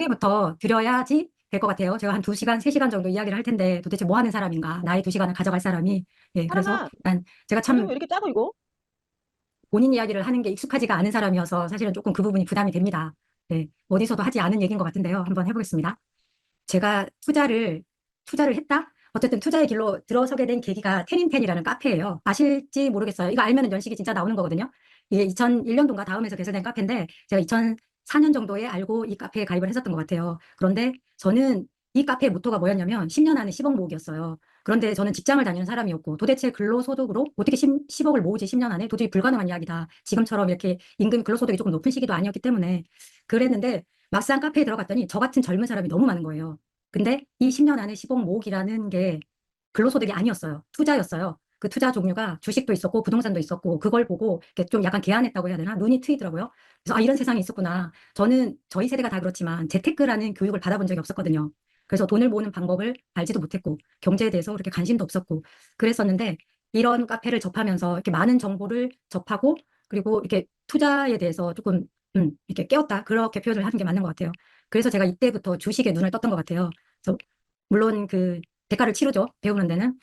소개부터 드려야지 될 것 같아요. 제가 한 2시간, 3시간 정도 이야기를 할 텐데 도대체 뭐 하는 사람인가? 나의 2시간을 가져갈 사람이. 예, 그래서 사람아, 일단 제가 이름 참 왜 이렇게 작아, 이거? 본인 이야기를 하는 게 익숙하지가 않은 사람이어서 사실은 조금 그 부분이 부담이 됩니다. 네, 어디서도 하지 않은 얘기인 것 같은데요. 한번 해보겠습니다. 제가 투자를 했다? 어쨌든 투자의 길로 들어서게 된 계기가 텐인텐이라는 카페예요. 아실지 모르겠어요. 이거 알면은 연식이 진짜 나오는 거거든요. 이게 2001년도인가 다음에서 개설된 카페인데 제가 2004년 정도에 알고 이 카페에 가입을 했었던 것 같아요. 그런데 저는 이 카페의 모토가 뭐였냐면 10년 안에 10억 모으기였어요. 그런데 저는 직장을 다니는 사람이었고 도대체 근로소득으로 어떻게 10억을 모으지 10년 안에 도저히 불가능한 이야기다. 지금처럼 이렇게 임금 근로소득이 조금 높은 시기도 아니었기 때문에 그랬는데 막상 카페에 들어갔더니 저 같은 젊은 사람이 너무 많은 거예요. 근데 이 10년 안에 10억 모으기라는 게 근로소득이 아니었어요. 투자였어요. 그 투자 종류가 주식도 있었고 부동산도 있었고 그걸 보고 이렇게 좀 약간 개안했다고 해야 되나? 눈이 트이더라고요. 그래서 아, 이런 세상이 있었구나. 저는 저희 세대가 다 그렇지만 재테크라는 교육을 받아본 적이 없었거든요. 그래서 돈을 모으는 방법을 알지도 못했고 경제에 대해서 그렇게 관심도 없었고 그랬었는데 이런 카페를 접하면서 이렇게 많은 정보를 접하고 그리고 이렇게 투자에 대해서 조금 이렇게 깨웠다. 그렇게 표현을 하는 게 맞는 것 같아요. 그래서 제가 이때부터 주식에 눈을 떴던 것 같아요. 그래서 물론 그 대가를 치르죠. 배우는 데는.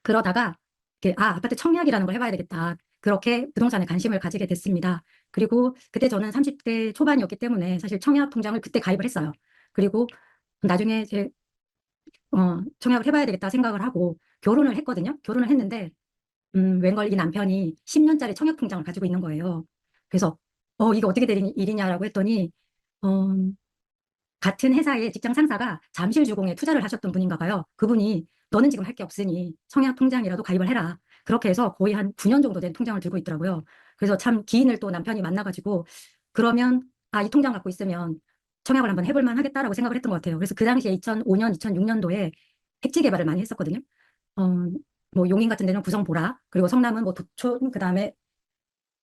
그러다가 이렇게 아, 아파트 청약이라는 걸 해봐야 되겠다. 그렇게 부동산에 관심을 가지게 됐습니다. 그리고 그때 저는 30대 초반이었기 때문에 사실 청약 통장을 그때 가입을 했어요. 그리고 나중에 청약을 해봐야 되겠다 생각을 하고 결혼을 했거든요. 결혼을 했는데 웬걸 이 남편이 10년짜리 청약 통장을 가지고 있는 거예요. 그래서 이게 어떻게 된 일이냐라고 했더니 어, 같은 회사의 직장 상사가 잠실주공에 투자를 하셨던 분인가 봐요. 그분이 너는 지금 할 게 없으니 청약 통장이라도 가입을 해라. 그렇게 해서 거의 한 9년 정도 된 통장을 들고 있더라고요. 그래서 참 기인을 또 남편이 만나가지고 그러면 아, 이 통장 갖고 있으면 청약을 한번 해볼 만하겠다라고 생각을 했던 것 같아요. 그래서 그 당시에 2005년, 2006년도에 택지 개발을 많이 했었거든요. 어, 뭐 용인 같은 데는 구성보라, 그리고 성남은 뭐 도촌, 그다음에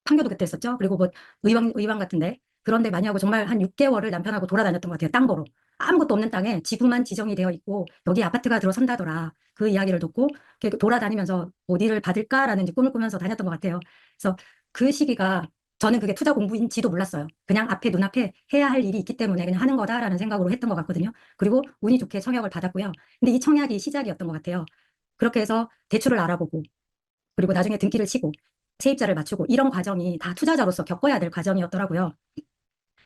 판교도 그때 했었죠. 그리고 뭐 의왕 같은데 그런데 많이 하고 정말 한 6개월을 남편하고 돌아다녔던 것 같아요. 땅 보러. 아무것도 없는 땅에 지구만 지정이 되어 있고 여기 아파트가 들어선다더라. 그 이야기를 듣고 이렇게 돌아다니면서 어디를 받을까라는 이제 꿈을 꾸면서 다녔던 것 같아요. 그래서 그 시기가 저는 그게 투자 공부인지도 몰랐어요. 그냥 앞에 눈앞에 해야 할 일이 있기 때문에 그냥 하는 거다라는 생각으로 했던 것 같거든요. 그리고 운이 좋게 청약을 받았고요. 근데 이 청약이 시작이었던 것 같아요. 그렇게 해서 대출을 알아보고 그리고 나중에 등기를 치고 세입자를 맞추고 이런 과정이 다 투자자로서 겪어야 될 과정이었더라고요.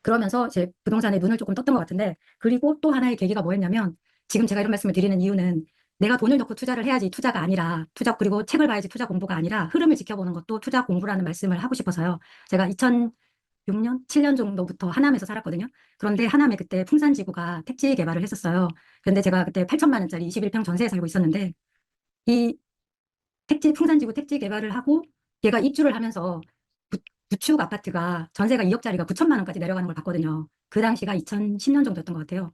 그러면서 이제 부동산에 눈을 조금 떴던 것 같은데 그리고 또 하나의 계기가 뭐였냐면 지금 제가 이런 말씀을 드리는 이유는 내가 돈을 넣고 투자를 해야지 투자가 아니라 투자 그리고 책을 봐야지 투자 공부가 아니라 흐름을 지켜보는 것도 투자 공부라는 말씀을 하고 싶어서요. 제가 2006년, 7년 정도부터 하남에서 살았거든요. 그런데 하남에 그때 풍산지구가 택지 개발을 했었어요. 그런데 제가 그때 8천만 원짜리 21평 전세에 살고 있었는데 이 풍산지구 택지 개발을 하고 얘가 입주를 하면서 구, 구축 아파트가 전세가 2억짜리가 9천만 원까지 내려가는 걸 봤거든요. 그 당시가 2010년 정도였던 것 같아요.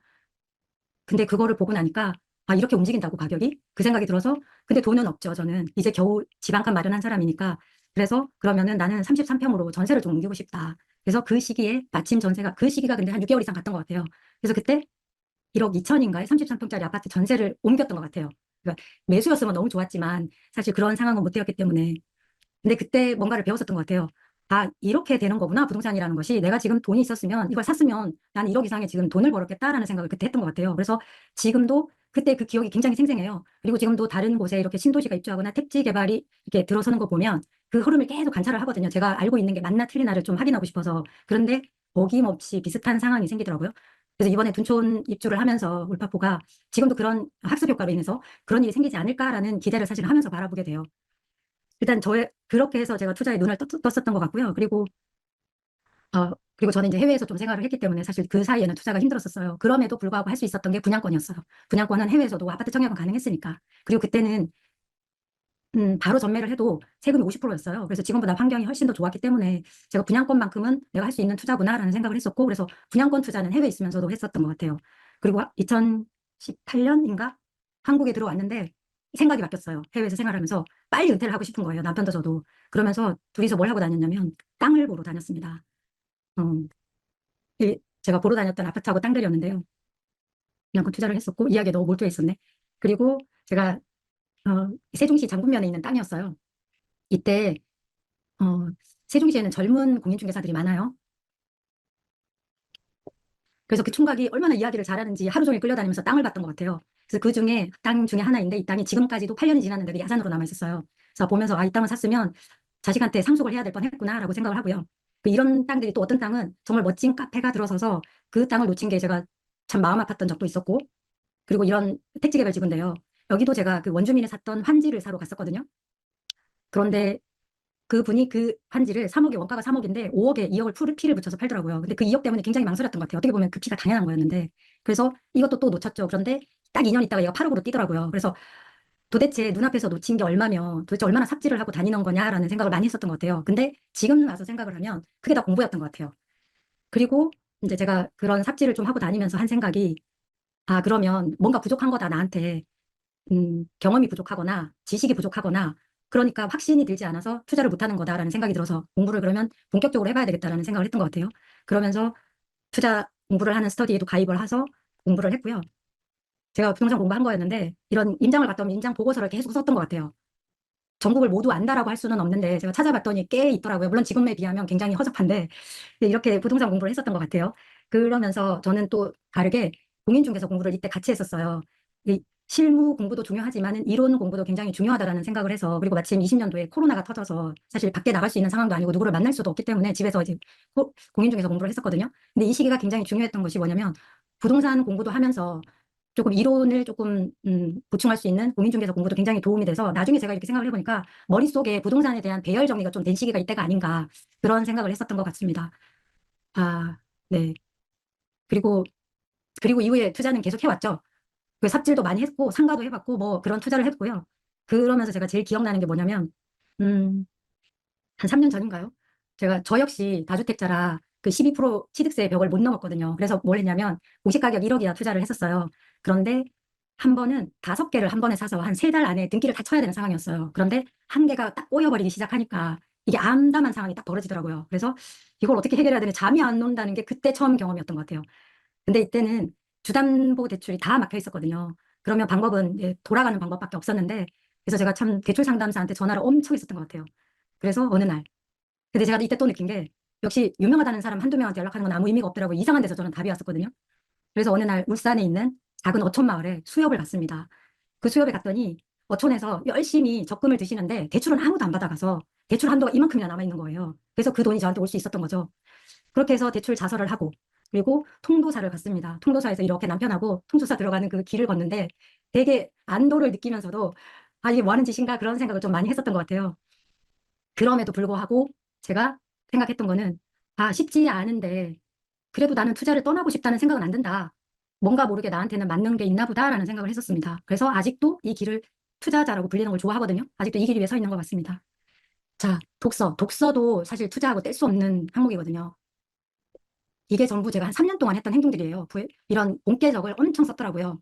근데 그거를 보고 나니까 아, 이렇게 움직인다고 가격이? 그 생각이 들어서 근데 돈은 없죠. 저는 이제 겨우 집 한 칸 마련한 사람이니까 그래서 그러면은 나는 33평으로 전세를 좀 옮기고 싶다. 그래서 그 시기에 마침 전세가 그 시기가 근데 한 6개월 이상 갔던 것 같아요. 그래서 그때 1억 2천인가에 33평짜리 아파트 전세를 옮겼던 것 같아요. 그러니까 매수였으면 너무 좋았지만 사실 그런 상황은 못 되었기 때문에 근데 그때 뭔가를 배웠었던 것 같아요. 아, 이렇게 되는 거구나, 부동산이라는 것이. 내가 지금 돈이 있었으면, 이걸 샀으면 난 1억 이상의 지금 돈을 벌었겠다라는 생각을 그때 했던 것 같아요. 그래서 지금도 그때 그 기억이 굉장히 생생해요. 그리고 지금도 다른 곳에 이렇게 신도시가 입주하거나 택지 개발이 이렇게 들어서는 거 보면 그 흐름을 계속 관찰을 하거든요. 제가 알고 있는 게 맞나 틀리나를 좀 확인하고 싶어서. 그런데 어김없이 비슷한 상황이 생기더라고요. 그래서 이번에 둔촌 입주를 하면서 울파포가 지금도 그런 학습 효과로 인해서 그런 일이 생기지 않을까라는 기대를 사실 하면서 바라보게 돼요. 일단 저의 그렇게 해서 제가 투자에 눈을 떴었던 것 같고요. 그리고 저는 이제 해외에서 좀 생활을 했기 때문에 사실 그 사이에는 투자가 힘들었었어요. 그럼에도 불구하고 할 수 있었던 게 분양권이었어요. 분양권은 해외에서도 아파트 청약은 가능했으니까. 그리고 그때는 바로 전매를 해도 세금이 50%였어요. 그래서 지금보다 환경이 훨씬 더 좋았기 때문에 제가 분양권만큼은 내가 할 수 있는 투자구나라는 생각을 했었고 그래서 분양권 투자는 해외에 있으면서도 했었던 것 같아요. 그리고 2018년인가 한국에 들어왔는데 생각이 바뀌었어요. 해외에서 생활하면서 빨리 은퇴를 하고 싶은 거예요. 남편도 저도. 그러면서 둘이서 뭘 하고 다녔냐면 땅을 보러 다녔습니다. 어, 제가 보러 다녔던 아파트하고 땅들이었는데요. 분양권 투자를 했었고 이야기에 너무 몰두해 있었네. 그리고 제가 세종시 장군면에 있는 땅이었어요. 이때 어, 세종시에는 젊은 공인중개사들이 많아요. 그래서 그 총각이 얼마나 이야기를 잘하는지 하루 종일 끌려다니면서 땅을 봤던 것 같아요. 그래서 그 중에 땅 중에 하나인데 이 땅이 지금까지도 8년이 지났는데도 야산으로 남아 있었어요. 그래서 보면서 아, 이 땅을 샀으면 자식한테 상속을 해야 될 뻔했구나라고 생각을 하고요. 그 이런 땅들이 또 어떤 땅은 정말 멋진 카페가 들어서서 그 땅을 놓친 게 제가 참 마음 아팠던 적도 있었고, 그리고 이런 택지개발지구인데요. 여기도 제가 그 원주민이 샀던 환지를 사러 갔었거든요. 그런데 그분이 그 환지를 3억에, 원가가 3억인데 5억에 2억을 피를 붙여서 팔더라고요. 근데 그 2억 때문에 굉장히 망설였던 것 같아요. 어떻게 보면 그 피가 당연한 거였는데. 그래서 이것도 또 놓쳤죠. 그런데 딱 2년 있다가 얘가 8억으로 뛰더라고요. 그래서 도대체 눈앞에서 놓친 게 얼마며 도대체 얼마나 삽질을 하고 다니는 거냐라는 생각을 많이 했었던 것 같아요. 근데 지금 와서 생각을 하면 그게 다 공부였던 것 같아요. 그리고 이제 제가 그런 삽질을 좀 하고 다니면서 한 생각이, 아, 그러면 뭔가 부족한 거다, 나한테. 경험이 부족하거나 지식이 부족하거나 그러니까 확신이 들지 않아서 투자를 못하는 거다라는 생각이 들어서 공부를 그러면 본격적으로 해봐야 되겠다라는 생각을 했던 것 같아요. 그러면서 투자 공부를 하는 스터디에도 가입을 해서 공부를 했고요. 제가 부동산 공부한 거였는데 이런 임장을 갔다 오면 임장 보고서를 계속 썼던 것 같아요. 전국을 모두 안다라고 할 수는 없는데 제가 찾아봤더니 꽤 있더라고요. 물론 지금에 비하면 굉장히 허접한데 이렇게 부동산 공부를 했었던 것 같아요. 그러면서 저는 또 다르게 공인중개사 공부를 이때 같이 했었어요. 이 실무 공부도 중요하지만 이론 공부도 굉장히 중요하다라는 생각을 해서, 그리고 마침 20년도에 코로나가 터져서 사실 밖에 나갈 수 있는 상황도 아니고 누구를 만날 수도 없기 때문에 집에서 이제 공인중개사 공부를 했었거든요. 근데 이 시기가 굉장히 중요했던 것이 뭐냐면 부동산 공부도 하면서 조금 이론을 조금 보충할 수 있는 공인중개사 공부도 굉장히 도움이 돼서 나중에 제가 이렇게 생각을 해보니까 머릿속에 부동산에 대한 배열 정리가 좀 된 시기가 이때가 아닌가 그런 생각을 했었던 것 같습니다. 아, 네. 그리고 이후에 투자는 계속 해왔죠. 그 삽질도 많이 했고 상가도 해봤고 뭐 그런 투자를 했고요. 그러면서 제가 제일 기억나는 게 뭐냐면 음, 한 3년 전인가요? 제가 저 역시 다주택자라 그 12% 취득세 벽을 못 넘었거든요. 그래서 뭘 했냐면 공시가격 1억이나 투자를 했었어요. 그런데 한 번은 5개를 한 번에 사서 한 3달 안에 등기를 다 쳐야 되는 상황이었어요. 그런데 한 개가 딱 꼬여버리기 시작하니까 이게 암담한 상황이 딱 벌어지더라고요. 그래서 이걸 어떻게 해결해야 되나 잠이 안 온다는 게 그때 처음 경험이었던 것 같아요. 근데 이때는 주담보대출이 다 막혀 있었거든요. 그러면 방법은 이제 돌아가는 방법밖에 없었는데, 그래서 제가 참 대출 상담사한테 전화를 엄청 했었던 것 같아요. 그래서 어느 날, 근데 제가 이때 또 느낀 게 역시 유명하다는 사람 한두 명한테 연락하는 건 아무 의미가 없더라고요. 이상한 데서 저는 답이 왔었거든요. 그래서 어느 날 울산에 있는 작은 어촌 마을에 수협을 갔습니다. 그 수협에 갔더니 어촌에서 열심히 적금을 드시는데 대출은 아무도 안 받아가서 대출 한도가 이만큼이나 남아 있는 거예요. 그래서 그 돈이 저한테 올 수 있었던 거죠. 그렇게 해서 대출 자설을 하고, 그리고 통도사를 갔습니다. 통도사에서 이렇게 남편하고 통도사 들어가는 그 길을 걷는데 되게 안도를 느끼면서도 아, 이게 뭐 하는 짓인가 그런 생각을 좀 많이 했었던 것 같아요. 그럼에도 불구하고 제가 생각했던 거는 아, 쉽지 않은데 그래도 나는 투자를 떠나고 싶다는 생각은 안 든다. 뭔가 모르게 나한테는 맞는 게 있나 보다라는 생각을 했었습니다. 그래서 아직도 이 길을 투자자라고 불리는 걸 좋아하거든요. 아직도 이 길 위에 서 있는 것 같습니다. 자, 독서도 사실 투자하고 뗄 수 없는 항목이거든요. 이게 전부 제가 한 3년 동안 했던 행동들이에요. 이런 본계적을 엄청 썼더라고요.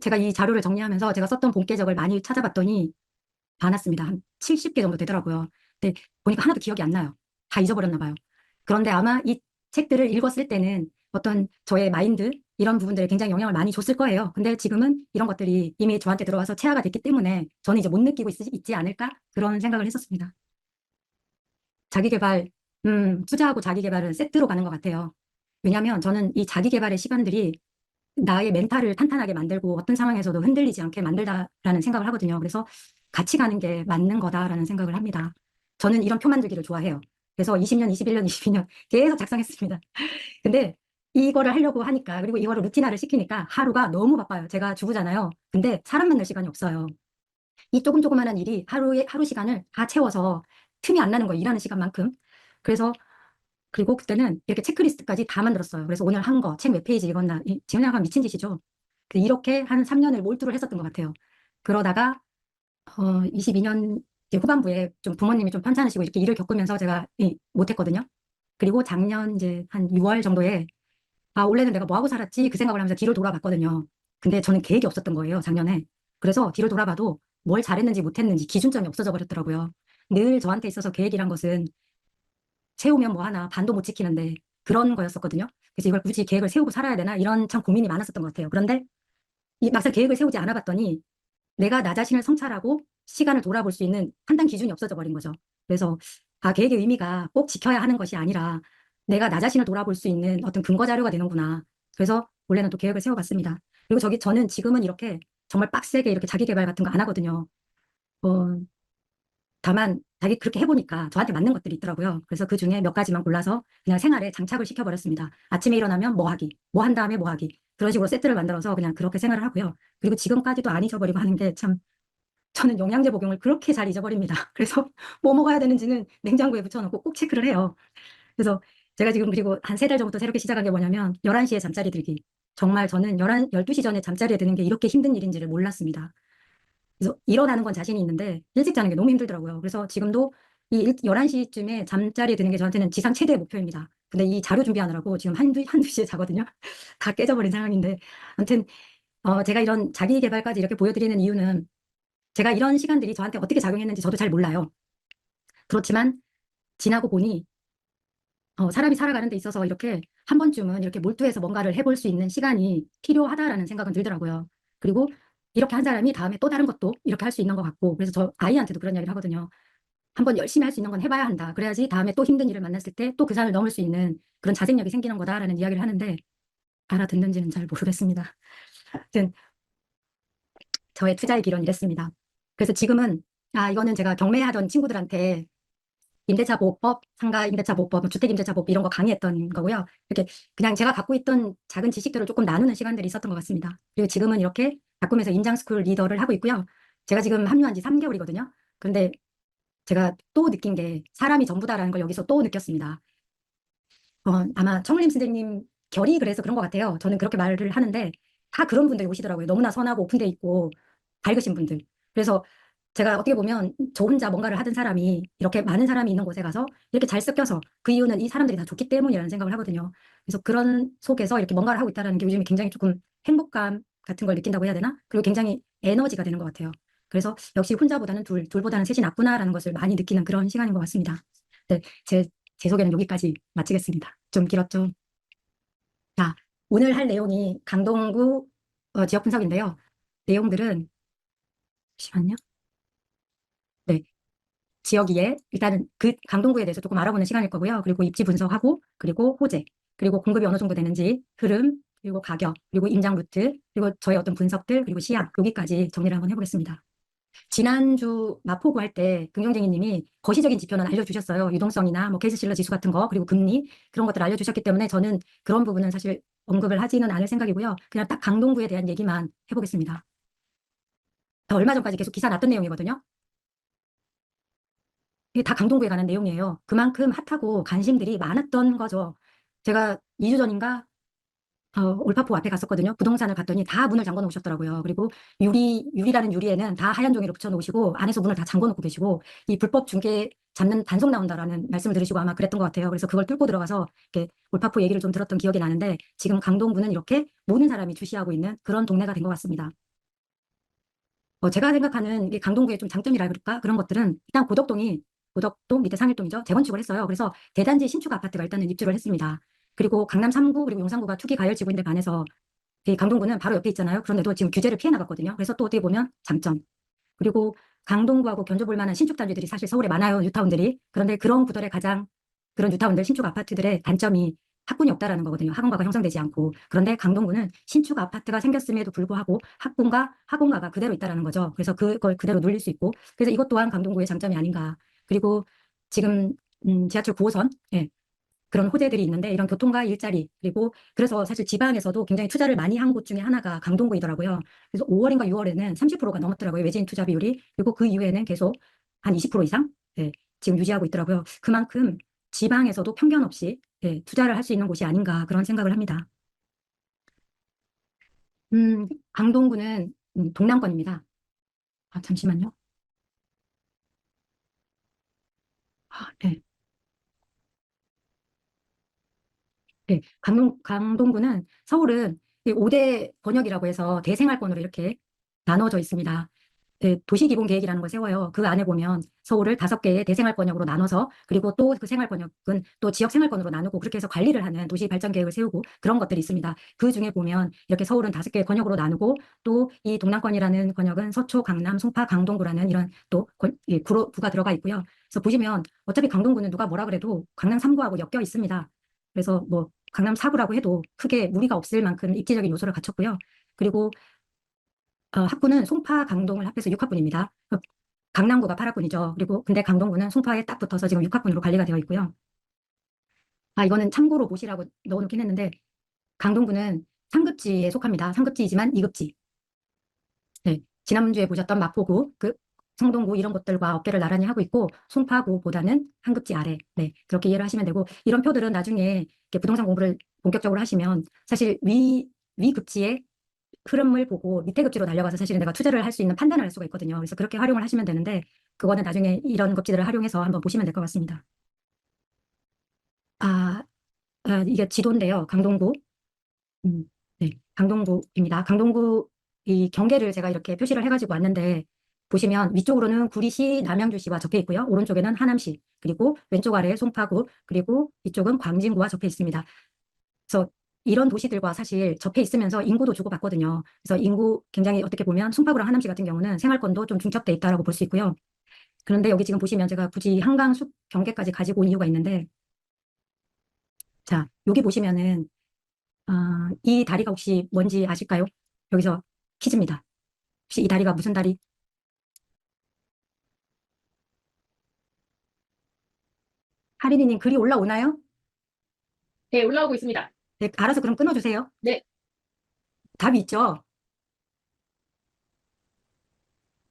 제가 이 자료를 정리하면서 제가 썼던 본계적을 많이 찾아봤더니 많았습니다. 한 70개 정도 되더라고요. 근데 보니까 하나도 기억이 안 나요. 다 잊어버렸나 봐요. 그런데 아마 이 책들을 읽었을 때는 어떤 저의 마인드 이런 부분들에 굉장히 영향을 많이 줬을 거예요. 근데 지금은 이런 것들이 이미 저한테 들어와서 체화가 됐기 때문에 저는 이제 못 느끼고 있지 않을까? 그런 생각을 했었습니다. 자기계발, 투자하고 자기계발은 세트로 가는 것 같아요. 왜냐하면 저는 이 자기계발의 시간들이 나의 멘탈을 탄탄하게 만들고 어떤 상황에서도 흔들리지 않게 만들다라는 생각을 하거든요. 그래서 같이 가는 게 맞는 거다라는 생각을 합니다. 저는 이런 표 만들기를 좋아해요. 그래서 20년, 21년, 22년 계속 작성했습니다. 근데 이거를 하려고 하니까, 그리고 이거를 루틴화를 시키니까 하루가 너무 바빠요. 제가 주부잖아요. 근데 사람 만날 시간이 없어요. 이 조그만한 일이 하루 시간을 다 채워서 틈이 안 나는 거예요. 일하는 시간만큼. 그래서 그리고 그때는 이렇게 체크리스트까지 다 만들었어요. 그래서 오늘 한 거, 책 몇 페이지 읽었나, 지금 약간 미친 짓이죠. 이렇게 한 3년을 몰두를 했었던 것 같아요. 그러다가 22년 후반부에 좀 부모님이 좀 편찮으시고 이렇게 일을 겪으면서 제가 못했거든요. 그리고 작년 이제 한 6월 정도에 아, 원래는 내가 뭐 하고 살았지? 그 생각을 하면서 뒤를 돌아봤거든요. 근데 저는 계획이 없었던 거예요, 작년에. 그래서 뒤를 돌아봐도 뭘 잘했는지 못했는지 기준점이 없어져 버렸더라고요. 늘 저한테 있어서 계획이란 것은 세우면 뭐 하나 반도 못 지키는데 그런 거였었거든요. 그래서 이걸 굳이 계획을 세우고 살아야 되나 이런 참 고민이 많았었던 것 같아요. 그런데 이 막상 계획을 세우지 않아 봤더니 내가 나 자신을 성찰하고 시간을 돌아볼 수 있는 판단 기준이 없어져 버린 거죠. 그래서 아, 계획의 의미가 꼭 지켜야 하는 것이 아니라 내가 나 자신을 돌아볼 수 있는 어떤 근거 자료가 되는구나. 그래서 원래는 또 계획을 세워봤습니다. 그리고 저는 지금은 이렇게 정말 빡세게 이렇게 자기 개발 같은 거 안 하거든요. 어, 다만 자기 그렇게 해보니까 저한테 맞는 것들이 있더라고요. 그래서 그 중에 몇 가지만 골라서 그냥 생활에 장착을 시켜버렸습니다. 아침에 일어나면 뭐 하기, 뭐 한 다음에 뭐 하기. 그런 식으로 세트를 만들어서 그냥 그렇게 생활을 하고요. 그리고 지금까지도 안 잊어버리고 하는 게 참, 저는 영양제 복용을 그렇게 잘 잊어버립니다. 그래서 뭐 먹어야 되는지는 냉장고에 붙여놓고 꼭 체크를 해요. 그래서 제가 지금 그리고 한 3달 전부터 새롭게 시작한 게 뭐냐면 11시에 잠자리 들기. 정말 저는 12시 전에 잠자리에 드는 게 이렇게 힘든 일인지를 몰랐습니다. 그래서 일어나는 건 자신이 있는데 일찍 자는 게 너무 힘들더라고요. 그래서 지금도 이 11시쯤에 잠자리에 드는 게 저한테는 지상 최대의 목표입니다. 근데 이 자료 준비하느라고 지금 한두 시에 자거든요. 다 깨져버린 상황인데. 아무튼, 제가 이런 자기 개발까지 이렇게 보여드리는 이유는 제가 이런 시간들이 저한테 어떻게 작용했는지 저도 잘 몰라요. 그렇지만 지나고 보니 사람이 살아가는 데 있어서 이렇게 한 번쯤은 이렇게 몰두해서 뭔가를 해볼 수 있는 시간이 필요하다라는 생각은 들더라고요. 그리고 이렇게 한 사람이 다음에 또 다른 것도 이렇게 할 수 있는 것 같고, 그래서 저 아이한테도 그런 이야기를 하거든요. 한번 열심히 할 수 있는 건 해봐야 한다. 그래야지 다음에 또 힘든 일을 만났을 때 또 그 산을 넘을 수 있는 그런 자생력이 생기는 거다라는 이야기를 하는데 알아듣는지는 잘 모르겠습니다. 하여튼 저의 투자의 길은 이랬습니다. 그래서 지금은 이거는 제가 경매하던 친구들한테 임대차 보호법, 상가 임대차 보호법, 뭐 주택 임대차 보호법 이런 거 강의했던 거고요. 이렇게 그냥 제가 갖고 있던 작은 지식들을 조금 나누는 시간들이 있었던 것 같습니다. 그리고 지금은 이렇게 가꾸면서 임장스쿨 리더를 하고 있고요. 제가 지금 합류한 지 3개월이거든요. 그런데 제가 또 느낀 게 사람이 전부다라는 걸 여기서 또 느꼈습니다. 아마 청울림 선생님 결이 그래서 그런 것 같아요. 저는 그렇게 말을 하는데 다 그런 분들이 오시더라고요. 너무나 선하고 오픈돼 있고 밝으신 분들. 그래서 제가 어떻게 보면 저 혼자 뭔가를 하던 사람이 이렇게 많은 사람이 있는 곳에 가서 이렇게 잘 섞여서 그 이유는 이 사람들이 다 좋기 때문이라는 생각을 하거든요. 그래서 그런 속에서 이렇게 뭔가를 하고 있다는 게 요즘에 굉장히 조금 행복감 같은 걸 느낀다고 해야 되나? 그리고 굉장히 에너지가 되는 것 같아요. 그래서 역시 혼자보다는 둘보다는 셋이 낫구나라는 것을 많이 느끼는 그런 시간인 것 같습니다. 네, 제 소개는 여기까지 마치겠습니다. 좀 길었죠? 자, 오늘 할 내용이 강동구 지역 분석인데요. 내용들은, 잠시만요. 네, 지역이에 일단은 그 강동구에 대해서 조금 알아보는 시간일 거고요. 그리고 입지 분석하고, 그리고 호재, 그리고 공급이 어느 정도 되는지, 흐름, 그리고 가격, 그리고 임장 루트, 그리고 저의 어떤 분석들, 그리고 시약, 여기까지 정리를 한번 해보겠습니다. 지난주 마포구 할 때 금경쟁이님이 거시적인 지표는 알려주셨어요. 유동성이나 뭐 케이스실러 지수 같은 거, 그리고 금리, 그런 것들 알려주셨기 때문에 저는 그런 부분은 사실 언급을 하지는 않을 생각이고요. 그냥 딱 강동구에 대한 얘기만 해보겠습니다. 얼마 전까지 계속 기사 났던 내용이거든요. 이게 다 강동구에 관한 내용이에요. 그만큼 핫하고 관심들이 많았던 거죠. 제가 2주 전인가 올파포 앞에 갔었거든요. 부동산을 갔더니 다 문을 잠궈 놓으셨더라고요. 그리고 유리라는 유리에는 다 하얀 종이로 붙여 놓으시고 안에서 문을 다 잠궈 놓고 계시고 이 불법 중개 잡는 단속 나온다라는 말씀을 들으시고 아마 그랬던 것 같아요. 그래서 그걸 뚫고 들어가서 이렇게 올파포 얘기를 좀 들었던 기억이 나는데 지금 강동구는 이렇게 모든 사람이 주시하고 있는 그런 동네가 된 것 같습니다. 제가 생각하는 이게 강동구의 좀 장점이라 그럴까? 그런 것들은 일단 고덕동 밑에 상일동이죠. 재건축을 했어요. 그래서 대단지 신축 아파트가 일단은 입주를 했습니다. 그리고 강남 3구 그리고 용산구가 투기 가열지구인데 반해서 이 강동구는 바로 옆에 있잖아요. 그런데도 지금 규제를 피해 나갔거든요. 그래서 또 어떻게 보면 장점. 그리고 강동구하고 견줘볼 만한 신축 단지들이 사실 서울에 많아요. 뉴타운들이. 그런데 그런 구들의 가장 그런 뉴타운들 신축 아파트들의 단점이 학군이 없다라는 거거든요. 학원가가 형성되지 않고. 그런데 강동구는 신축 아파트가 생겼음에도 불구하고 학원가가 그대로 있다라는 거죠. 그래서 그걸 그대로 누릴 수 있고. 그래서 이것 또한 강동구의 장점이 아닌가. 그리고 지금 지하철 9호선 예, 그런 호재들이 있는데 이런 교통과 일자리 그리고 그래서 사실 지방에서도 굉장히 투자를 많이 한 곳 중에 하나가 강동구이더라고요. 그래서 5월인가 6월에는 30%가 넘었더라고요. 외지인 투자 비율이. 그리고 그 이후에는 계속 한 20% 이상 예, 지금 유지하고 있더라고요. 그만큼 지방에서도 편견 없이 예, 투자를 할 수 있는 곳이 아닌가 그런 생각을 합니다. 강동구는 동남권입니다. 잠시만요. 네. 네, 강동구는 서울은 5대 번역이라고 해서 대생활권으로 이렇게 나눠져 있습니다. 네, 도시기본계획이라는 걸 세워요. 그 안에 보면 서울을 5개의 대생활권역으로 나눠서 그리고 또 그 생활권역은 또 지역생활권으로 나누고 그렇게 해서 관리를 하는 도시발전계획을 세우고 그런 것들이 있습니다. 그 중에 보면 이렇게 서울은 5개의 권역으로 나누고 또 이 동남권이라는 권역은 서초, 강남, 송파, 강동구라는 이런 또 구가 들어가 있고요. 그래서 보시면 어차피 강동구는 누가 뭐라 그래도 강남 3구하고 엮여 있습니다. 그래서 뭐 강남 4구라고 해도 크게 무리가 없을 만큼 입지적인 요소를 갖췄고요. 그리고 학군은 송파, 강동을 합해서 6학군입니다. 강남구가 8학군이죠. 그리고 근데 강동구는 송파에 딱 붙어서 지금 6학군으로 관리가 되어 있고요. 이거는 참고로 보시라고 넣어놓긴 했는데 강동구는 상급지에 속합니다. 상급지이지만 2급지. 네, 지난주에 보셨던 마포구, 성동구 이런 곳들과 어깨를 나란히 하고 있고 송파구보다는 한 급지 아래. 네, 그렇게 이해를 하시면 되고 이런 표들은 나중에 이렇게 부동산 공부를 본격적으로 하시면 사실 위 급지의 흐름을 보고 밑에 급지로 날려가서 사실은 내가 투자를 할 수 있는 판단을 할 수가 있거든요. 그래서 그렇게 활용을 하시면 되는데 그거는 나중에 이런 급지들을 활용해서 한번 보시면 될 것 같습니다. 이게 지도인데요. 강동구. 네, 강동구입니다. 강동구 이 경계를 제가 이렇게 표시를 해가지고 왔는데 보시면 위쪽으로는 구리시, 남양주시와 적혀 있고요. 오른쪽에는 하남시, 그리고 왼쪽 아래에 송파구, 그리고 이쪽은 광진구와 적혀 있습니다. 그래서 이런 도시들과 사실 접해 있으면서 인구도 주고받거든요. 그래서 인구 굉장히 어떻게 보면 송파구랑 하남시 같은 경우는 생활권도 좀 중첩돼 있다라고 볼 수 있고요. 그런데 여기 지금 보시면 제가 굳이 한강 숲 경계까지 가지고 온 이유가 있는데 자, 여기 보시면은 이 다리가 혹시 뭔지 아실까요? 여기서 퀴즈입니다. 혹시 이 다리가 무슨 다리? 하리니님 글이 올라오나요? 네, 올라오고 있습니다. 네, 알아서 그럼 끊어주세요. 네. 답이 있죠?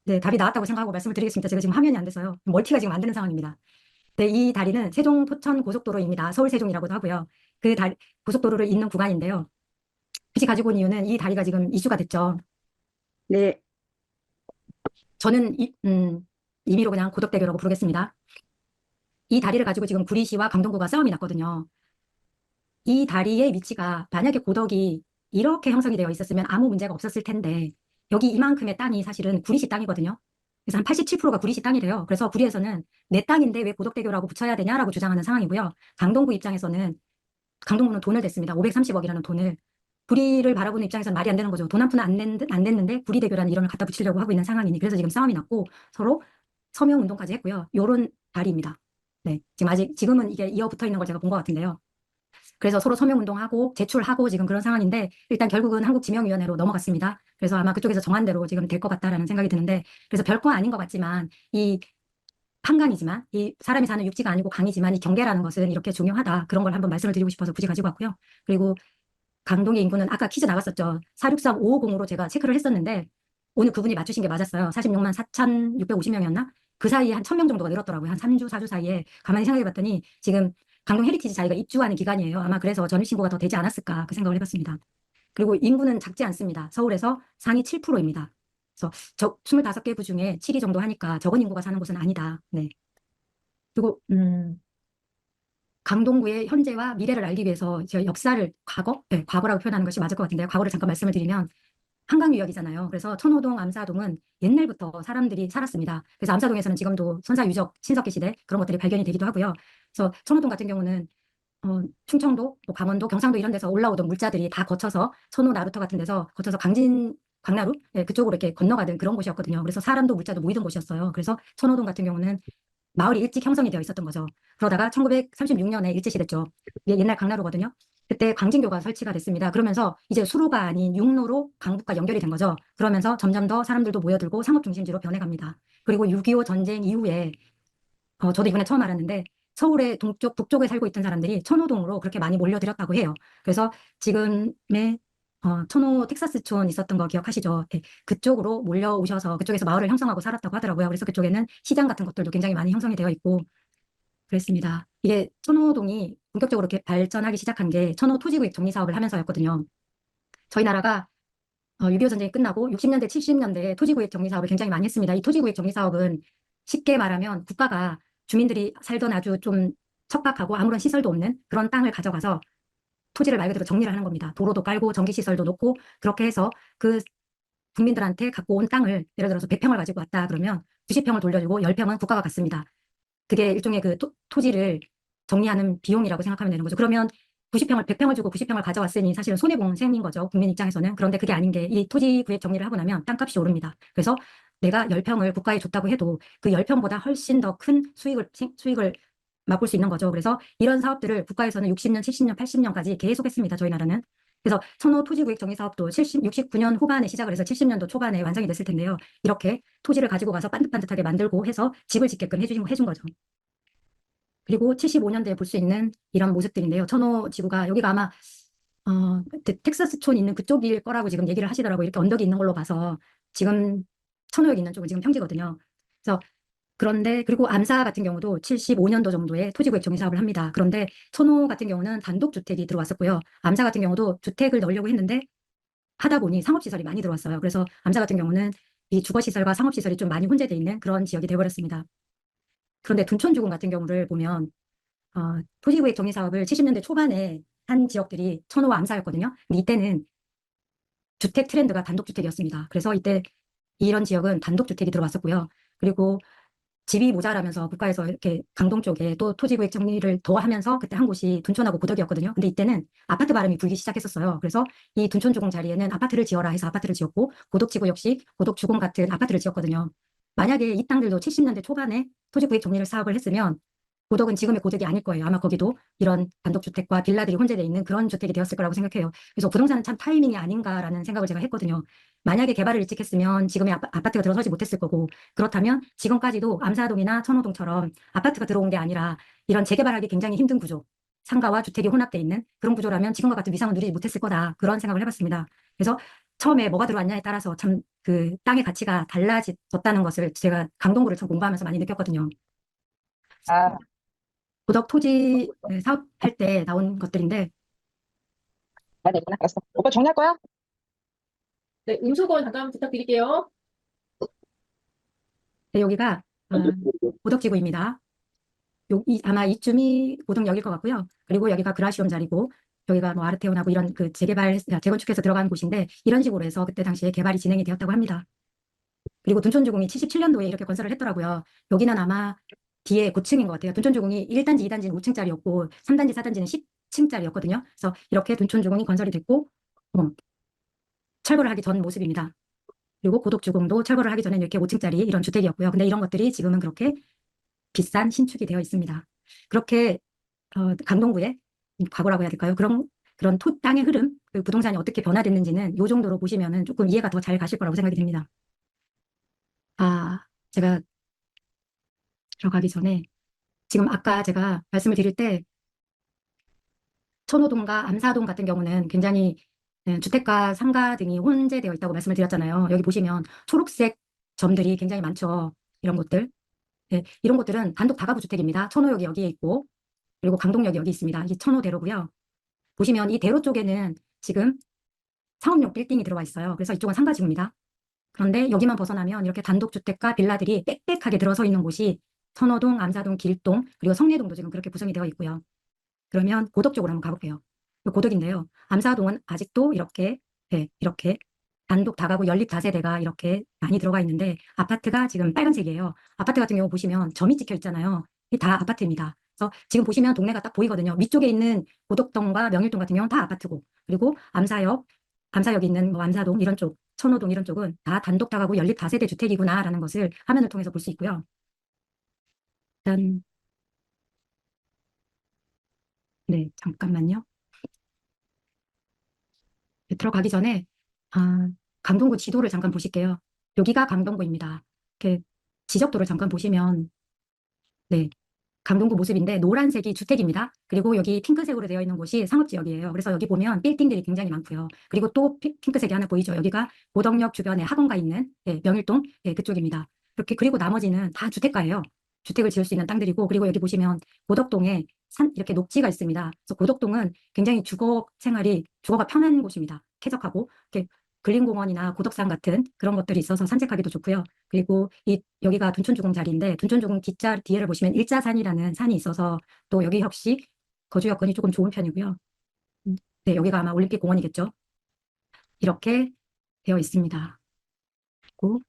네, 답이 나왔다고 생각하고 말씀을 드리겠습니다. 제가 지금 화면이 안 돼서요. 멀티가 지금 안 되는 상황입니다. 네, 이 다리는 세종 포천 고속도로입니다. 서울 세종이라고도 하고요. 고속도로를 잇는 구간인데요. 굳이 가지고 온 이유는 이 다리가 지금 이슈가 됐죠. 네. 저는 임의로 그냥 고덕대교라고 부르겠습니다. 이 다리를 가지고 지금 구리시와 강동구가 싸움이 났거든요. 이 다리의 위치가 만약에 고덕이 이렇게 형성이 되어 있었으면 아무 문제가 없었을 텐데 여기 이만큼의 땅이 사실은 구리시 땅이거든요. 그래서 한 87%가 구리시 땅이래요. 그래서 구리에서는 내 땅인데 왜 고덕대교라고 붙여야 되냐라고 주장하는 상황이고요. 강동구 입장에서는 강동구는 돈을 댔습니다. 530억이라는 돈을. 구리를 바라보는 입장에서는 말이 안 되는 거죠. 돈 한 푼 안 냈는데 구리대교라는 이름을 갖다 붙이려고 하고 있는 상황이니 그래서 지금 싸움이 났고 서로 서명운동까지 했고요. 요런 다리입니다. 네, 지금은 이게 이어 붙어 있는 걸 제가 본 것 같은데요. 그래서 서로 서명운동하고 제출하고 지금 그런 상황인데 일단 결국은 한국지명위원회로 넘어갔습니다. 그래서 아마 그쪽에서 정한 대로 지금 될 것 같다라는 생각이 드는데 그래서 별거 아닌 것 같지만 이 한강이지만 이 사람이 사는 육지가 아니고 강이지만 이 경계라는 것은 이렇게 중요하다. 그런 걸 한번 말씀을 드리고 싶어서 굳이 가지고 왔고요. 그리고 강동의 인구는 아까 퀴즈 나왔었죠. 463550으로 제가 체크를 했었는데 오늘 그분이 맞추신 게 맞았어요. 46만 4,650명이었나? 그 사이에 한 1,000명 정도가 늘었더라고요. 한 3주, 4주 사이에. 가만히 생각해 봤더니 지금 강동 헤리티지 자기가 입주하는 기간이에요. 아마 그래서 전입신고가 더 되지 않았을까 그 생각을 해봤습니다. 그리고 인구는 작지 않습니다. 서울에서 상위 7%입니다. 그래서 25개 구 중에 7위 정도 하니까 적은 인구가 사는 곳은 아니다. 네. 그리고 강동구의 현재와 미래를 알기 위해서 제가 역사를 네, 과거라고 표현하는 것이 맞을 것 같은데요. 과거를 잠깐 말씀을 드리면 한강유역이잖아요. 그래서 천호동, 암사동은 옛날부터 사람들이 살았습니다. 그래서 암사동에서는 지금도 선사유적, 신석기 시대 그런 것들이 발견이 되기도 하고요. 그래서 천호동 같은 경우는 충청도, 뭐 강원도, 경상도 이런 데서 올라오던 물자들이 다 거쳐서 천호, 나루터 같은 데서 거쳐서 광나루 네, 그쪽으로 이렇게 건너가던 그런 곳이었거든요. 그래서 사람도 물자도 모이던 곳이었어요. 그래서 천호동 같은 경우는 마을이 일찍 형성이 되어 있었던 거죠. 그러다가 1936년에 일제시됐죠. 옛날 강나루거든요. 그때 광진교가 설치가 됐습니다. 그러면서 이제 수로가 아닌 육로로 강북과 연결이 된 거죠. 그러면서 점점 더 사람들도 모여들고 상업 중심지로 변해갑니다. 그리고 6.25 전쟁 이후에 저도 이번에 처음 알았는데 서울의 북쪽에 살고 있던 사람들이 천호동으로 그렇게 많이 몰려들었다고 해요. 그래서 지금의 천호 텍사스촌 있었던 거 기억하시죠? 네, 그쪽으로 몰려오셔서 그쪽에서 마을을 형성하고 살았다고 하더라고요. 그래서 그쪽에는 시장 같은 것들도 굉장히 많이 형성이 되어 있고 그랬습니다. 이게 천호동이 본격적으로 이렇게 발전하기 시작한 게 천호 토지구역 정리 사업을 하면서였거든요. 저희 나라가 6.25 전쟁이 끝나고 60년대, 70년대에 토지구역 정리 사업을 굉장히 많이 했습니다. 이 토지구역 정리 사업은 쉽게 말하면 국가가 주민들이 살던 아주 좀 척박하고 아무런 시설도 없는 그런 땅을 가져가서 토지를 말 그대로 정리를 하는 겁니다. 도로도 깔고 전기시설도 놓고 그렇게 해서 그 국민들한테 갖고 온 땅을 예를 들어서 100평을 가지고 왔다 그러면 90평을 돌려주고 10평은 국가가 갖습니다. 그게 일종의 그 토지를 정리하는 비용이라고 생각하면 되는 거죠. 그러면 100평을 주고 90평을 가져왔으니 사실은 손해본 셈인 거죠. 국민 입장에서는. 그런데 그게 아닌 게 이 토지 구역 정리를 하고 나면 땅값이 오릅니다. 그래서 내가 10평을 국가에 줬다고 해도 그 10평보다 훨씬 더 큰 수익을 맛볼 수 있는 거죠. 그래서 이런 사업들을 국가에서는 60년, 70년, 80년까지 계속 했습니다. 저희 나라는. 그래서 천호 토지구획 정리 사업도 69년 후반에 시작을 해서 70년도 초반에 완성이 됐을 텐데요. 이렇게 토지를 가지고 가서 반듯반듯하게 만들고 해서 집을 짓게끔 해준 거죠. 그리고 75년대에 볼 수 있는 이런 모습들인데요. 천호 지구가 여기가 아마 텍사스촌 있는 그쪽일 거라고 지금 얘기를 하시더라고요. 이렇게 언덕이 있는 걸로 봐서 지금 천호역 있는 쪽은 지금 평지거든요. 그래서 그런데 그리고 암사 같은 경우도 75년도 정도에 토지구획 정의 사업을 합니다. 그런데 천호 같은 경우는 단독주택이 들어왔었고요. 암사 같은 경우도 주택을 넣으려고 했는데 하다 보니 상업시설이 많이 들어왔어요. 그래서 암사 같은 경우는 이 주거시설과 상업시설이 좀 많이 혼재되어 있는 그런 지역이 되어버렸습니다. 그런데 둔촌주공 같은 경우를 보면 토지구획 정의 사업을 70년대 초반에 한 지역들이 천호와 암사였거든요. 근데 이때는 주택 트렌드가 단독주택이었습니다. 그래서 이때 이런 지역은 단독주택이 들어왔었고요. 그리고 집이 모자라면서 국가에서 이렇게 강동 쪽에 또 토지구획 정리를 더 하면서 그때 한 곳이 둔촌하고 고덕이었거든요. 근데 이때는 아파트 바람이 불기 시작했었어요. 그래서 이 둔촌주공 자리에는 아파트를 지어라 해서 아파트를 지었고 고덕지구 역시 고덕주공 같은 아파트를 지었거든요. 만약에 이 땅들도 70년대 초반에 토지구획 정리를 사업을 했으면 고덕은 지금의 고덕이 아닐 거예요. 아마 거기도 이런 단독주택과 빌라들이 혼재되어 있는 그런 주택이 되었을 거라고 생각해요. 그래서 부동산은 참 타이밍이 아닌가라는 생각을 제가 했거든요. 만약에 개발을 일찍 했으면 지금의 아파트가 들어서지 못했을 거고 그렇다면 지금까지도 암사동이나 천호동처럼 아파트가 들어온 게 아니라 이런 재개발하기 굉장히 힘든 구조, 상가와 주택이 혼합되어 있는 그런 구조라면 지금과 같은 위상을 누리지 못했을 거다. 그런 생각을 해봤습니다. 그래서 처음에 뭐가 들어왔냐에 따라서 참 그 땅의 가치가 달라졌다는 것을 제가 강동구를 좀 공부하면서 많이 느꼈거든요. 아, 고덕 토지 사업할 때 나온 것들인데 네, 알았어. 오빠 정리할 거야? 네, 음소거 잠깐 부탁드릴게요. 여기가 고덕지구입니다. 아마 이쯤이 고덕역일 것 같고요. 그리고 여기가 그라시움 자리고 여기가 뭐 아르테온하고 이런 그 재건축해서 들어간 곳인데 이런 식으로 해서 그때 당시에 개발이 진행이 되었다고 합니다. 그리고 둔촌주공이 77년도에 이렇게 건설을 했더라고요. 여기는 아마 뒤에 고층인 것 같아요. 둔촌주공이 1단지, 2단지는 5층짜리였고 3단지, 4단지는 10층짜리였거든요. 그래서 이렇게 둔촌주공이 건설이 됐고 철거를 하기 전 모습입니다. 그리고 고덕주공도 철거를 하기 전에 이렇게 5층짜리 이런 주택이었고요. 근데 이런 것들이 지금은 그렇게 비싼 신축이 되어 있습니다. 그렇게 강동구의 과거라고 해야 될까요? 그런 땅의 흐름, 그 부동산이 어떻게 변화됐는지는 이 정도로 보시면은 조금 이해가 더 잘 가실 거라고 생각이 됩니다. 제가 들어가기 전에 지금 아까 제가 말씀을 드릴 때 천호동과 암사동 같은 경우는 굉장히 주택가, 상가 등이 혼재되어 있다고 말씀을 드렸잖아요. 여기 보시면 초록색 점들이 굉장히 많죠. 이런 곳들. 네, 이런 곳들은 단독 다가구 주택입니다. 천호역이 여기에 있고 그리고 강동역이 여기 있습니다. 이 천호대로고요. 보시면 이 대로 쪽에는 지금 상업용 빌딩이 들어와 있어요. 그래서 이쪽은 상가지구입니다. 그런데 여기만 벗어나면 이렇게 단독주택과 빌라들이 빽빽하게 들어서 있는 곳이 천호동, 암사동, 길동, 그리고 성내동도 지금 그렇게 구성이 되어 있고요. 그러면 고덕 쪽으로 한번 가볼게요. 고덕인데요. 암사동은 아직도 이렇게, 네, 이렇게 단독 다가구 연립 다세대가 이렇게 많이 들어가 있는데 아파트가 지금 빨간색이에요. 아파트 같은 경우 보시면 점이 찍혀 있잖아요. 이게 다 아파트입니다. 그래서 지금 보시면 동네가 딱 보이거든요. 위쪽에 있는 고덕동과 명일동 같은 경우는 다 아파트고 그리고 암사역이 있는 뭐 암사동 이런 쪽, 천호동 이런 쪽은 다 단독 다가구 연립 다세대 주택이구나라는 것을 화면을 통해서 볼 수 있고요. 일단 네, 잠깐만요. 들어가기 전에 강동구 지도를 잠깐 보실게요. 여기가 강동구입니다. 이렇게 지적도를 잠깐 보시면 네, 강동구 모습인데 노란색이 주택입니다. 그리고 여기 핑크색으로 되어 있는 곳이 상업지역이에요. 그래서 여기 보면 빌딩들이 굉장히 많고요. 그리고 또 핑크색이 하나 보이죠. 여기가 고덕역 주변에 학원가 있는 명일동 그쪽입니다. 그리고 나머지는 다 주택가예요. 주택을 지을 수 있는 땅들이고 그리고 여기 보시면 고덕동에 이렇게 녹지가 있습니다. 그래서 고덕동은 굉장히 주거가 편한 곳입니다. 쾌적하고 이렇게 근린공원이나 고덕산 같은 그런 것들이 있어서 산책하기도 좋고요. 그리고 여기가 둔촌주공 자리인데 둔촌주공 뒤에를 보시면 일자산이라는 산이 있어서 또 여기 역시 거주 여건이 조금 좋은 편이고요. 네, 여기가 아마 올림픽 공원이겠죠. 이렇게 되어 있습니다. 그리고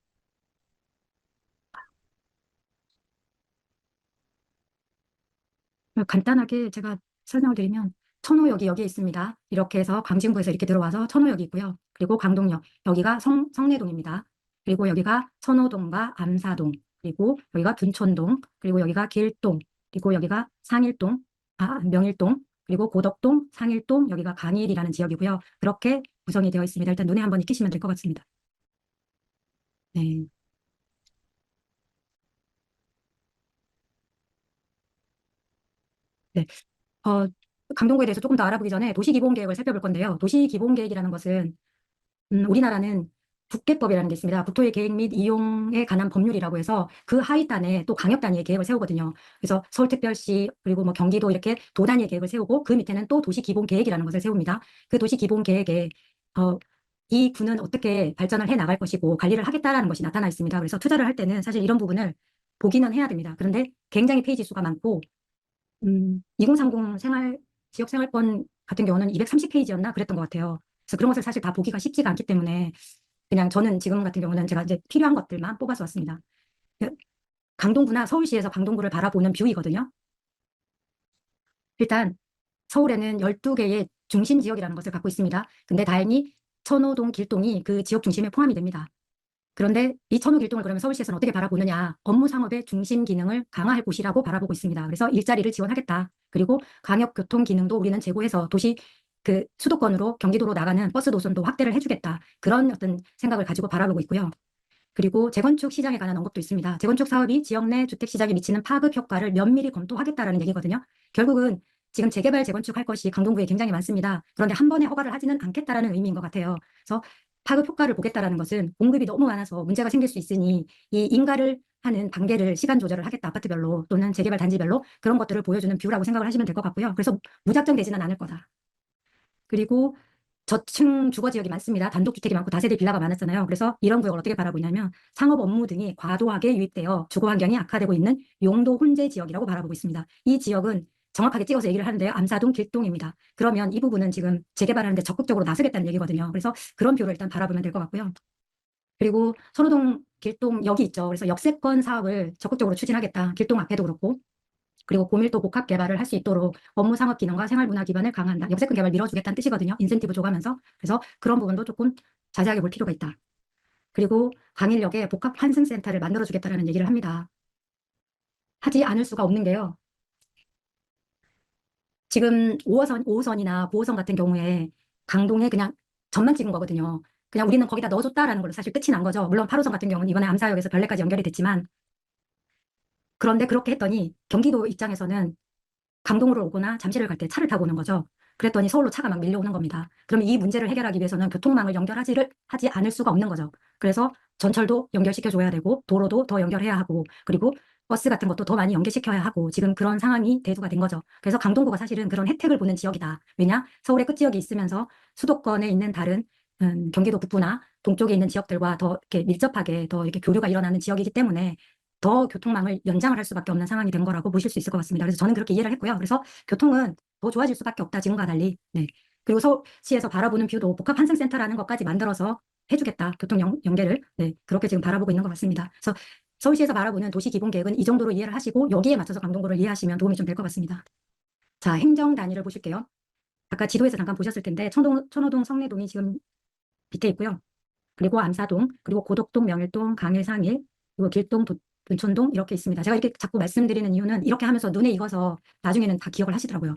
간단하게 제가 설명을 드리면 천호역이 여기에 있습니다. 이렇게 해서 광진구에서 이렇게 들어와서 천호역이 있고요. 그리고 강동역, 여기가 성내동입니다. 그리고 여기가 천호동과 암사동, 그리고 여기가 둔촌동, 그리고 여기가 길동, 그리고 여기가 상일동, 명일동, 그리고 고덕동, 상일동, 여기가 강일이라는 지역이고요. 그렇게 구성이 되어 있습니다. 일단 눈에 한번 익히시면 될 것 같습니다. 네. 네. 어, 강동구에 대해서 조금 더 알아보기 전에 도시기본계획을 살펴볼 건데요. 도시기본계획이라는 것은 우리나라는 국계법이라는 게 있습니다. 국토의 계획 및 이용에 관한 법률이라고 해서 그 하위단에 또 광역 단위의 계획을 세우거든요. 그래서 서울특별시 그리고 뭐 경기도 이렇게 도 단위의 계획을 세우고 그 밑에는 또 도시기본계획이라는 것을 세웁니다. 그 도시기본계획에 이 구는 어떻게 발전을 해 나갈 것이고 관리를 하겠다라는 것이 나타나 있습니다. 그래서 투자를 할 때는 사실 이런 부분을 보기는 해야 됩니다. 그런데 굉장히 페이지 수가 많고 2030 지역 생활권 같은 경우는 230페이지였나 그랬던 것 같아요. 그래서 그런 것을 사실 다 보기가 쉽지가 않기 때문에 그냥 저는 지금 같은 경우는 제가 이제 필요한 것들만 뽑아서 왔습니다. 강동구나 서울시에서 강동구를 바라보는 뷰이거든요. 일단 서울에는 12개의 중심 지역이라는 것을 갖고 있습니다. 근데 다행히 천호동, 길동이 그 지역 중심에 포함이 됩니다. 그런데 이 천호 길동을 그러면 서울시에서는 어떻게 바라보느냐? 업무 상업의 중심 기능을 강화할 곳이라고 바라보고 있습니다. 그래서 일자리를 지원하겠다. 그리고 광역 교통 기능도 우리는 제고해서 도시 그 수도권으로 경기도로 나가는 버스 노선도 확대를 해주겠다. 그런 어떤 생각을 가지고 바라보고 있고요. 그리고 재건축 시장에 관한 언급도 있습니다. 재건축 사업이 지역 내 주택 시장에 미치는 파급 효과를 면밀히 검토하겠다라는 얘기거든요. 결국은 지금 재개발 재건축할 것이 강동구에 굉장히 많습니다. 그런데 한 번에 허가를 하지는 않겠다라는 의미인 것 같아요. 그래서 파급 효과를 보겠다라는 것은 공급이 너무 많아서 문제가 생길 수 있으니 이 인가를 하는 단계를 시간 조절을 하겠다. 아파트별로 또는 재개발 단지별로 그런 것들을 보여주는 뷰라고 생각을 하시면 될 것 같고요. 그래서 무작정 되지는 않을 거다. 그리고 저층 주거 지역이 많습니다. 단독주택이 많고 다세대 빌라가 많았잖아요. 그래서 이런 구역을 어떻게 바라보냐면 상업 업무 등이 과도하게 유입되어 주거 환경이 악화되고 있는 용도 혼재 지역이라고 바라보고 있습니다. 이 지역은 정확하게 찍어서 얘기를 하는데요. 암사동, 길동입니다. 그러면 이 부분은 지금 재개발하는데 적극적으로 나서겠다는 얘기거든요. 그래서 그런 뷰를 일단 바라보면 될 것 같고요. 그리고 선호동, 길동 여기 있죠. 그래서 역세권 사업을 적극적으로 추진하겠다. 길동 앞에도 그렇고. 그리고 고밀도 복합 개발을 할 수 있도록 업무 상업 기능과 생활 문화 기반을 강화한다. 역세권 개발 밀어주겠다는 뜻이거든요. 인센티브 줘가면서. 그래서 그런 부분도 조금 자세하게 볼 필요가 있다. 그리고 광일역에 복합 환승센터를 만들어주겠다는 얘기를 합니다. 하지 않을 수가 없는 게요. 지금 5호선이나 9호선 같은 경우에 강동에 그냥 점만 찍은 거거든요. 그냥 우리는 거기다 넣어줬다라는 걸로 사실 끝이 난 거죠. 물론 8호선 같은 경우는 이번에 암사역에서 별내까지 연결이 됐지만 그런데 그렇게 했더니 경기도 입장에서는 강동으로 오거나 잠실을 갈 때 차를 타고 오는 거죠. 그랬더니 서울로 차가 막 밀려오는 겁니다. 그러면 이 문제를 해결하기 위해서는 교통망을 하지 않을 수가 없는 거죠. 그래서 전철도 연결시켜줘야 되고 도로도 더 연결해야 하고 그리고 버스 같은 것도 더 많이 연결시켜야 하고 지금 그런 상황이 대두가 된 거죠. 그래서 강동구가 사실은 그런 혜택을 보는 지역이다. 왜냐? 서울의 끝지역이 있으면서 수도권에 있는 다른 경기도 북부나 동쪽에 있는 지역들과 더 이렇게 밀접하게 더 이렇게 교류가 일어나는 지역이기 때문에 더 교통망을 연장을 할 수밖에 없는 상황이 된 거라고 보실 수 있을 것 같습니다. 그래서 저는 그렇게 이해를 했고요. 그래서 교통은 더 좋아질 수밖에 없다. 지금과 달리. 네. 그리고 서울시에서 바라보는 뷰도 복합 환승센터라는 것까지 만들어서 해주겠다. 교통 연계를. 네. 그렇게 지금 바라보고 있는 것 같습니다. 그래서 서울시에서 바라보는 도시기본계획은 이 정도로 이해를 하시고 여기에 맞춰서 강동구를 이해하시면 도움이 좀 될 것 같습니다. 자, 행정 단위를 보실게요. 아까 지도에서 잠깐 보셨을 텐데 천호동, 성내동이 지금 밑에 있고요. 그리고 암사동, 그리고 고덕동, 명일동, 강일, 상일, 그리고 길동, 둔촌동 이렇게 있습니다. 제가 이렇게 자꾸 말씀드리는 이유는 이렇게 하면서 눈에 익어서 나중에는 다 기억을 하시더라고요.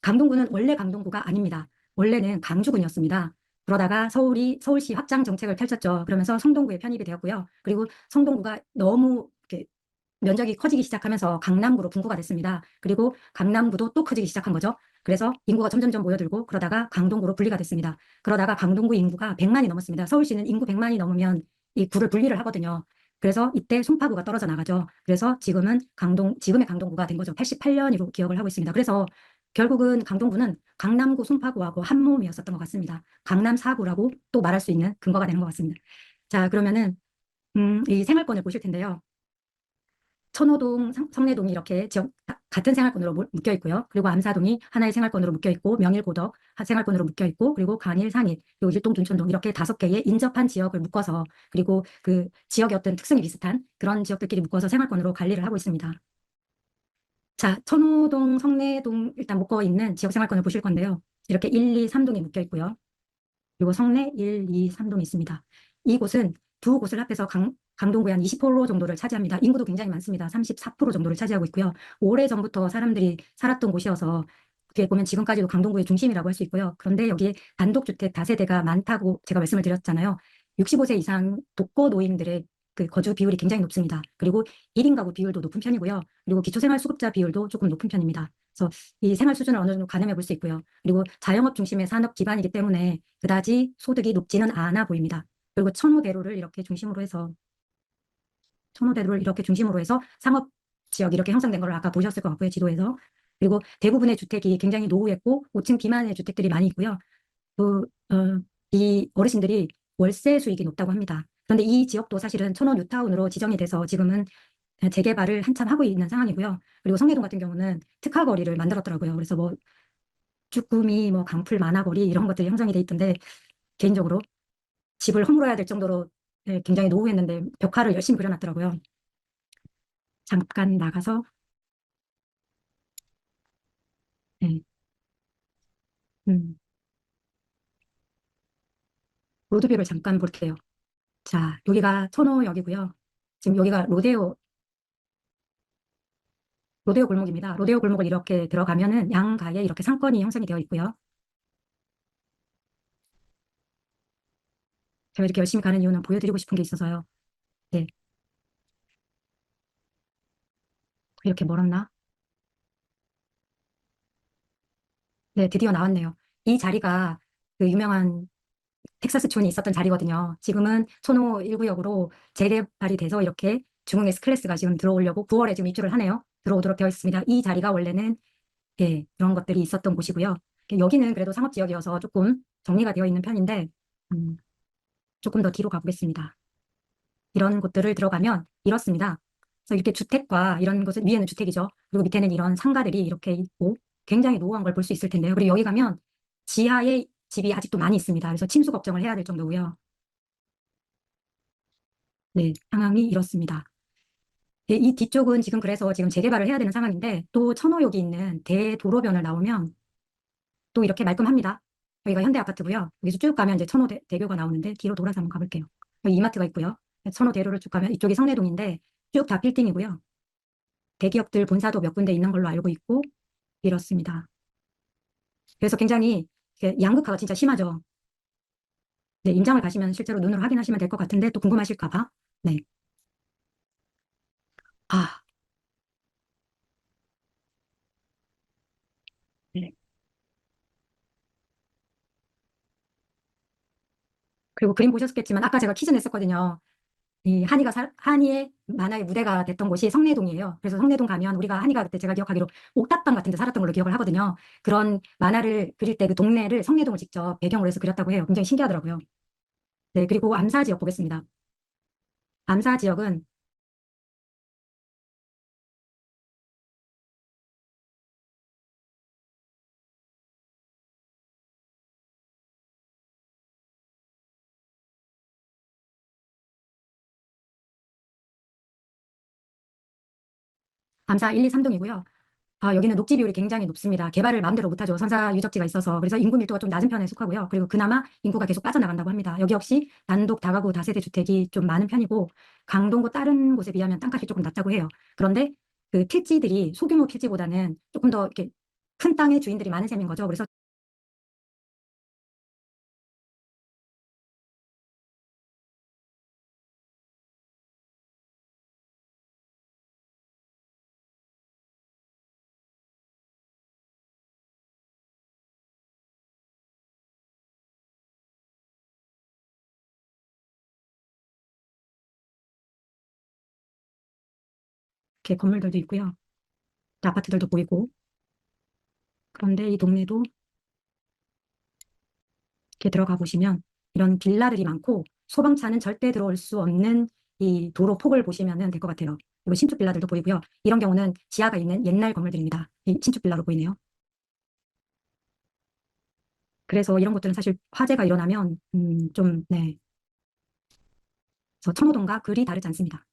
강동구는 원래 강동구가 아닙니다. 원래는 강주군이었습니다. 그러다가 서울시 확장 정책을 펼쳤죠. 그러면서 성동구에 편입이 되었고요. 그리고 성동구가 너무 이렇게 면적이 커지기 시작하면서 강남구로 분구가 됐습니다. 그리고 강남구도 또 커지기 시작한 거죠. 그래서 인구가 점점점 모여들고 그러다가 강동구로 분리가 됐습니다. 그러다가 강동구 인구가 100만이 넘었습니다. 서울시는 인구 100만이 넘으면 이 구를 분리를 하거든요. 그래서 이때 송파구가 떨어져 나가죠. 그래서 지금의 강동구가 된 거죠. 88년으로 기억을 하고 있습니다. 그래서 결국은 강동구는 강남구, 송파구하고 한 몸이었었던 것 같습니다. 강남 4구라고 또 말할 수 있는 근거가 되는 것 같습니다. 자, 그러면은 이 생활권을 보실 텐데요. 천호동, 성내동이 이렇게 같은 생활권으로 묶여 있고요. 그리고 암사동이 하나의 생활권으로 묶여 있고 명일, 고덕 생활권으로 묶여 있고 그리고 강일, 상일, 그리고 일동, 둔촌동 이렇게 5개의 인접한 지역을 묶어서 그리고 그 지역의 어떤 특성이 비슷한 그런 지역들끼리 묶어서 생활권으로 관리를 하고 있습니다. 자, 천호동, 성내동 일단 묶어 있는 지역 생활권을 보실 건데요. 이렇게 1, 2, 3동이 묶여 있고요. 그리고 성내 1, 2, 3동이 있습니다. 이곳은 두 곳을 합해서 강동구에 한 20% 정도를 차지합니다. 인구도 굉장히 많습니다. 34% 정도를 차지하고 있고요. 오래전부터 사람들이 살았던 곳이어서 어떻게 보면 지금까지도 강동구의 중심이라고 할 수 있고요. 그런데 여기에 단독주택 다세대가 많다고 제가 말씀을 드렸잖아요. 65세 이상 독거 노인들의 그 거주 비율이 굉장히 높습니다. 그리고 1인 가구 비율도 높은 편이고요. 그리고 기초생활수급자 비율도 조금 높은 편입니다. 그래서 이 생활 수준을 어느 정도 가늠해 볼 수 있고요. 그리고 자영업 중심의 산업 기반이기 때문에 그다지 소득이 높지는 않아 보입니다. 그리고 천호대로를 이렇게 중심으로 해서 상업 지역이 이렇게 형성된 걸 아까 보셨을 것 같고요. 지도에서. 그리고 대부분의 주택이 굉장히 노후했고 5층 미만의 주택들이 많이 있고요. 그, 이 어르신들이 월세 수익이 높다고 합니다. 그런데 이 지역도 사실은 천호 뉴타운으로 지정이 돼서 지금은 재개발을 한참 하고 있는 상황이고요. 그리고 성내동 같은 경우는 특화거리를 만들었더라고요. 그래서 뭐 쭈꾸미, 뭐 강풀 만화거리 이런 것들이 형성이 돼 있던데 개인적으로 집을 허물어야 될 정도로 굉장히 노후했는데 벽화를 열심히 그려놨더라고요. 잠깐 나가서 네. 음, 로드뷰를 잠깐 볼게요. 자, 여기가 천호역이고요. 지금 여기가 로데오 골목입니다. 로데오 골목을 이렇게 들어가면은 양가에 이렇게 상권이 형성이 되어 있고요. 제가 이렇게 열심히 가는 이유는 보여드리고 싶은 게 있어서요. 네, 이렇게 멀었나? 네, 드디어 나왔네요. 이 자리가 그 유명한 텍사스 촌이 있었던 자리거든요. 지금은 천호 1구역으로 재개발이 돼서 이렇게 중흥 S클래스가 지금 들어오려고 9월에 지금 입주를 하네요. 들어오도록 되어 있습니다. 이 자리가 원래는 예, 이런 것들이 있었던 곳이고요. 여기는 그래도 상업지역이어서 조금 정리가 되어 있는 편인데 음, 조금 더 뒤로 가보겠습니다. 이런 곳들을 들어가면 이렇습니다. 그래서 이렇게 주택과 이런 곳은 위에는 주택이죠. 그리고 밑에는 이런 상가들이 이렇게 있고 굉장히 노후한 걸 볼 수 있을 텐데요. 그리고 여기 가면 지하에 집이 아직도 많이 있습니다. 그래서 침수 걱정을 해야 될 정도고요. 네, 상황이 이렇습니다. 네, 이 뒤쪽은 지금 그래서 지금 재개발을 해야 되는 상황인데 또 천호역이 있는 대도로변을 나오면 또 이렇게 말끔합니다. 여기가 현대아파트고요. 여기서 쭉 가면 이제 천호대교가 나오는데 뒤로 돌아서 한번 가볼게요. 여기 이마트가 있고요. 천호대로를 쭉 가면 이쪽이 성내동인데 쭉 다 빌딩이고요. 대기업들 본사도 몇 군데 있는 걸로 알고 있고 이렇습니다. 그래서 굉장히 양극화가 진짜 심하죠. 네, 임장을 가시면 실제로 눈으로 확인하시면 될 것 같은데 또 궁금하실까 봐. 네. 아, 네. 그리고 그림 보셨겠지만 아까 제가 퀴즈 냈었거든요. 이 한이의 만화의 무대가 됐던 곳이 성내동이에요. 그래서 성내동 가면 우리가 한이가 그때 제가 기억하기로 옥탑방 같은 데 살았던 걸로 기억을 하거든요. 그런 만화를 그릴 때 그 동네를 성내동을 직접 배경으로 해서 그렸다고 해요. 굉장히 신기하더라고요. 네, 그리고 암사 지역 보겠습니다. 암사 지역은 암사 1, 2, 3동이고요. 여기는 녹지 비율이 굉장히 높습니다. 개발을 마음대로 못하죠. 선사 유적지가 있어서. 그래서 인구 밀도가 좀 낮은 편에 속하고요. 그리고 그나마 인구가 계속 빠져나간다고 합니다. 여기 역시 단독 다가구 다세대 주택이 좀 많은 편이고 강동구 다른 곳에 비하면 땅값이 조금 낮다고 해요. 그런데 그 필지들이 소규모 필지보다는 조금 더 이렇게 큰 땅의 주인들이 많은 셈인 거죠. 그래서 이렇게 건물들도 있고요. 또 아파트들도 보이고. 그런데 이 동네도 이렇게 들어가 보시면 이런 빌라들이 많고 소방차는 절대 들어올 수 없는 이 도로 폭을 보시면 될 것 같아요. 그리고 신축 빌라들도 보이고요. 이런 경우는 지하가 있는 옛날 건물들입니다. 이 신축 빌라로 보이네요. 그래서 이런 것들은 사실 화재가 일어나면 좀 네. 그래서 천호동과 그리 다르지 않습니다.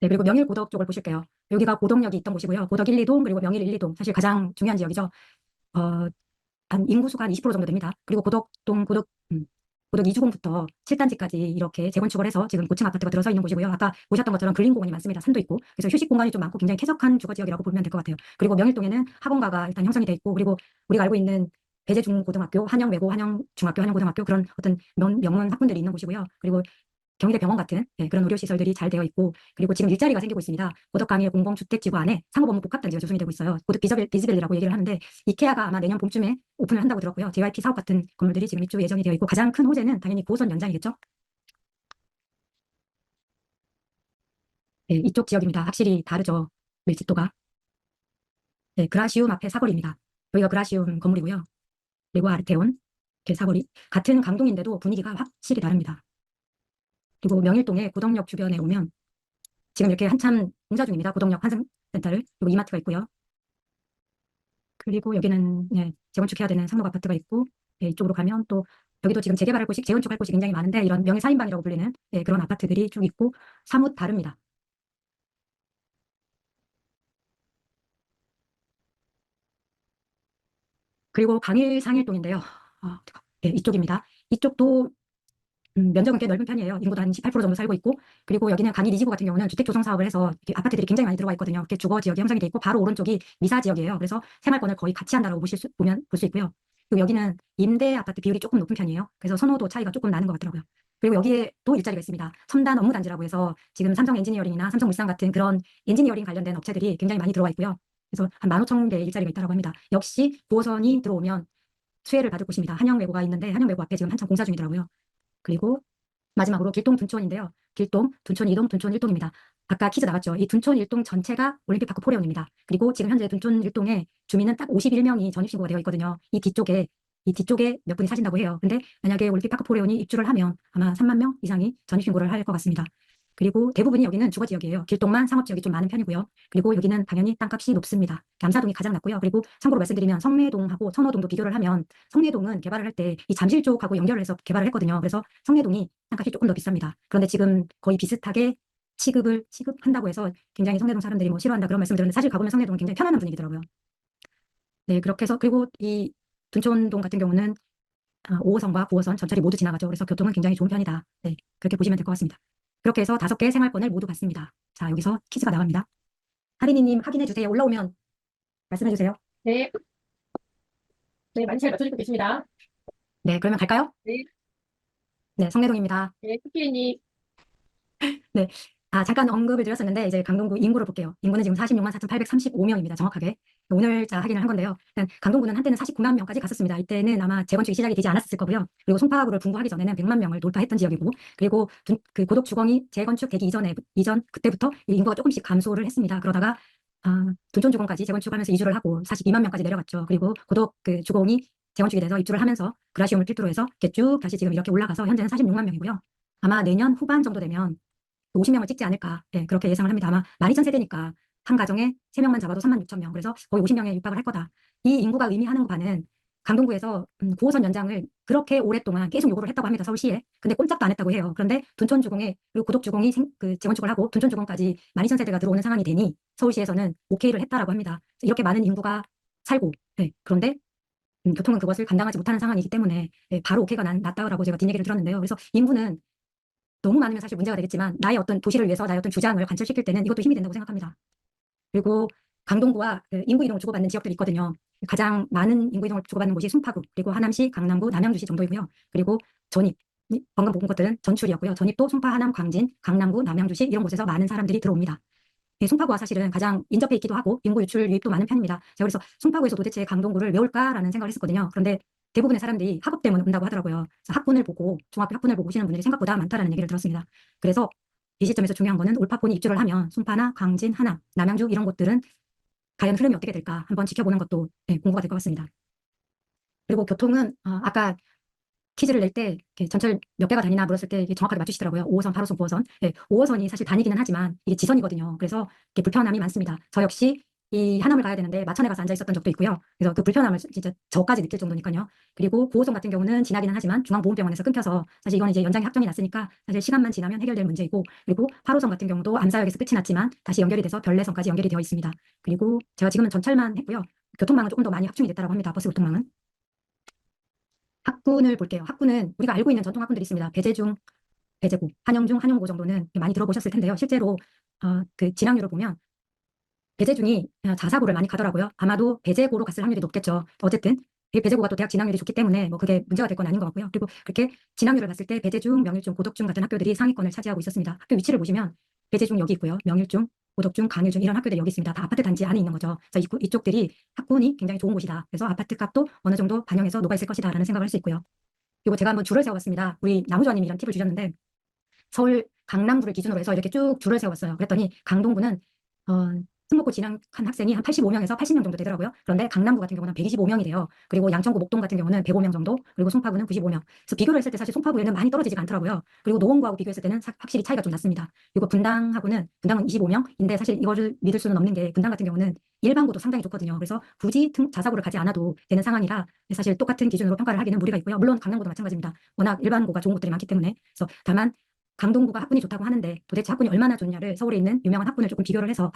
네, 그리고 명일 고덕 쪽을 보실게요. 여기가 고덕역이 있던 곳이고요. 고덕 1, 2동 그리고 명일 1, 2동 사실 가장 중요한 지역이죠. 어, 한 인구수가 한 20% 정도 됩니다. 그리고 고덕 2주공부터 7단지까지 이렇게 재건축을 해서 지금 고층 아파트가 들어서 있는 곳이고요. 아까 보셨던 것처럼 근린 공원이 많습니다. 산도 있고. 그래서 휴식 공간이 좀 많고 굉장히 쾌적한 주거 지역이라고 보면 될 것 같아요. 그리고 명일동에는 학원가가 일단 형성이 돼 있고, 그리고 우리가 알고 있는 배재중고등학교, 한영외고, 한영중학교, 한영고등학교 그런 어떤 명문 학군들이 있는 곳이고요. 그리고 경희대 병원 같은 그런 의료시설들이 잘 되어 있고, 그리고 지금 일자리가 생기고 있습니다. 고덕강의 공공주택지구 안에 상업업무 복합단지가 조성이 되고 있어요. 고덕 비즈밸리라고 얘기를 하는데, 이케아가 아마 내년 봄쯤에 오픈을 한다고 들었고요. JYP 사업 같은 건물들이 지금 입주 예정이 되어 있고, 가장 큰 호재는 당연히 9호선 연장이겠죠. 네, 이쪽 지역입니다. 확실히 다르죠. 밀집도가. 네, 그라시움 앞에 사거리입니다. 여기가 그라시움 건물이고요. 그리고 아르테온 이렇게 사거리. 같은 강동인데도 분위기가 확실히 다릅니다. 그리고 명일동의 고덕역 주변에 오면 지금 이렇게 한참 공사 중입니다. 고덕역 환승센터를. 그리고 이마트가 있고요. 그리고 여기는 재건축해야 되는 상록 아파트가 있고, 이쪽으로 가면 또 여기도 지금 재개발할 곳이, 재건축할 곳이 굉장히 많은데, 이런 명예 4인방이라고 불리는 그런 아파트들이 쭉 있고 사뭇 다릅니다. 그리고 강일 상일동인데요. 이쪽입니다. 이쪽도 면적은 꽤 넓은 편이에요. 인구도 한 18% 정도 살고 있고, 그리고 여기는 강일 2지구 같은 경우는 주택 조성 사업을 해서 이렇게 아파트들이 굉장히 많이 들어와 있거든요. 이렇게 주거 지역이 형성이 돼 있고, 바로 오른쪽이 미사 지역이에요. 그래서 생활권을 거의 같이 한다라고 볼 수 있고요. 그리고 여기는 임대 아파트 비율이 조금 높은 편이에요. 그래서 선호도 차이가 조금 나는 것 같더라고요. 그리고 여기에 또 일자리가 있습니다. 첨단 업무단지라고 해서 지금 삼성 엔지니어링이나 삼성물산 같은 그런 엔지니어링 관련된 업체들이 굉장히 많이 들어와 있고요. 그래서 한 15,000개 일자리가 있다고 합니다. 역시 9호선이 들어오면 수혜를 받을 곳입니다. 한영외고가 있는데, 한영외고 앞에 지금 한참 공사 중이더라고요. 그리고 마지막으로 길동 둔촌인데요. 길동, 둔촌 2동, 둔촌 1동입니다. 아까 퀴즈 나갔죠. 이 둔촌 1동 전체가 올림픽파크 포레온입니다. 그리고 지금 현재 둔촌 1동의 주민은 딱 51명이 전입신고가 되어 있거든요. 이 뒤쪽에 몇 분이 사신다고 해요. 근데 만약에 올림픽파크 포레온이 입주를 하면 아마 3만 명 이상이 전입신고를 할 것 같습니다. 그리고 대부분이 여기는 주거지역이에요. 길동만 상업지역이 좀 많은 편이고요. 그리고 여기는 당연히 땅값이 높습니다. 남사동이 가장 낮고요. 그리고 참고로 말씀드리면 성내동하고 선호동도 비교를 하면, 성내동은 개발을 할 때 이 잠실 쪽하고 연결을 해서 개발을 했거든요. 그래서 성내동이 땅값이 조금 더 비쌉니다. 그런데 지금 거의 비슷하게 취급한다고 해서 굉장히 성내동 사람들이 뭐 싫어한다 그런 말씀을 드렸는데, 사실 가보면 성내동은 굉장히 편안한 분위기더라고요. 네, 그렇게 해서, 그리고 이 둔촌동 같은 경우는 5호선과 9호선 전철이 모두 지나가죠. 그래서 교통은 굉장히 좋은 편이다. 네, 그렇게 보시면 될 것 같습니다. 그렇게 해서 5개의 생활권을 모두 받습니다. 자, 여기서 퀴즈가 나갑니다. 하리니님 확인해 주세요. 올라오면 말씀해 주세요. 네. 네, 많이 잘 맞춰주고 계십니다. 네, 그러면 갈까요? 네. 네, 성내동입니다. 네, 쿠키님. 네. 잠깐 언급을 드렸었는데, 이제 강동구 인구를 볼게요. 인구는 지금 46만 4,835명입니다. 정확하게. 오늘자 확인을 한 건데요. 일단 강동구는 한때는 49만 명까지 갔었습니다. 이때는 아마 재건축이 시작이 되지 않았을 거고요. 그리고 송파구를 분구하기 전에는 100만 명을 돌파했던 지역이고, 그리고 그 고덕 주공이 재건축되기 이전 그때부터 이 인구가 조금씩 감소를 했습니다. 그러다가 둔촌 주공까지 재건축하면서 이주를 하고 42만 명까지 내려갔죠. 그리고 고덕 그 주공이 재건축이 돼서 입주를 하면서 그라시움을 필두로 해서 이렇게 쭉 다시 지금 이렇게 올라가서 현재는 46만 명이고요. 아마 내년 후반 정도 되면 50명을 찍지 않을까, 그렇게 예상을 합니다. 아마 12,000세대니까 한 가정에 3명만 잡아도 36,000명, 그래서 거의 50명에 육박을 할 거다. 이 인구가 의미하는 바는 강동구에서 9호선 연장을 그렇게 오랫동안 계속 요구를 했다고 합니다. 서울시에. 근데 꼼짝도 안 했다고 해요. 그런데 둔촌주공에, 그리고 고덕주공이 재건축을 하고 둔촌주공까지 12,000세대가 들어오는 상황이 되니 서울시에서는 오케이를 했다라고 합니다. 이렇게 많은 인구가 살고, 그런데 교통은 그것을 감당하지 못하는 상황이기 때문에 바로 오케이가 났다라고 제가 뒷얘기를 들었는데요. 그래서 인구는 너무 많으면 사실 문제가 되겠지만, 나의 어떤 도시를 위해서 나의 어떤 주장을 관철시킬 때는 이것도 힘이 된다고 생각합니다. 그리고 강동구와 인구 이동을 주고받는 지역들이 있거든요. 가장 많은 인구 이동을 주고받는 곳이 순파구, 그리고 하남시, 강남구, 남양주시 정도이고요. 그리고 전입, 방금 본 것들은 전출이었고요. 전입도 송파, 하남, 광진, 강남구, 남양주시 이런 곳에서 많은 사람들이 들어옵니다. 송파구가 사실은 가장 인접해 있기도 하고 인구 유출 유입도 많은 편입니다. 제가 그래서 송파구에서 도대체 강동구를 왜 올까라는 생각을 했었거든요. 그런데 대부분의 사람들이 학업 때문에 온다고 하더라고요. 그래서 중학교 학군을 보고 오시는 분들이 생각보다 많다라는 얘기를 들었습니다. 그래서 이 시점에서 중요한 거는 올파폰이 입주를 하면 송파나 광진, 하남, 남양주 이런 곳들은 과연 흐름이 어떻게 될까 한번 지켜보는 것도 공부가 될 것 같습니다. 그리고 교통은 아까 퀴즈를 낼 때 전철 몇 개가 다니나 물었을 때 정확하게 맞추시더라고요. 5호선, 8호선, 9호선. 5호선이 사실 다니기는 하지만 이게 지선이거든요. 그래서 이렇게 불편함이 많습니다. 저 역시 이 하남을 가야 되는데 마천에 가서 앉아 있었던 적도 있고요. 그래서 그 불편함을 진짜 저까지 느낄 정도니까요. 그리고 9호선 같은 경우는 지나기는 하지만 중앙보훈병원에서 끊겨서, 사실 이건 이제 연장이 확정이 났으니까 사실 시간만 지나면 해결될 문제이고, 그리고 8호선 같은 경우도 암사역에서 끝이 났지만 다시 연결이 돼서 별내선까지 연결이 되어 있습니다. 그리고 제가 지금은 전철만 했고요. 교통망은 조금 더 많이 확충이 됐다고 합니다. 버스 교통망은. 학군을 볼게요. 학군은 우리가 알고 있는 전통 학군들이 있습니다. 배재중, 배재고, 한영중, 한영고 정도는 많이 들어보셨을 텐데요. 실제로 그 진학률을 보면 배재중이 자사고를 많이 가더라고요. 아마도 배재고로 갔을 확률이 높겠죠. 어쨌든 배재고가 또 대학 진학률이 좋기 때문에 뭐 그게 문제가 될 건 아닌 것 같고요. 그리고 그렇게 진학률을 봤을 때 배재중, 명일중, 고덕중 같은 학교들이 상위권을 차지하고 있었습니다. 학교 위치를 보시면 배재중 여기 있고요. 명일중, 고덕중, 강일중 이런 학교들이 여기 있습니다. 다 아파트 단지 안에 있는 거죠. 그래서 이쪽들이 학군이 굉장히 좋은 곳이다. 그래서 아파트 값도 어느 정도 반영해서 녹아 있을 것이다라는 생각을 할 수 있고요. 그리고 제가 한번 줄을 세워봤습니다. 우리 나무조아님이 이런 팁을 주셨는데 서울 강남구를 기준으로 해서 이렇게 쭉 줄을 세웠어요. 그랬더니 강동구는 특목고 진학한 학생이 한 85명에서 80명 정도 되더라고요. 그런데 강남구 같은 경우는 125명이 돼요. 그리고 양천구 목동 같은 경우는 105명 정도, 그리고 송파구는 95명. 그래서 비교를 했을 때 사실 송파구에는 많이 떨어지지가 않더라고요. 그리고 노원구하고 비교했을 때는 확실히 차이가 좀 났습니다. 그리고 분당은 25명인데 사실 이거를 믿을 수는 없는 게 분당 같은 경우는 일반고도 상당히 좋거든요. 그래서 굳이 자사고를 가지 않아도 되는 상황이라 사실 똑같은 기준으로 평가를 하기는 무리가 있고요. 물론 강남구도 마찬가지입니다. 워낙 일반고가 좋은 곳들이 많기 때문에. 그래서 다만 강동구가 학군이 좋다고 하는데 도대체 학군이 얼마나 좋냐를 서울에 있는 유명한 학군을 조금 비교를 해서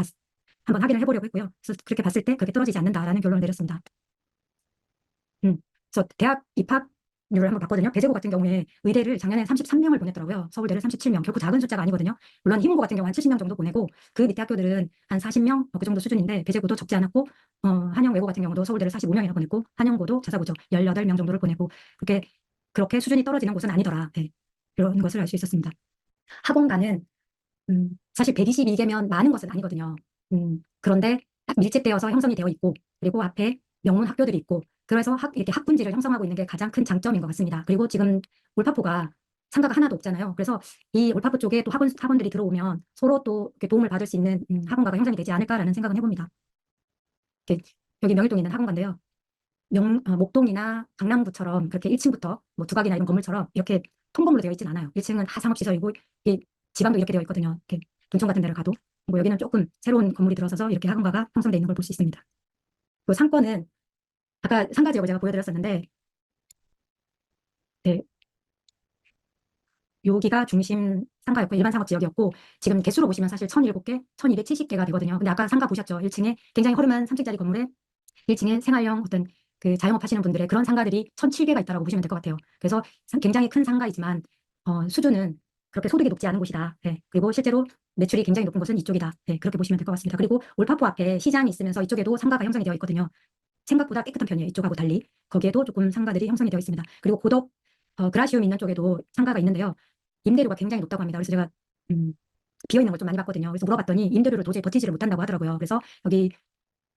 한번 확인을 해보려고 했고요. 그래서 그렇게 봤을 때 그렇게 떨어지지 않는다라는 결론을 내렸습니다. 그래서 대학 입학률을 한번 봤거든요. 배재고 같은 경우에 의대를 작년에 33명을 보냈더라고요. 서울대를 37명. 결코 작은 숫자가 아니거든요. 물론 희문고 같은 경우 한 70명 정도 보내고 그 밑에 학교들은 한 40명 그 정도 수준인데 배재고도 적지 않았고 한영외고 같은 경우도 서울대를 45명이나 보냈고 한영고도 자사고죠. 18명 정도를 보내고 그렇게 수준이 떨어지는 곳은 아니더라. 네. 이런 것을 알 수 있었습니다. 학원가는 사실 122개면 많은 것은 아니거든요. 그런데 딱 밀집되어서 형성이 되어 있고 그리고 앞에 명문 학교들이 있고 그래서 이렇게 학군지를 형성하고 있는 게 가장 큰 장점인 것 같습니다. 그리고 지금 올파포가 상가가 하나도 없잖아요. 그래서 이 올파포 쪽에 또 학원들이 들어오면 서로 또 이렇게 도움을 받을 수 있는 학원가가 형성이 되지 않을까라는 생각은 해봅니다. 여기 명일동에 있는 학원가인데요. 목동이나 강남구처럼 그렇게 1층부터 뭐 두각이나 이런 건물처럼 이렇게 통건물로 되어 있진 않아요. 1층은 다 상업시설이고 지방도 이렇게 되어 있거든요. 이렇게 동청 같은 데를 가도 뭐 여기는 조금 새로운 건물이 들어서서 이렇게 학원가가 형성되어 있는 걸 볼 수 있습니다. 그 상권은 아까 상가 지역을 제가 보여드렸었는데 네, 여기가 중심 상가였고 일반 상업 지역이었고 지금 개수로 보시면 사실 1,007개, 1,270개가 되거든요. 근데 아까 상가 보셨죠? 1층에 굉장히 허름한 3층짜리 건물에 1층에 생활형 어떤 그 자영업 하시는 분들의 그런 상가들이 1,007개가 있다고 보시면 될 것 같아요. 그래서 굉장히 큰 상가이지만 수준은 그렇게 소득이 높지 않은 곳이다. 네. 그리고 실제로 매출이 굉장히 높은 곳은 이쪽이다. 네. 그렇게 보시면 될 것 같습니다. 그리고 올파포 앞에 시장이 있으면서 이쪽에도 상가가 형성이 되어 있거든요. 생각보다 깨끗한 편이에요. 이쪽하고 달리. 거기에도 조금 상가들이 형성이 되어 있습니다. 그리고 고덕 그라시움 있는 쪽에도 상가가 있는데요. 임대료가 굉장히 높다고 합니다. 그래서 제가 비어 있는 걸 좀 많이 봤거든요. 그래서 물어봤더니 임대료를 도저히 버티지를 못한다고 하더라고요. 그래서 여기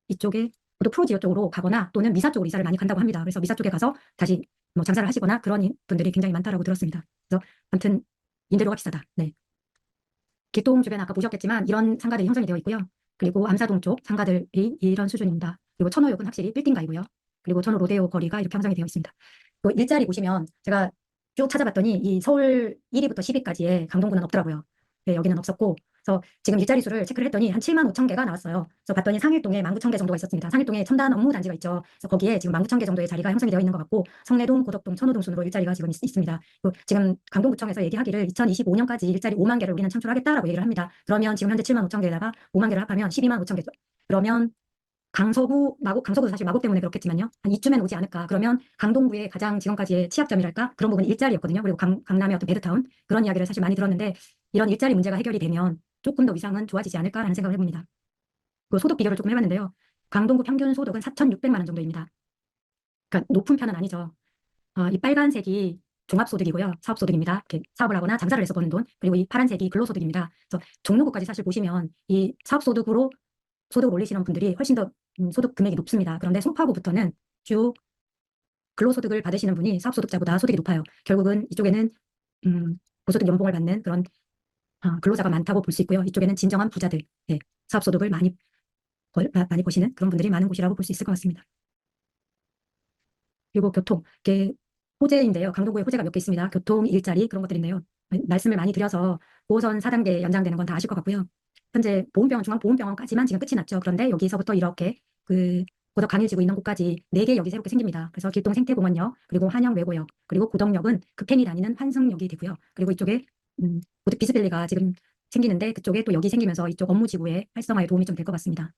이쪽에 고덕 프로지오 쪽으로 가거나 또는 미사 쪽으로 이사를 많이 간다고 합니다. 그래서 미사 쪽에 가서 다시 뭐 장사를 하시거나 그런 분들이 굉장히 많다라고 들었습니다. 그래서 아무튼 임대료가 비싸다. 네. 길동 주변 아까 보셨겠지만 이런 상가들이 형성이 되어 있고요. 그리고 암사동 쪽 상가들이 이런 수준입니다. 그리고 천호역은 확실히 빌딩가이고요. 그리고 천호 로데오 거리가 이렇게 형성이 되어 있습니다. 또 일자리 보시면 제가 쭉 찾아봤더니 이 서울 1위부터 10위까지의 강동구는 없더라고요. 네, 여기는 없었고 그래서 지금 일자리 수를 체크를 했더니 한 75,000개가 나왔어요. 그래서 봤더니 상일동에 19,000개 정도가 있었습니다. 상일동에 첨단 업무 단지가 있죠. 그래서 거기에 지금 19,000개 정도의 자리가 형성이 되어 있는 것 같고 성내동, 고덕동, 천호동 순으로 일자리가 지금 있습니다. 지금 강동구청에서 얘기하기를 2025년까지 일자리 5만 개를 우리는 창출하겠다라고 얘기를 합니다. 그러면 지금 현재 75,000개에다가 5만 개를 합하면 125,000개죠. 그러면 강서구 사실 마곡 때문에 그렇겠지만요. 한 이쯤엔 오지 않을까. 그러면 강동구의 가장 지금까지의 취약점이랄까? 그런 부분이 일자리였거든요. 그리고 강남의 어떤 베드타운 그런 이야기를 사실 많이 들었는데 이런 일자리 문제가 해결이 되면 조금 더 위상은 좋아지지 않을까라는 생각을 해봅니다. 그 소득 비교를 조금 해봤는데요. 강동구 평균 소득은 4,600만 원 정도입니다. 그러니까 높은 편은 아니죠. 이 빨간색이 종합소득이고요. 사업소득입니다. 이렇게 사업을 하거나 장사를 해서 버는 돈. 그리고 이 파란색이 근로소득입니다. 그래서 종로구까지 사실 보시면 이 사업소득으로 소득을 올리시는 분들이 훨씬 더 소득 금액이 높습니다. 그런데 송파구부터는 쭉 근로소득을 받으시는 분이 사업소득자보다 소득이 높아요. 결국은 이쪽에는 고소득 연봉을 받는 그런 근로자가 많다고 볼 수 있고요. 이쪽에는 진정한 부자들, 네, 사업소득을 많이 버시는 그런 분들이 많은 곳이라고 볼 수 있을 것 같습니다. 그리고 교통, 이게 호재인데요. 강동구에 호재가 몇 개 있습니다. 교통, 일자리 그런 것들인데요. 말씀을 많이 드려서 5호선 4단계 연장되는 건 다 아실 것 같고요. 현재 중앙보훈병원까지만 지금 끝이 났죠. 그런데 여기서부터 이렇게 고덕 강일지구 있는 곳까지 4개 역이 새롭게 생깁니다. 그래서 길동 생태공원역, 그리고 한영외고역, 그리고 고덕역은 급행이 다니는 환승역이 되고요. 그리고 이쪽에 고덕 비스밸리가 지금 생기는데 그쪽에 또 역이 생기면서 이쪽 업무지구의 활성화에 도움이 좀 될 것 같습니다.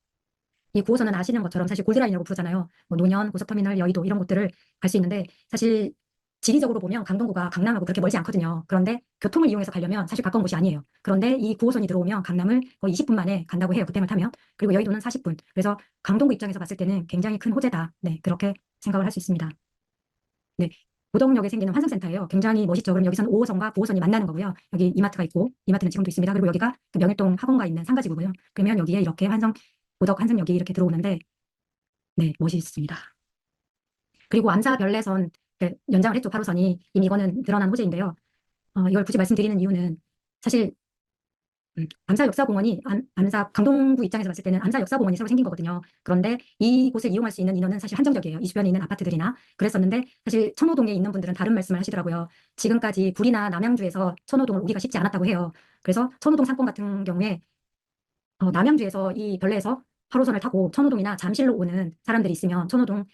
이 9호선은 아시는 것처럼 사실 골드라인이라고 부르잖아요. 뭐 노년, 고속터미널, 여의도 이런 곳들을 갈 수 있는데 사실 지리적으로 보면 강동구가 강남하고 그렇게 멀지 않거든요. 그런데 교통을 이용해서 가려면 사실 가까운 곳이 아니에요. 그런데 이 9호선이 들어오면 강남을 거의 20분 만에 간다고 해요. 급행을 타면. 그리고 여의도는 40분. 그래서 강동구 입장에서 봤을 때는 굉장히 큰 호재다. 네, 그렇게 생각을 할 수 있습니다. 네. 고덕역에 생기는 환승센터예요. 굉장히 멋있죠. 그럼 여기서는 5호선과 9호선이 만나는 거고요. 여기 이마트가 있고, 이마트는 지금도 있습니다. 그리고 여기가 그 명일동 학원가 있는 상가지구고요. 그러면 여기에 이렇게 고덕 환승역이 이렇게 들어오는데, 네, 멋있습니다. 그리고 암사 별내선 연장을 했죠. 8호선이. 이미 이거는 드러난 호재인데요. 이걸 굳이 말씀드리는 이유는 사실 암사 역사공원이 암사 강동구 입장에서 봤을 때는 암사 역사공원이 새로 생긴 거거든요. 그런데 이곳을 이용할 수 있는 인원은 사실 한정적이에요. 이 주변에 있는 아파트들이나 그랬었는데 사실 천호동에 있는 분들은 다른 말씀을 하시더라고요. 지금까지 불이나 남양주에서 천호동을 오기가 쉽지 않았다고 해요. 그래서 천호동 상권 같은 경우에 남양주에서 이 별내에서 8호선을 타고 천호동이나 잠실로 오는 사람들이 있으면 천호동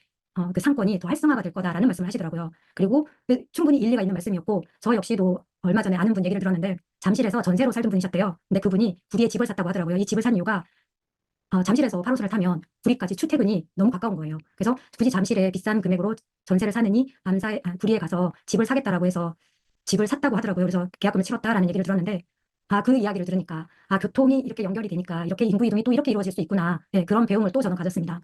그 상권이 더 활성화가 될 거다라는 말씀을 하시더라고요. 그리고 충분히 일리가 있는 말씀이었고 저 역시도 얼마 전에 아는 분 얘기를 들었는데 잠실에서 전세로 살던 분이셨대요. 근데 그분이 구리에 집을 샀다고 하더라고요. 이 집을 산 이유가 잠실에서 8호선을 타면 구리까지 출퇴근이 너무 가까운 거예요. 그래서 굳이 잠실에 비싼 금액으로 전세를 사느니 구리에 가서 집을 사겠다라고 해서 집을 샀다고 하더라고요. 그래서 계약금을 치렀다라는 얘기를 들었는데 그 이야기를 들으니까 교통이 이렇게 연결이 되니까 이렇게 인구 이동이 또 이렇게 이루어질 수 있구나. 네, 그런 배움을 또 저는 가졌습니다.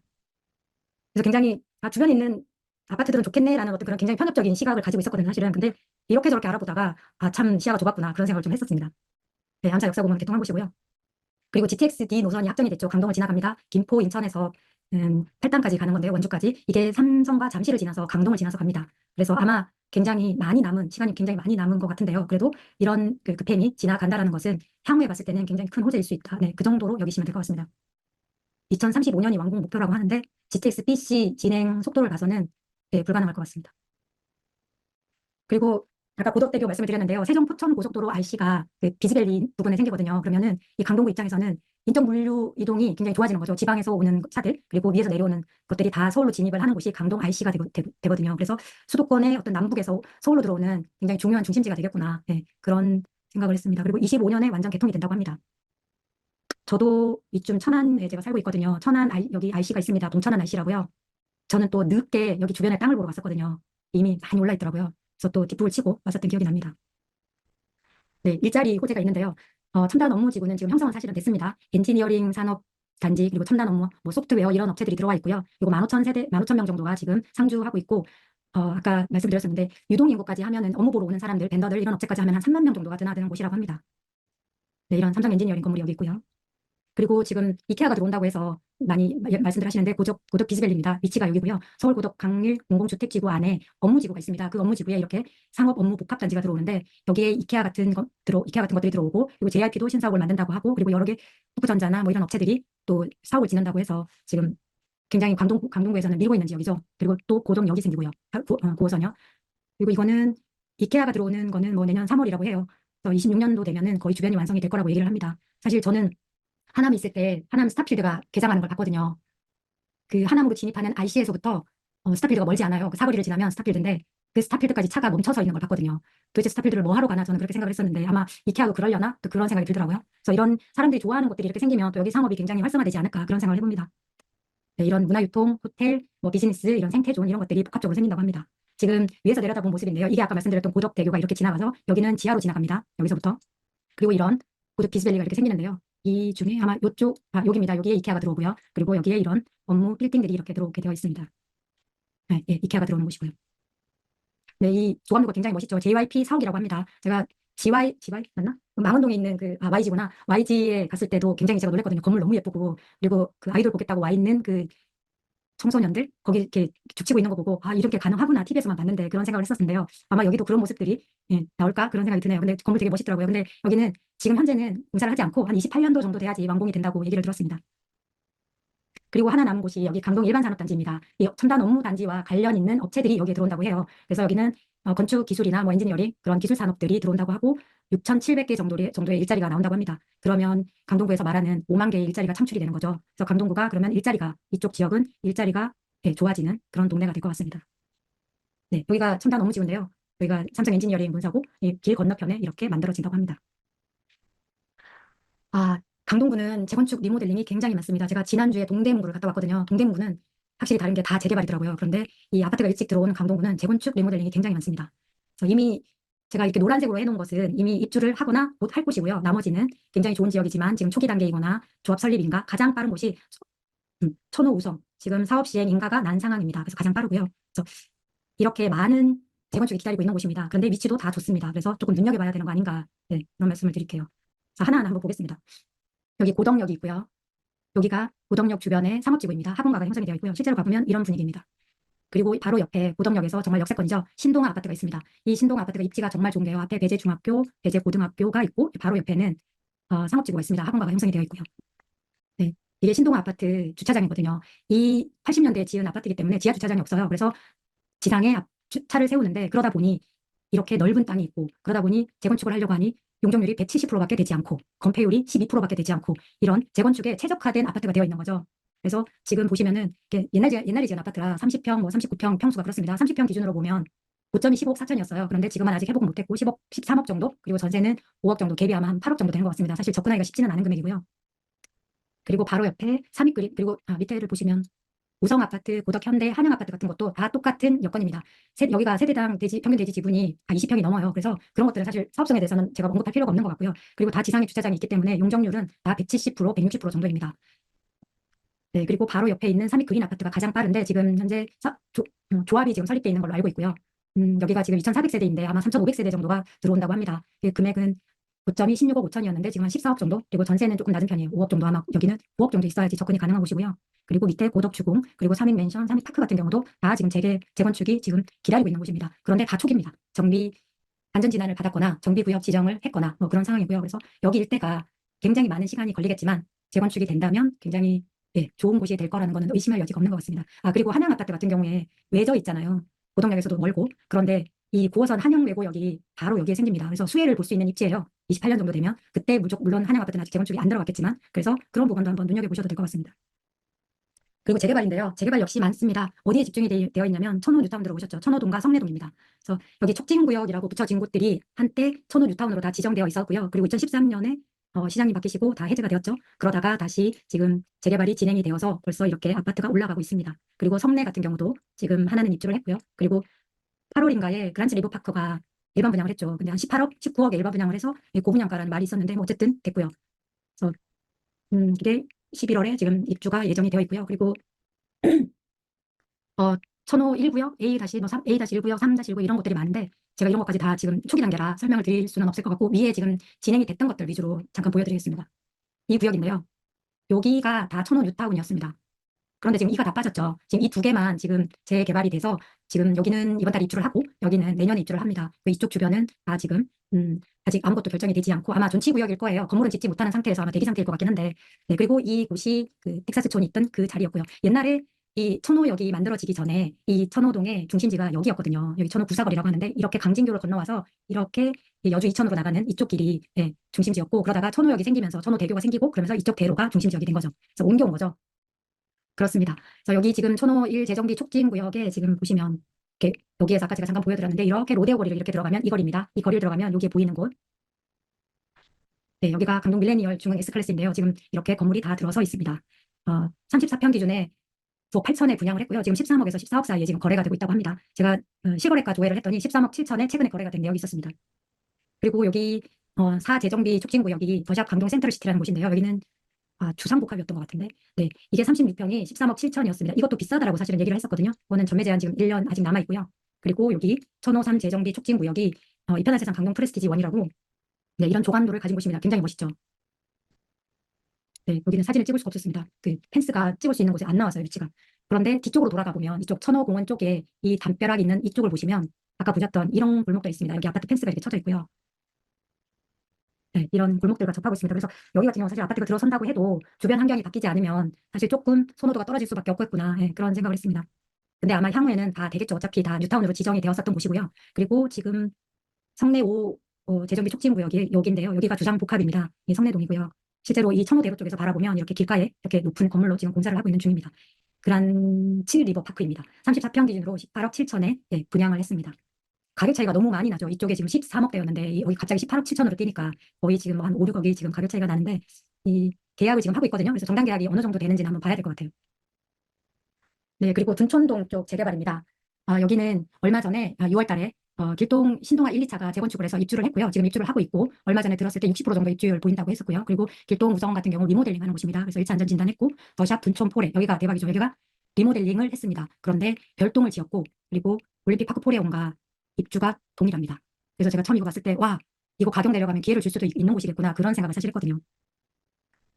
그래서 굉장히 주변에 있는 아파트들은 좋겠네라는 어떤 그런 굉장히 편협적인 시각을 가지고 있었거든요, 사실은. 근데 이렇게 저렇게 알아보다가 참 시야가 좁았구나 그런 생각을 좀 했었습니다. 네, 암사 역사공원 개통한 곳이고요. 그리고 GTX-D 노선이 확정이 됐죠. 강동을 지나갑니다. 김포, 인천에서 팔당까지 가는 건데요. 원주까지. 이게 삼성과 잠실을 지나서 강동을 지나서 갑니다. 그래서 아마 굉장히 많이 남은 시간이 굉장히 많이 남은 것 같은데요. 그래도 이런 그 급행이 지나간다라는 것은 향후에 봤을 때는 굉장히 큰 호재일 수 있다. 네, 그 정도로 여기시면 될 것 같습니다. 2035년이 완공 목표라고 하는데 GTX-BC 진행 속도를 봐서는 네, 불가능할 것 같습니다. 그리고 아까 고덕대교 말씀을 드렸는데요. 세종 포천 고속도로 RC가 그 비즈밸리 부근에 생기거든요. 그러면은 이 강동구 입장에서는 인적 물류 이동이 굉장히 좋아지는 거죠. 지방에서 오는 차들 그리고 위에서 내려오는 것들이 다 서울로 진입을 하는 곳이 강동 RC가 되거든요. 그래서 수도권의 어떤 남북에서 서울로 들어오는 굉장히 중요한 중심지가 되겠구나. 네, 그런 생각을 했습니다. 그리고 25년에 완전 개통이 된다고 합니다. 저도 이쯤 천안에 제가 살고 있거든요. 여기 RC가 있습니다. 동천안 RC라고요. 저는 또 늦게 여기 주변에 땅을 보러 갔었거든요. 이미 많이 올라 있더라고요. 그래서 또 뒷북을 치고 왔었던 기억이 납니다. 네, 일자리 호재가 있는데요. 첨단 업무지구는 지금 형성은 사실은 됐습니다. 엔지니어링 산업 단지 그리고 첨단 업무, 뭐 소프트웨어 이런 업체들이 들어와 있고요. 그리고 15,000명 정도가 지금 상주하고 있고 아까 말씀드렸었는데 유동인구까지 하면은 업무 보러 오는 사람들, 벤더들 이런 업체까지 하면 한 3만 명 정도가 드나드는 곳이라고 합니다. 네, 이런 삼성 엔지니어링 건물이 여기 있고요. 그리고 지금 이케아가 들어온다고 해서 많이 말씀들 하시는데 고덕 비즈밸리입니다. 위치가 여기고요. 서울 고덕 강일 공공주택지구 안에 업무지구가 있습니다. 그 업무지구에 이렇게 상업 업무 복합단지가 들어오는데 여기에 이케아 같은 것들이 들어오고 그리고 JRP도 신사옥을 만든다고 하고 그리고 여러 개 후쿠전자나 뭐 이런 업체들이 또 사옥을 짓는다고 해서 지금 굉장히 강동구에서는 밀고 있는 지역이죠. 그리고 또 고동역이 생기고요. 9호선이요. 그리고 이거는 이케아가 들어오는 거는 뭐 내년 3월이라고 해요. 그래서 26년도 되면은 거의 주변이 완성이 될 거라고 얘기를 합니다. 사실 저는 하남 있을 때 하남 스타필드가 개장하는 걸 봤거든요. 그 하남으로 진입하는 RC에서부터 스타필드가 멀지 않아요. 그 사거리를 지나면 스타필드인데 그 스타필드까지 차가 멈춰서 있는 걸 봤거든요. 도대체 스타필드를 뭐 하러 가나 저는 그렇게 생각을 했었는데 아마 이케아도 그러려나 또 그런 생각이 들더라고요. 그래서 이런 사람들이 좋아하는 것들이 이렇게 생기면 또 여기 상업이 굉장히 활성화되지 않을까 그런 생각을 해봅니다. 네, 이런 문화유통, 호텔, 뭐 비즈니스, 이런 생태존 이런 것들이 복합적으로 생긴다고 합니다. 지금 위에서 내려다본 모습인데요. 이게 아까 말씀드렸던 고덕대교가 이렇게 지나가서 여기는 지하로 지나갑니다. 여기서부터. 그리고 이런 고덕 비즈밸리가 이렇게 생기는데요. 이 중에 아마 여기입니다. 여기에 이케아가 들어오고요. 그리고 여기에 이런 업무 빌딩들이 이렇게 들어오게 되어 있습니다. 네, 예, 이케아가 들어오는 곳이고요. 네, 이 조감도가 굉장히 멋있죠. JYP 사옥이라고 합니다. 제가 GY 맞나? 망원동에 있는 YG구나. YG에 갔을 때도 굉장히 제가 놀랐거든요. 건물 너무 예쁘고 그리고 그 아이돌 보겠다고 와 있는 그 청소년들 거기 이렇게 죽치고 있는 거 보고 이렇게 가능하구나 TV에서만 봤는데 그런 생각을 했었는데요. 아마 여기도 그런 모습들이 나올까 그런 생각이 드네요. 근데 건물 되게 멋있더라고요. 근데 여기는 지금 현재는 공사를 하지 않고 한 28년도 정도 돼야지 완공이 된다고 얘기를 들었습니다. 그리고 하나 남은 곳이 여기 강동 일반산업단지입니다. 이 첨단 업무단지와 관련 있는 업체들이 여기에 들어온다고 해요. 그래서 여기는 건축 기술이나 뭐 엔지니어링 그런 기술 산업들이 들어온다고 하고 6,700개 정도의 일자리가 나온다고 합니다. 그러면 강동구에서 말하는 5만 개의 일자리가 창출이 되는 거죠. 그래서 강동구가 그러면 이쪽 지역은 일자리가 좋아지는 그런 동네가 될 것 같습니다. 네, 여기가 첨단 업무지구인데요. 여기가 삼성 엔지니어링 본사고 이 길 건너편에 이렇게 만들어진다고 합니다. 강동구는 재건축 리모델링이 굉장히 많습니다. 제가 지난주에 동대문구를 갔다 왔거든요. 동대문구는 확실히 다른 게 다 재개발이더라고요. 그런데 이 아파트가 일찍 들어오는 강동구는 재건축 리모델링이 굉장히 많습니다. 그래서 이미 제가 이렇게 노란색으로 해놓은 것은 이미 입주를 하거나 곧 할 곳이고요. 나머지는 굉장히 좋은 지역이지만 지금 초기 단계이거나 조합 설립인가 가장 빠른 곳이 천호 우성. 지금 사업 시행 인가가 난 상황입니다. 그래서 가장 빠르고요. 그래서 이렇게 많은 재건축이 기다리고 있는 곳입니다. 그런데 위치도 다 좋습니다. 그래서 조금 눈여겨봐야 되는 거 아닌가, 네, 그런 말씀을 드릴게요. 자, 하나하나 한번 보겠습니다. 여기 고덕역이 있고요. 여기가 고덕역 주변의 상업지구입니다. 학원가가 형성이 되어 있고요. 실제로 가보면 이런 분위기입니다. 그리고 바로 옆에 고덕역에서 정말 역세권이죠. 신동아 아파트가 있습니다. 이 신동아 아파트가 입지가 정말 좋은데요. 앞에 배재중학교, 배재고등학교가 있고 바로 옆에는 상업지구가 있습니다. 학원가가 형성이 되어 있고요. 네, 이게 신동아 아파트 주차장이거든요. 이 80년대에 지은 아파트이기 때문에 지하 주차장이 없어요. 그래서 지상에 차를 세우는데 그러다 보니 이렇게 넓은 땅이 있고 그러다 보니 재건축을 하려고 하니 용적률이 170%밖에 되지 않고 건폐율이 12%밖에 되지 않고 이런 재건축에 최적화된 아파트가 되어 있는 거죠. 그래서 지금 보시면은 옛날에 지은 아파트라 30평, 뭐 39평 평수가 그렇습니다. 30평 기준으로 보면 고점이 15억 4천이었어요. 그런데 지금은 아직 회복은 못했고 13억 정도, 그리고 전세는 5억 정도, 갭이 아마 한 8억 정도 되는 것 같습니다. 사실 접근하기가 쉽지는 않은 금액이고요. 그리고 바로 옆에 삼익그린, 그리고 밑에를 보시면 우성 아파트, 고덕 현대, 한양 아파트 같은 것도 다 똑같은 여건입니다. 여기가 세대당 평균 대지 지분이 한 20평이 넘어요. 그래서 그런 것들은 사실 사업성에 대해서는 제가 언급할 필요가 없는 것 같고요. 그리고 다 지상에 주차장이 있기 때문에 용적률은 다 170%, 160% 정도입니다. 네, 그리고 바로 옆에 있는 삼익그린 아파트가 가장 빠른데 지금 현재 조합이 지금 설립되어 있는 걸로 알고 있고요. 여기가 지금 2,400세대인데 아마 3,500세대 정도가 들어온다고 합니다. 그 금액은 고점이 16억 5천이었는데 지금 한 14억 정도, 그리고 전세는 조금 낮은 편이에요. 5억 정도, 아마 여기는 9억 정도 있어야지 접근이 가능한 곳이고요. 그리고 밑에 고덕주공, 그리고 삼익맨션, 삼익파크 같은 경우도 다 지금 재건축이 지금 기다리고 있는 곳입니다. 그런데 다 초기입니다. 정비 안전진단을 받았거나 정비구역 지정을 했거나 뭐 그런 상황이고요. 그래서 여기 일대가 굉장히 많은 시간이 걸리겠지만 재건축이 된다면 굉장히 좋은 곳이 될 거라는 거는 의심할 여지가 없는 것 같습니다. 그리고 한양 아파트 같은 경우에 외져 있잖아요. 고덕역에서도 멀고. 그런데 이 9호선 한양외고역이 바로 여기에 생깁니다. 그래서 수혜를 볼 수 있는 입지예요. 28년 정도 되면 그때 물론 한양 아파트는 아직 재건축이 안 들어갔겠지만, 그래서 그런 부분도 한번 눈여겨보셔도 될 것 같습니다. 그리고 재개발인데요. 재개발 역시 많습니다. 어디에 집중이 되어 있냐면 천호 뉴타운 들어보셨죠? 천호동과 성내동입니다. 그래서 여기 촉진구역이라고 붙여진 곳들이 한때 천호 뉴타운으로 다 지정되어 있었고요. 그리고 2013년에 시장이 바뀌시고 다 해제가 되었죠. 그러다가 다시 지금 재개발이 진행이 되어서 벌써 이렇게 아파트가 올라가고 있습니다. 그리고 성내 같은 경우도 지금 하나는 입주를 했고요. 그리고 8월인가에 그란츠 리버파크가 일반 분양을 했죠. 근데 한 18억, 19억에 일반 분양을 해서 고분양가라는 말이 있었는데 뭐 어쨌든 됐고요. 그래서 이게 11월에 지금 입주가 예정이 되어 있고요. 그리고 천호 1구역, A-뭐 3, A-1구역, 3-1구역 이런 것들이 많은데 제가 이런 것까지 다 지금 초기 단계라 설명을 드릴 수는 없을 것 같고 위에 지금 진행이 됐던 것들 위주로 잠깐 보여드리겠습니다. 이 구역인데요. 여기가 다 천호 뉴타운이었습니다. 그런데 지금 이가 다 빠졌죠. 지금 이 두 개만 지금 재개발이 돼서 지금 여기는 이번 달 입주를 하고 여기는 내년에 입주를 합니다. 이쪽 주변은 다 지금 아직 아무것도 결정이 되지 않고 아마 존치구역일 거예요. 건물은 짓지 못하는 상태에서 아마 대기 상태일 것 같긴 한데, 네, 그리고 이 곳이 그 텍사스촌이 있던 그 자리였고요. 옛날에 이 천호역이 만들어지기 전에 이 천호동의 중심지가 여기였거든요. 여기 천호 구사거리라고 하는데 이렇게 강진교를 건너와서 이렇게 여주 이천으로 나가는 이쪽 길이 중심지였고, 그러다가 천호역이 생기면서 천호대교가 생기고 그러면서 이쪽 대로가 중심지역이 된 거죠. 그래서 옮겨온 거죠. 그렇습니다. 그래서 여기 지금 천호 1 재정비 촉진구역에 지금 보시면 이렇게 여기에서 아까 제가 잠깐 보여드렸는데 이렇게 로데오 거리를 이렇게 들어가면 이 거리입니다. 이 거리를 들어가면 여기에 보이는 곳. 네, 여기가 강동 밀레니얼 중흥 S클래스인데요. 지금 이렇게 건물이 다 들어서 있습니다. 34평 기준에 9억 8천에 분양을 했고요. 지금 13억에서 14억 사이에 지금 거래가 되고 있다고 합니다. 제가 실거래가 조회를 했더니 13억 7천에 최근에 거래가 된 내역이 있었습니다. 그리고 여기 4 재정비 촉진구역이 더샵 강동 센트럴시티라는 곳인데요. 여기는 주상복합이었던 것 같은데, 네, 이게 36평이 13억 7천이었습니다. 이것도 비싸다라고 사실은 얘기를 했었거든요. 이거는 전매 제한 지금 1년 아직 남아 있고요. 그리고 여기 천호 3 재정비 촉진구역이 이편한 세상 강동 프레스티지 1이라고, 네, 이런 조감도를 가진 곳입니다. 굉장히 멋있죠. 네, 여기는 사진을 찍을 수가 없었습니다. 그 펜스가 찍을 수 있는 곳에 안 나와서요, 위치가. 그런데 뒤쪽으로 돌아가 보면 이쪽 천호공원 쪽에 이 담벼락 있는 이쪽을 보시면 아까 보셨던 이런 골목도 있습니다. 여기 아파트 펜스가 이렇게 쳐져 있고요. 네, 이런 골목들과 접하고 있습니다. 그래서 여기 같은 경우 사실 아파트가 들어선다고 해도 주변 환경이 바뀌지 않으면 사실 조금 선호도가 떨어질 수밖에 없겠구나, 그런 생각을 했습니다. 근데 아마 향후에는 다 되겠죠. 어차피 다 뉴타운으로 지정이 되었었던 곳이고요. 그리고 지금 성내 5 재정비 촉진구역이 여기인데요. 여기가 주상복합입니다. 이 성내동이고요. 실제로 이 천호대로 쪽에서 바라보면 이렇게 길가에 이렇게 높은 건물로 지금 공사를 하고 있는 중입니다. 그란츠 리버파크입니다. 34평 기준으로 18억 7천에 분양을 했습니다. 가격 차이가 너무 많이 나죠. 이쪽에 지금 13억대였는데 여기 갑자기 18억 7천으로 뛰니까 거의 지금 한 5, 6억이 지금 가격 차이가 나는데 이 계약을 지금 하고 있거든요. 그래서 정당 계약이 어느 정도 되는지는 한번 봐야 될 것 같아요. 네, 그리고 둔촌동 쪽 재개발입니다. 여기는 얼마 전에 6월 달에 길동 신동아 1, 2차가 재건축을 해서 입주를 했고요. 지금 입주를 하고 있고 얼마 전에 들었을 때 60% 정도 입주율 보인다고 했었고요. 그리고 길동 우성 같은 경우 리모델링 하는 곳입니다. 그래서 1차 안전 진단했고 더샵 둔촌 포레 여기가 대박이죠. 여기가 리모델링을 했습니다. 그런데 별동을 지었고 그리고 올림픽 파크 포레온과 입주가 동일합니다. 그래서 제가 처음 이거 봤을 때 와, 이거 가격 내려가면 기회를 줄 수도 있는 곳이겠구나 그런 생각을 사실 했거든요.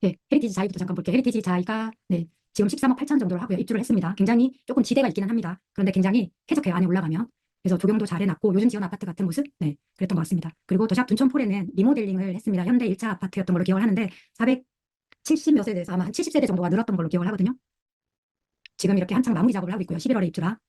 네, 헤리티지 자이부터 잠깐 볼게요. 헤리티지 자이가 네, 지금 13억 8천 정도를 하고요. 입주를 했습니다. 굉장히 조금 지대가 있기는 합니다. 그런데 굉장히 쾌적해요. 안에 올라가면. 그래서 조경도 잘 해놨고 요즘 지은 아파트 같은 모습? 네, 그랬던 것 같습니다. 그리고 더샵 둔촌포레는 리모델링을 했습니다. 현대 1차 아파트였던 걸로 기억을 하는데 470 몇 세대에서 아마 한 70세대 정도가 늘었던 걸로 기억을 하거든요. 지금 이렇게 한창 마무리 작업을 하고 있고요. 11월에 입주라.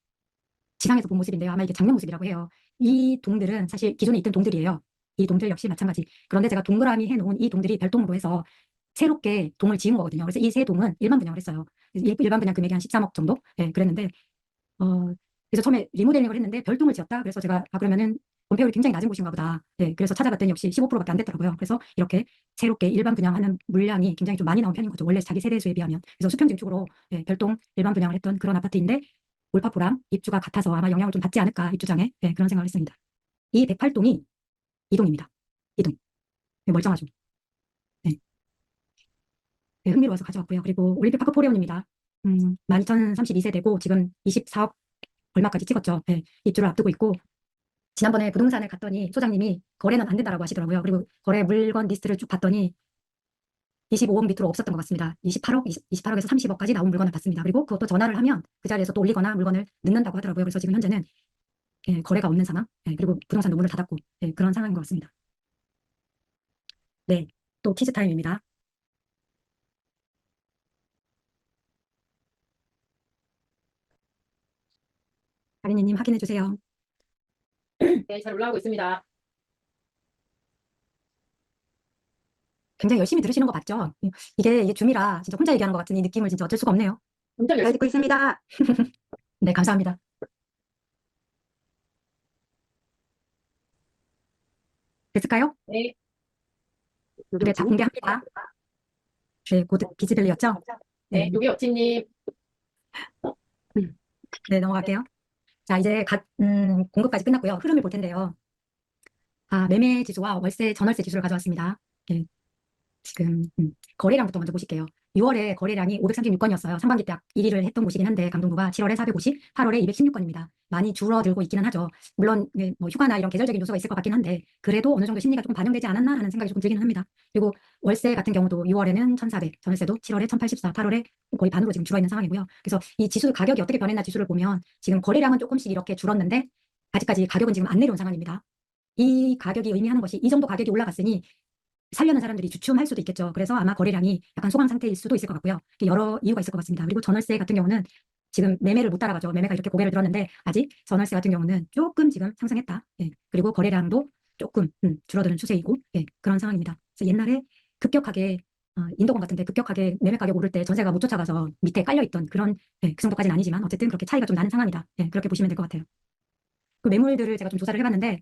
지상에서 본 모습인데요. 아마 이게 작년 모습이라고 해요. 이 동들은 사실 기존에 있던 동들이에요. 이 동들 역시 마찬가지. 그런데 제가 동그라미 해놓은 이 동들이 별동으로 해서 새롭게 동을 지은 거거든요. 그래서 이 세 동은 일반 분양을 했어요. 일반 분양 금액이 한 13억 정도? 예, 그랬는데, 그래서 처음에 리모델링을 했는데 별동을 지었다? 그래서 제가, 그러면은 건폐율이 굉장히 낮은 곳인가 보다. 예, 그래서 찾아봤더니 역시 15%밖에 안 됐더라고요. 그래서 이렇게 새롭게 일반 분양하는 물량이 굉장히 좀 많이 나온 편인 거죠. 원래 자기 세대 수에 비하면. 그래서 수평 증축으로 예, 별동 일반 분양을 했던 그런 아파트인데, 올파포랑 입주가 같아서 아마 영향을 좀 받지 않을까, 입주장에. 예, 그런 생각을 했습니다. 이 108동이 이동입니다. 이동. 예, 멀쩡하죠. 네. 네, 흥미로워서 가져왔고요. 그리고 올림픽 파크 포레온입니다. 12,032세대고 지금 24억 얼마까지 찍었죠. 네, 입주를 앞두고 있고 지난번에 부동산을 갔더니 소장님이 거래는 안 된다라고 하시더라고요. 그리고 거래 물건 리스트를 쭉 봤더니 25억 밑으로 없었던 것 같습니다. 28억에서 30억까지 나온 물건을 봤습니다. 그리고 그것도 전화를 하면 그 자리에서 또 올리거나 물건을 넣는다고 하더라고요. 그래서 지금 현재는 예, 거래가 없는 상황, 예, 그리고 부동산도 문을 닫았고 예, 그런 상황인 것 같습니다. 네, 또 퀴즈 타임입니다. 가린이님 확인해 주세요. 네, 잘 올라오고 있습니다. 굉장히 열심히 들으시는 거 맞죠? 이게 줌이라 진짜 혼자 얘기하는 것 같은 이 느낌을 진짜 어쩔 수가 없네요. 엄청 잘 열심히 듣고 있습니다. 네, 감사합니다. 됐을까요? 네, 네, 다 공개합니다. 네, 곧 비즈벨리였죠? 네, 네, 요게 업체님. 네, 넘어갈게요. 자, 이제 공급까지 끝났고요. 흐름을 볼 텐데요. 매매 지수와 월세, 전월세 지수를 가져왔습니다. 네, 지금 거래량부터 먼저 보실게요. 6월에 거래량이 536건이었어요. 상반기 때 1위를 했던 곳이긴 한데 강동구가 7월에 450, 8월에 216건입니다. 많이 줄어들고 있기는 하죠. 물론 네, 뭐 휴가나 이런 계절적인 요소가 있을 것 같긴 한데 그래도 어느 정도 심리가 조금 반영되지 않았나 하는 생각이 조금 들기는 합니다. 그리고 월세 같은 경우도 6월에는 1,400, 전월세도 7월에 1,084, 8월에 거의 반으로 지금 줄어 있는 상황이고요. 그래서 이 지수 가격이 어떻게 변했나 지수를 보면 지금 거래량은 조금씩 이렇게 줄었는데 아직까지 가격은 지금 안 내려온 상황입니다. 이 가격이 의미하는 것이 이 정도 가격이 올라갔으니 살려는 사람들이 주춤할 수도 있겠죠. 그래서 아마 거래량이 약간 소강 상태일 수도 있을 것 같고요. 여러 이유가 있을 것 같습니다. 그리고 전월세 같은 경우는 지금 매매를 못 따라가죠. 매매가 이렇게 고개를 들었는데 아직 전월세 같은 경우는 조금 지금 상승했다. 예. 그리고 거래량도 조금 줄어드는 추세이고 예. 그런 상황입니다. 그래서 옛날에 급격하게 인도권 같은데 급격하게 매매 가격 오를 때 전세가 못 쫓아가서 밑에 깔려있던 그런 예, 그 정도까지는 아니지만 어쨌든 그렇게 차이가 좀 나는 상황이다. 예. 그렇게 보시면 될 것 같아요. 그 매물들을 제가 좀 조사를 해봤는데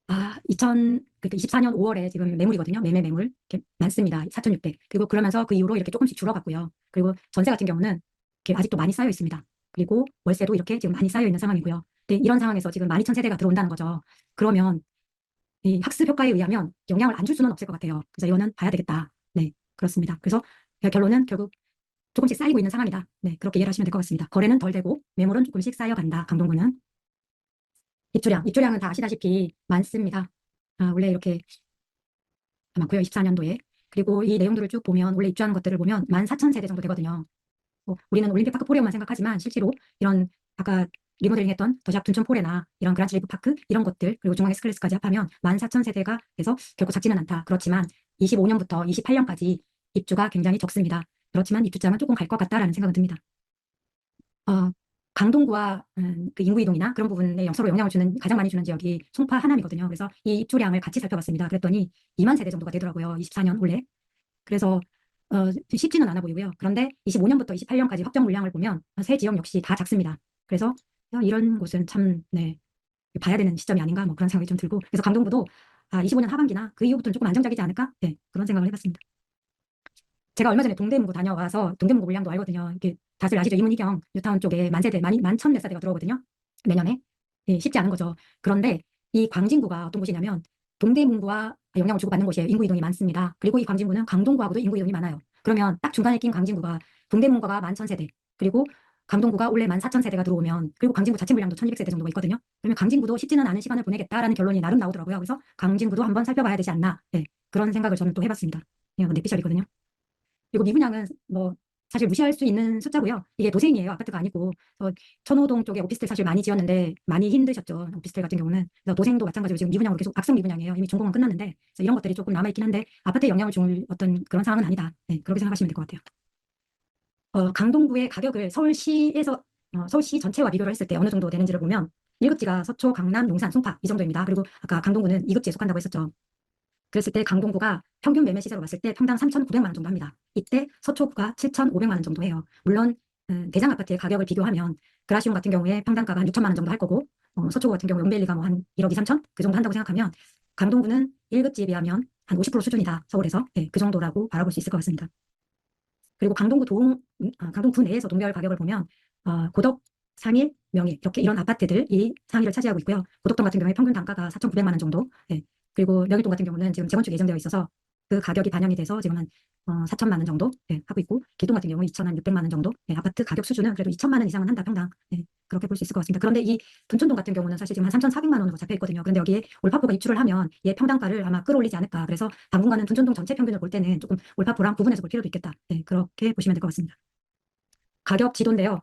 24년 5월에 지금 매물이거든요. 매물. 이렇게 많습니다. 4,600. 그리고 그러면서 그 이후로 이렇게 조금씩 줄어갔고요. 그리고 전세 같은 경우는 이렇게 아직도 많이 쌓여 있습니다. 그리고 월세도 이렇게 지금 많이 쌓여 있는 상황이고요. 근데 이런 상황에서 지금 12,000세대가 들어온다는 거죠. 그러면 이 학습 효과에 의하면 영향을 안 줄 수는 없을 것 같아요. 그래서 이거는 봐야 되겠다. 네, 그렇습니다. 그래서 결론은 결국 조금씩 쌓이고 있는 상황이다. 네, 그렇게 이해를 하시면 될 것 같습니다. 거래는 덜 되고 매물은 조금씩 쌓여간다. 강동구는. 입주량은 다 아시다시피 많습니다. 원래 이렇게 많고요. 24년도에. 그리고 이 내용들을 쭉 보면 원래 입주하는 것들을 보면 14,000세대 정도 되거든요. 우리는 올림픽 파크 포레오만 생각하지만 실제로 이런 아까 리모델링 했던 더샵 둔촌 포레나 이런 그란치 리프 파크 이런 것들 그리고 중앙 S클래스까지 합하면 14,000세대가 돼서 결코 작지는 않다. 그렇지만 25년부터 28년까지 입주가 굉장히 적습니다. 그렇지만 입주장은 조금 갈 것 같다라는 생각은 듭니다. 강동구와 그 인구 이동이나 그런 부분에 서로 영향을 주는 가장 많이 주는 지역이 송파 하남이거든요. 그래서 이 입주량을 같이 살펴봤습니다. 그랬더니 2만 세대 정도가 되더라고요. 24년 원래. 그래서 쉽지는 않아 보이고요. 그런데 25년부터 28년까지 확정 물량을 보면 세 지역 역시 다 작습니다. 그래서 이런 곳은 참 네, 봐야 되는 시점이 아닌가 뭐 그런 생각이 좀 들고 그래서 강동구도 25년 하반기나 그 이후부터는 조금 안정적이지 않을까? 네, 그런 생각을 해봤습니다. 제가 얼마 전에 동대문구 다녀와서 동대문구 물량도 알거든요. 이게 다들 아시죠? 이문희경 뉴타운 쪽에 만세대, 만천 몇 세대가 들어오거든요. 내년에. 예, 쉽지 않은 거죠. 그런데 이 광진구가 어떤 곳이냐면 동대문구와 영향을 주고받는 곳이에요. 인구 이동이 많습니다. 그리고 이 광진구는 강동구하고도 인구 이동이 많아요. 그러면 딱 중간에 낀 광진구가 동대문구가 11,000세대, 그리고 강동구가 원래 14,000세대가 들어오면, 그리고 광진구 자체 물량도 1,200세대 정도가 있거든요. 그러면 강진구도 쉽지는 않은 시간을 보내겠다라는 결론이 나름 나오더라고요. 그래서 강진구도 한번 살펴봐야 되지 않나. 예, 그런 생각을 저는 또 해봤습니다. 예, 넷피셜이거든요. 그리고 미분양은 뭐 사실 무시할 수 있는 숫자고요. 이게 도생이에요. 아파트가 아니고. 천호동 쪽에 오피스텔 사실 많이 지었는데 많이 힘드셨죠. 오피스텔 같은 경우는. 그래서 도생도 마찬가지로 지금 미분양으로 계속 악성 미분양이에요. 이미 준공은 끝났는데. 그래서 이런 것들이 조금 남아있긴 한데 아파트에 영향을 줄 어떤 그런 상황은 아니다. 네, 그렇게 생각하시면 될 것 같아요. 강동구의 가격을 서울시 전체와 비교를 했을 때 어느 정도 되는지를 보면 1급지가 서초, 강남, 용산, 송파 이 정도입니다. 그리고 아까 강동구는 2급지에 속한다고 했었죠. 그랬을 때 강동구가 평균 매매 시세로 봤을 때 평당 3,900만 원 정도 합니다. 이때 서초구가 7,500만 원 정도 해요. 물론 대장 아파트의 가격을 비교하면 그라시움 같은 경우에 평당가가 한 6천만 원 정도 할 거고, 서초구 같은 경우 용밸리가 뭐 한 1억 2, 3천 그 정도 한다고 생각하면 강동구는 1급지에 비하면 한 50% 수준이다. 서울에서. 네, 그 정도라고 바라볼 수 있을 것 같습니다. 그리고 강동구 내에서 동별 가격을 보면 고덕, 상일, 명일 이렇게 이런 아파트들이 상위를 차지하고 있고요. 고덕동 같은 경우에 평균 단가가 4,900만 원 정도. 네. 그리고 명일동 같은 경우는 지금 재건축 예정되어 있어서 그 가격이 반영이 돼서 지금 한 4천만 원 정도 하고 있고, 길동 같은 경우 2,600만 원 정도. 네, 아파트 가격 수준은 그래도 2천만 원 이상은 한다 평당. 네, 그렇게 볼 수 있을 것 같습니다. 그런데 이 둔촌동 같은 경우는 사실 지금 한 3,400만 원으로 잡혀 있거든요. 그런데 여기에 올파포가 입주를 하면 얘 평당가를 아마 끌어올리지 않을까. 그래서 당분간은 둔촌동 전체 평균을 볼 때는 조금 올파포랑 구분해서 볼 필요도 있겠다. 네, 그렇게 보시면 될 것 같습니다. 가격 지도인데요.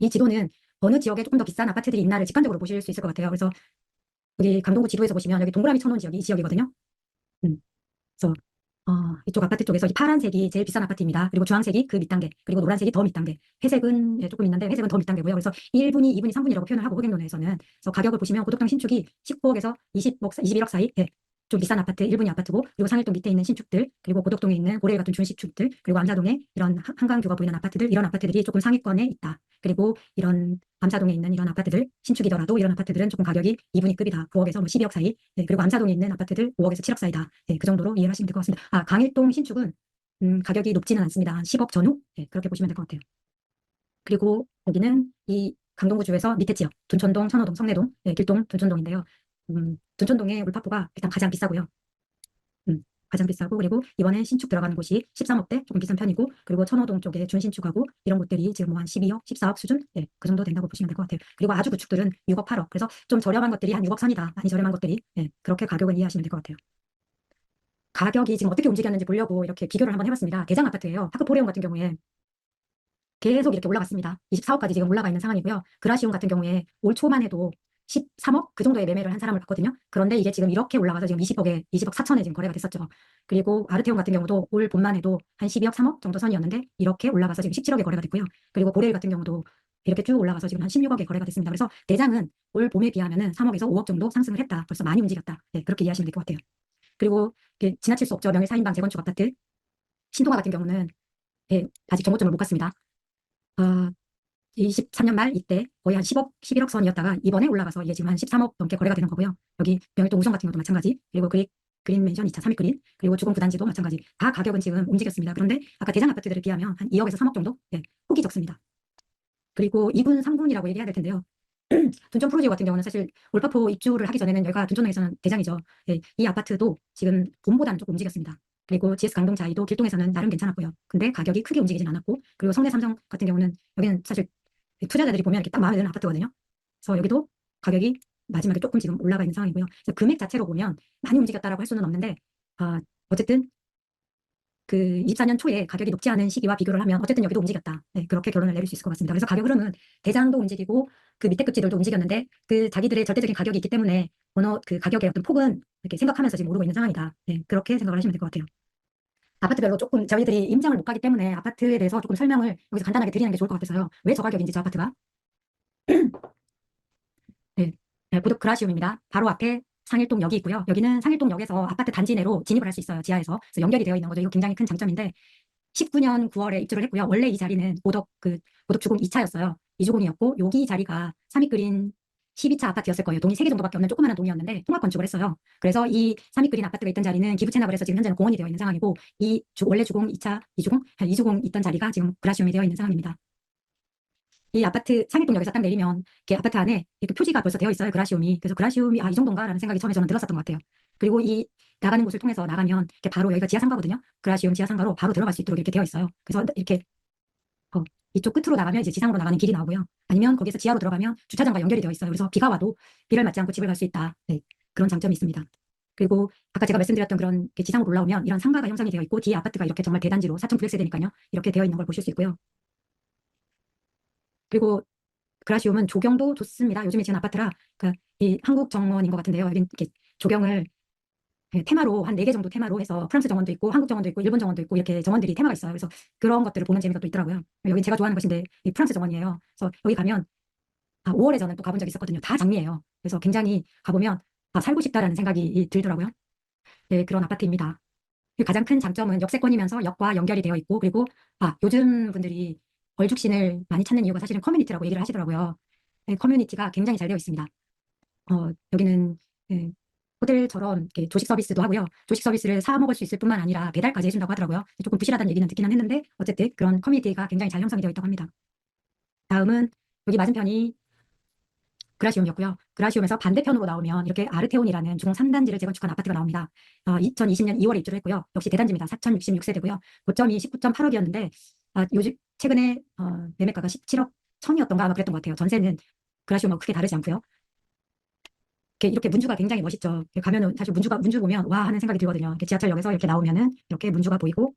이 지도는 어느 지역에 조금 더 비싼 아파트들이 있나를 직관적으로 보실 수 있을 것 같아요. 그래서 여기 강동구 지도에서 보시면 여기 동그라미 쳐놓은 지역이 이 지역이거든요. 그래서 이쪽 아파트 쪽에서 이 파란색이 제일 비싼 아파트입니다. 그리고 주황색이 그 밑단계, 그리고 노란색이 더 밑단계, 회색은 조금 있는데 회색은 더 밑단계고요. 그래서 1분위, 2분위, 3분위라고 표현을 하고 호갱론에서는. 그래서 가격을 보시면 고덕동 신축이 19억에서 20억, 21억 사이, 좀 비싼 아파트, 1분위 아파트고, 그리고 상일동 밑에 있는 신축들, 그리고 고덕동에 있는 고레일 같은 준신축들, 그리고 암사동에 이런 한강뷰가 보이는 아파트들, 이런 아파트들이 조금 상위권에 있다. 그리고 이런 암사동에 있는 이런 아파트들, 신축이더라도 이런 아파트들은 조금 가격이 2분위 급이다. 9억에서 뭐 12억 사이. 네, 그리고 암사동에 있는 아파트들 5억에서 7억 사이다. 네, 그 정도로 이해를 하시면 될 것 같습니다. 강일동 신축은 가격이 높지는 않습니다. 한 10억 전후? 네, 그렇게 보시면 될 것 같아요. 그리고 여기는 이 강동구주에서 밑에 지역, 둔촌동, 천호동, 성내동, 길동, 둔촌동인데요. 둔촌동의 물파포가 일단 가장 비싸고요. 가장 비싸고, 그리고 이번에 신축 들어가는 곳이 13억대, 조금 비싼 편이고, 그리고 천호동 쪽에 준신축하고 이런 곳들이 지금 뭐 한 12억, 14억 수준? 그 정도 된다고 보시면 될 것 같아요. 그리고 아주 구축들은 6억, 8억. 그래서 좀 저렴한 것들이 한 6억 선이다. 많이 저렴한 것들이. 그렇게 가격을 이해하시면 될 것 같아요. 가격이 지금 어떻게 움직였는지 보려고 이렇게 비교를 한번 해봤습니다. 대장 아파트예요. 파크포레온 같은 경우에 계속 이렇게 올라갔습니다. 24억까지 지금 올라가 있는 상황이고요. 그라시움 같은 경우에 올 초만 해도 13억 그 정도의 매매를 한 사람을 봤거든요. 그런데 이게 지금 이렇게 올라가서 지금 20억 4천에 지금 거래가 됐었죠. 그리고 아르테온 같은 경우도 올 봄만 해도 한 12억 3억 정도 선이었는데 이렇게 올라가서 지금 17억에 거래가 됐고요. 그리고 고레일 같은 경우도 이렇게 쭉 올라가서 지금 한 16억에 거래가 됐습니다. 그래서 대장은 올 봄에 비하면은 3억에서 5억 정도 상승을 했다. 벌써 많이 움직였다. 그렇게 이해하시면 될 것 같아요. 그리고 지나칠 수 없죠. 명일 4인방 재건축 아파트. 신동아 같은 경우는 아직 정고점을 못 갔습니다. 23년 말 이때 거의 한 10억, 11억 선이었다가 이번에 올라가서 이게 지금 한 13억 넘게 거래가 되는 거고요. 여기 명일동 우성 같은 경우도 마찬가지. 그리고 그린 맨션 2차 3위 그린, 그리고 주공 부단지도 마찬가지. 다 가격은 지금 움직였습니다. 그런데 아까 대장 아파트들에 비하면 한 2억에서 3억 정도 폭이 적습니다. 그리고 2군, 3군이라고 얘기해야 될 텐데요. 둔촌 프로지오 같은 경우는 사실 올파포 입주를 하기 전에는 여기가 둔촌동에서는 대장이죠. 이 아파트도 지금 봄보다는 조금 움직였습니다. 그리고 GS 강동자이도 길동에서는 나름 괜찮았고요. 근데 가격이 크게 움직이진 않았고, 그리고 성내 삼성 같은 경우는 여기는 사실 투자자들이 보면 이렇게 딱 마음에 드는 아파트거든요. 그래서 여기도 가격이 마지막에 조금 지금 올라가 있는 상황이고요. 그래서 금액 자체로 보면 많이 움직였다라고 할 수는 없는데, 어쨌든 그 24년 초에 가격이 높지 않은 시기와 비교를 하면 어쨌든 여기도 움직였다. 그렇게 결론을 내릴 수 있을 것 같습니다. 그래서 가격 흐름은 대장도 움직이고 그 밑에 급지들도 움직였는데 그 자기들의 절대적인 가격이 있기 때문에 그 가격의 어떤 폭은 이렇게 생각하면서 지금 오르고 있는 상황이다. 그렇게 생각을 하시면 될 것 같아요. 아파트별로 조금 저희들이 임장을 못 가기 때문에 아파트에 대해서 조금 설명을 여기서 간단하게 드리는 게 좋을 것 같아서요. 왜 저 가격인지 저 아파트가. 고덕 그라시움입니다. 바로 앞에 상일동역이 있고요. 여기는 상일동역에서 아파트 단지 내로 진입을 할 수 있어요. 지하에서. 그래서 연결이 되어 있는 거죠. 이거 굉장히 큰 장점인데 19년 9월에 입주를 했고요. 원래 이 자리는 고덕 주공 2차였어요. 2주공이었고 여기 자리가 3위 그린 12차 아파트였을 거예요. 동이 3개 정도밖에 없는 조그마한 동이었는데 통합 건축을 했어요. 그래서 이 삼익그린 아파트가 있던 자리는 기부 채납을 해서 지금 현재는 공원이 되어 있는 상황이고 원래 주공 2차, 2주공 있던 자리가 지금 그라시움이 되어 있는 상황입니다. 이 아파트 상일동역에서 딱 내리면 이렇게 아파트 안에 이렇게 표지가 벌써 되어 있어요. 그라시움이. 그래서 그라시움이 이 정도인가라는 생각이 처음에 저는 들었었던 것 같아요. 그리고 이 나가는 곳을 통해서 나가면 이렇게 바로 여기가 지하상가거든요. 그라시움 지하상가로 바로 들어갈 수 있도록 이렇게 되어 있어요. 그래서 이렇게 이쪽 끝으로 나가면 이제 지상으로 나가는 길이 나오고요. 아니면 거기서 지하로 들어가면 주차장과 연결이 되어 있어요. 그래서 비가 와도 비를 맞지 않고 집을 갈 수 있다. 네, 그런 장점이 있습니다. 그리고 아까 제가 말씀드렸던 그런 이렇게 지상으로 올라오면 이런 상가가 형성이 되어 있고 뒤에 아파트가 이렇게 정말 대단지로 4,900세대니까요. 이렇게 되어 있는 걸 보실 수 있고요. 그리고 그라시움은 조경도 좋습니다. 요즘에 지은 아파트라 이 한국 정원인 것 같은데요. 여기 이렇게 조경을 테마로 한 4개 정도 테마로 해서 프랑스 정원도 있고 한국 정원도 있고 일본 정원도 있고 이렇게 정원들이 테마가 있어요. 그래서 그런 것들을 보는 재미가 또 있더라고요. 여기 제가 좋아하는 곳인데 이 프랑스 정원이에요. 그래서 여기 가면 5월에 저는 또 가본 적이 있었거든요. 다 장미예요. 그래서 굉장히 가보면 살고 싶다라는 생각이 들더라고요. 네, 그런 아파트입니다. 가장 큰 장점은 역세권이면서 역과 연결이 되어 있고 그리고 요즘 분들이 얼죽신을 많이 찾는 이유가 사실은 커뮤니티라고 얘기를 하시더라고요. 네, 커뮤니티가 굉장히 잘 되어 있습니다. 여기는 네, 호텔처럼 이렇게 조식 서비스도 하고요. 조식 서비스를 사 먹을 수 있을 뿐만 아니라 배달까지 해준다고 하더라고요. 조금 부실하다는 얘기는 듣기는 했는데 어쨌든 그런 커뮤니티가 굉장히 잘 형성이 되어 있다고 합니다. 다음은 여기 맞은편이 그라시움이었고요. 그라시움에서 반대편으로 나오면 이렇게 아르테온이라는 중 3단지를 재건축한 아파트가 나옵니다. 2020년 2월에 입주를 했고요. 역시 대단지입니다. 4,066세대고요. 고점이 19.8억이었는데 요즘 최근에 매매가가 17억 1천이었던가 아마 그랬던 것 같아요. 전세는 그라시움하고 크게 다르지 않고요. 이렇게 문주가 굉장히 멋있죠. 이렇게 가면은 사실 문주 보면 와 하는 생각이 들거든요. 이렇게 지하철역에서 이렇게 나오면은 이렇게 문주가 보이고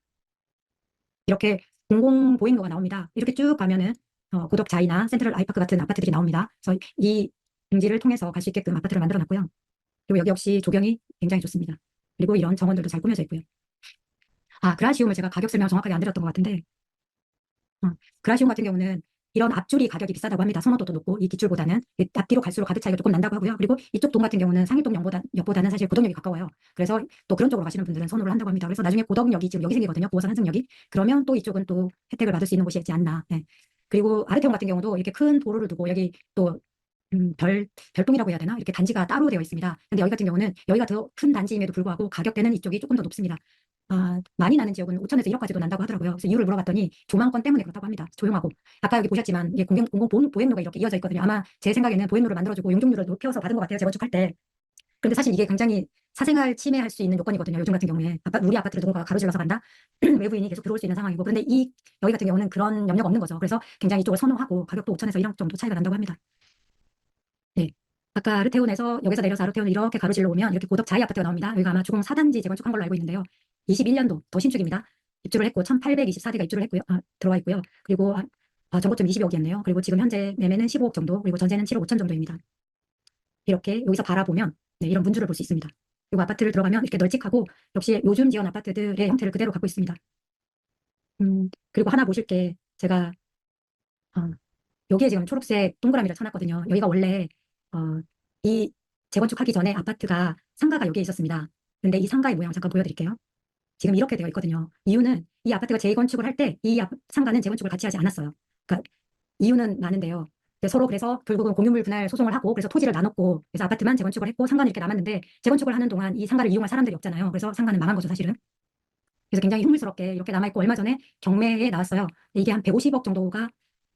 이렇게 공공 보행로가 나옵니다. 이렇게 쭉 가면은 고덕자이나 센트럴 아이파크 같은 아파트들이 나옵니다. 그래서 이 등지를 통해서 갈 수 있게끔 아파트를 만들어 놨고요. 그리고 여기 역시 조경이 굉장히 좋습니다. 그리고 이런 정원들도 잘 꾸며져 있고요. 그라시움을 제가 가격 설명 정확하게 안 드렸던 것 같은데 그라시움 같은 경우는 이런 앞줄이 가격이 비싸다고 합니다. 선호도도 높고 이 뒷줄보다는 앞뒤로 갈수록 가격 차이가 조금 난다고 하고요. 그리고 이쪽 동 같은 경우는 상일동 역보다는 사실 고덕역이 가까워요. 그래서 또 그런 쪽으로 가시는 분들은 선호를 한다고 합니다. 그래서 나중에 고덕역이 지금 여기 생기거든요. 9호선 한승역이. 그러면 또 이쪽은 또 혜택을 받을 수 있는 곳이지 않나. 네. 그리고 아르테온 같은 경우도 이렇게 큰 도로를 두고 여기 또 별동이라고 해야 되나? 이렇게 단지가 따로 되어 있습니다. 근데 여기 같은 경우는 여기가 더 큰 단지임에도 불구하고 가격대는 이쪽이 조금 더 높습니다. 많이 나는 지역은 5천에서 1억까지도 난다고 하더라고요. 그래서 이유를 물어봤더니 조망권 때문에 그렇다고 합니다. 조용하고. 아까 여기 보셨지만 이게 공공 보행로가 이렇게 이어져 있거든요. 아마 제 생각에는 보행로를 만들어주고 용적률을 높여서 받은 것 같아요. 재건축할 때. 그런데 사실 이게 굉장히 사생활 침해할 수 있는 요건이거든요. 요즘 같은 경우에. 우리 아파트를 누군가가 가로질러서 간다? 외부인이 계속 들어올 수 있는 상황이고. 그런데 여기 같은 경우는 그런 염려가 없는 거죠. 그래서 굉장히 이쪽을 선호하고 가격도 5천에서 1억 정도 차이가 난다고 합니다. 네. 아까 아르테온에서 여기서 내려서 아르테온을 이렇게 가로질러 오면 이렇게 고덕자이 아파트가 나옵니다. 여기가 아마 주공 4단지 재건축한 걸로 알고 있는데요. 21년도 더 신축입니다. 입주를 했고 1,824대가 입주를 했고요. 들어와 있고요. 그리고 정고점 20억이었네요. 그리고 지금 현재 매매는 15억 정도, 그리고 전세는 7억 5천 정도입니다. 이렇게 여기서 바라보면 이런 문주를 볼 수 있습니다. 그리고 아파트를 들어가면 이렇게 널찍하고 역시 요즘 지은 아파트들의 형태를 그대로 갖고 있습니다. 그리고 하나 보실 게 제가 여기에 지금 초록색 동그라미를 쳐놨거든요. 여기가 원래 이 재건축하기 전에 아파트가 상가가 여기에 있었습니다. 근데 이 상가의 모양 잠깐 보여드릴게요. 지금 이렇게 되어 있거든요. 이유는 이 아파트가 재건축을 할 때 이 상가는 재건축을 같이 하지 않았어요. 그러니까 이유는 많은데요. 서로 그래서 결국은 공유물 분할 소송을 하고 그래서 토지를 나눴고 그래서 아파트만 재건축을 했고 상가는 이렇게 남았는데 재건축을 하는 동안 이 상가를 이용할 사람들이 없잖아요. 그래서 상가는 망한 거죠, 사실은. 그래서 굉장히 흉물스럽게 이렇게 남아있고 얼마 전에 경매에 나왔어요. 이게 한 150억 정도가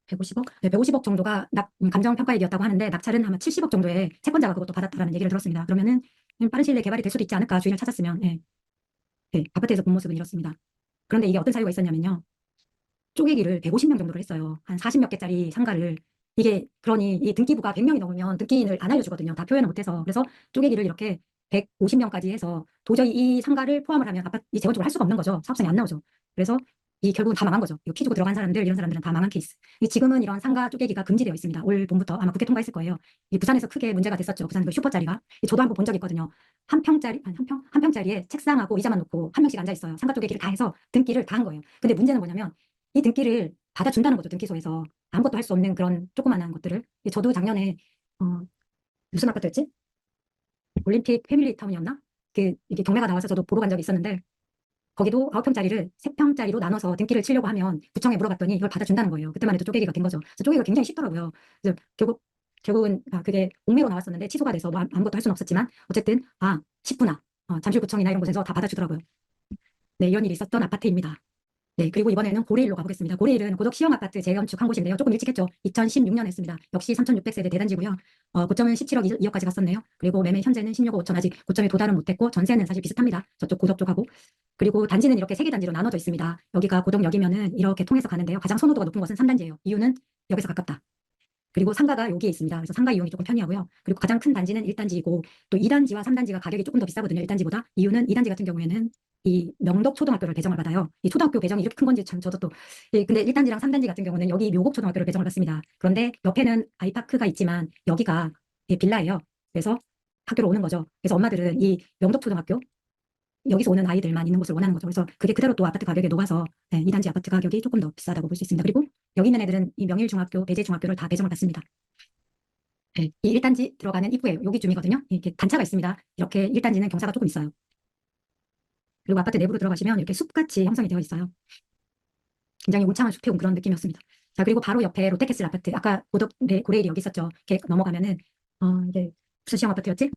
150억? 네, 150억 정도가 감정평가액이었다고 하는데 낙찰은 아마 70억 정도의 채권자가 그것도 받았다라는 얘기를 들었습니다. 그러면은 빠른 시일 내에 개발이 될 수도 있지 않을까 주인을 찾았으면. 네. 네, 아파트에서 본 모습은 이렇습니다. 그런데 이게 어떤 사유가 있었냐면요. 쪼개기를 150명 정도로 했어요. 한 40몇 개짜리 상가를. 이게 그러니 이 등기부가 100명이 넘으면 등기인을 안 알려주거든요. 다 표현을 못해서. 그래서 쪼개기를 이렇게 150명까지 해서 도저히 이 상가를 포함을 하면 이 재건축을 할 수가 없는 거죠. 사업성이 안 나오죠. 그래서 이 결국은 다 망한 거죠. 이거 피 주고 들어간 사람들, 이런 사람들은 다 망한 케이스. 지금은 이런 상가 쪼개기가 금지되어 있습니다. 올 봄부터 아마 국회 통과했을 거예요. 이 부산에서 크게 문제가 됐었죠. 부산 그 슈퍼짜리가. 저도 한번 본 적이 있거든요. 한 평짜리에 책상하고 의자만 놓고 한 명씩 앉아 있어요. 상가 쪼개기를 다 해서 등기를 다 한 거예요. 근데 문제는 뭐냐면 이 등기를 받아준다는 거죠. 등기소에서. 아무것도 할 수 없는 그런 조그만한 것들을. 저도 작년에 무슨 아파트였지? 올림픽 패밀리타운이었나? 이게 경매가 나와서 저도 보러 간 적이 있었는데 거기도 9평짜리를 3평짜리로 나눠서 등기를 치려고 하면 구청에 물어봤더니 이걸 받아준다는 거예요. 그때만 해도 쪼개기가 된 거죠. 그래서 쪼개기가 굉장히 쉽더라고요. 그래서 결국 결국은 그게 옥매로 나왔었는데 취소가 돼서 뭐 아무것도 할 수는 없었지만 어쨌든 10구나 잠실구청이나 이런 곳에서 다 받아주더라고요. 네, 이런 일이 있었던 아파트입니다. 네, 그리고 이번에는 고레일로 가보겠습니다. 고레일은 고덕 시형 아파트 재건축한 곳인데요. 조금 일찍 했죠. 2016년 했습니다. 역시 3,600세대 대단지고요. 고점은 17억 2억까지 갔었네요. 그리고 매매 현재는 16억 5천, 아직 고점에 도달은 못했고 전세는 사실 비슷합니다. 저쪽 고덕 쪽하고. 그리고 단지는 이렇게 3개 단지로 나눠져 있습니다. 여기가 고덕역이면은 이렇게 통해서 가는데요. 가장 선호도가 높은 것은 3단지예요. 이유는 역에서 가깝다. 그리고 상가가 여기에 있습니다. 그래서 상가 이용이 조금 편리하고요. 그리고 가장 큰 단지는 1단지이고 또 2단지와 3단지가 가격이 조금 더 비싸거든요. 1단지보다. 이유는 2단지 같은 경우에는 이 명덕 초등학교를 배정을 받아요. 이 초등학교 배정이 이렇게 큰 건지 참 저도 또 근데 1단지랑 3단지 같은 경우는 여기 묘곡 초등학교를 배정을 받습니다. 그런데 옆에는 아이파크가 있지만 여기가 빌라예요. 그래서 학교로 오는 거죠. 그래서 엄마들은 이 명덕 초등학교 여기서 오는 아이들만 있는 곳을 원하는 거죠. 그래서 그게 그대로 또 아파트 가격에 녹아서 2단지 아파트 가격이 조금 더 비싸다고 볼 수 있습니다. 그리고 여기 있는 애들은 이 명일중학교, 배재중학교를 다 배정을 받습니다. 네, 이 1단지 들어가는 입구에 여기 쯤이거든요. 이렇게 단차가 있습니다. 이렇게 1단지는 경사가 조금 있어요. 그리고 아파트 내부로 들어가시면 이렇게 숲같이 형성이 되어 있어요. 굉장히 울창한 숲이 온 그런 느낌이었습니다. 자, 그리고 바로 옆에 롯데캐슬 아파트, 아까 고레일이 여기 있었죠. 이렇게 넘어가면은 이게 무슨 시형 아파트였지?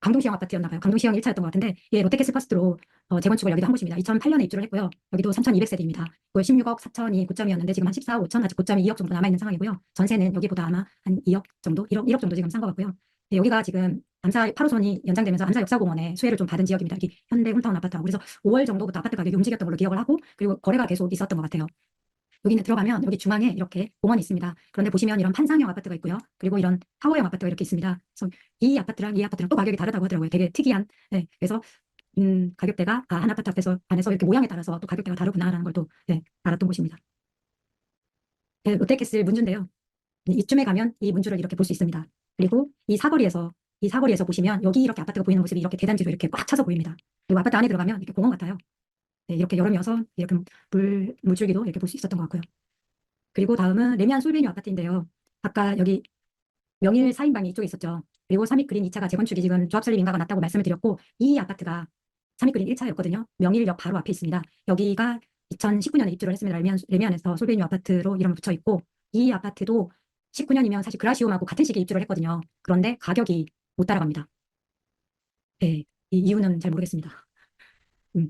강동시형 아파트였나 봐요. 강동시형 1차였던 것 같은데 예, 롯데캐슬 퍼스트로 재건축을 여기도 한 곳입니다. 2008년에 입주를 했고요. 여기도 3,200세대입니다. 16억 4천이 고점이었는데 지금 한 14억 5천, 아직 고점이 2억 정도 남아있는 상황이고요. 전세는 여기보다 아마 한 2억 정도, 1억 정도 지금 산 것 같고요. 예, 여기가 지금 암사 8호선이 연장되면서 암사 역사공원에 수혜를 좀 받은 지역입니다. 여기 현대 홈타운 아파트하고 그래서 5월 정도부터 아파트 가격이 움직였던 걸로 기억을 하고 그리고 거래가 계속 있었던 것 같아요. 여기는 들어가면 여기 중앙에 이렇게 공원이 있습니다. 그런데 보시면 이런 판상형 아파트가 있고요. 그리고 이런 타워형 아파트가 이렇게 있습니다. 그래서 이 아파트랑 이 아파트랑 또 가격이 다르다고 하더라고요. 되게 특이한. 네, 그래서 가격대가 한 아파트 안에서 이렇게 모양에 따라서 또 가격대가 다르구나라는 걸 또 알았던 곳입니다. 네, 롯데캐슬 문주인데요. 이쯤에 가면 이 문주를 이렇게 볼 수 있습니다. 그리고 이 사거리에서 보시면 여기 이렇게 아파트가 보이는 모습이 이렇게 대단지로 이렇게 꽉 차서 보입니다. 그리고 아파트 안에 들어가면 이렇게 공원 같아요. 네, 이렇게 여름이어서 이렇게 물줄기도 이렇게 볼 수 있었던 것 같고요. 그리고 다음은 레미안 솔베뉴 아파트인데요. 아까 여기 명일 4인방이 이쪽에 있었죠. 그리고 삼익그린 2차가 재건축이 지금 조합 설립 인가가 났다고 말씀을 드렸고 이 아파트가 삼익그린 1차였거든요. 명일역 바로 앞에 있습니다. 여기가 2019년에 입주를 했습니다. 레미안에서 솔베뉴 아파트로 이름을 붙여 있고 이 아파트도 19년이면 사실 그라시움하고 같은 시기에 입주를 했거든요. 그런데 가격이 못 따라갑니다. 네, 이 이유는 잘 모르겠습니다.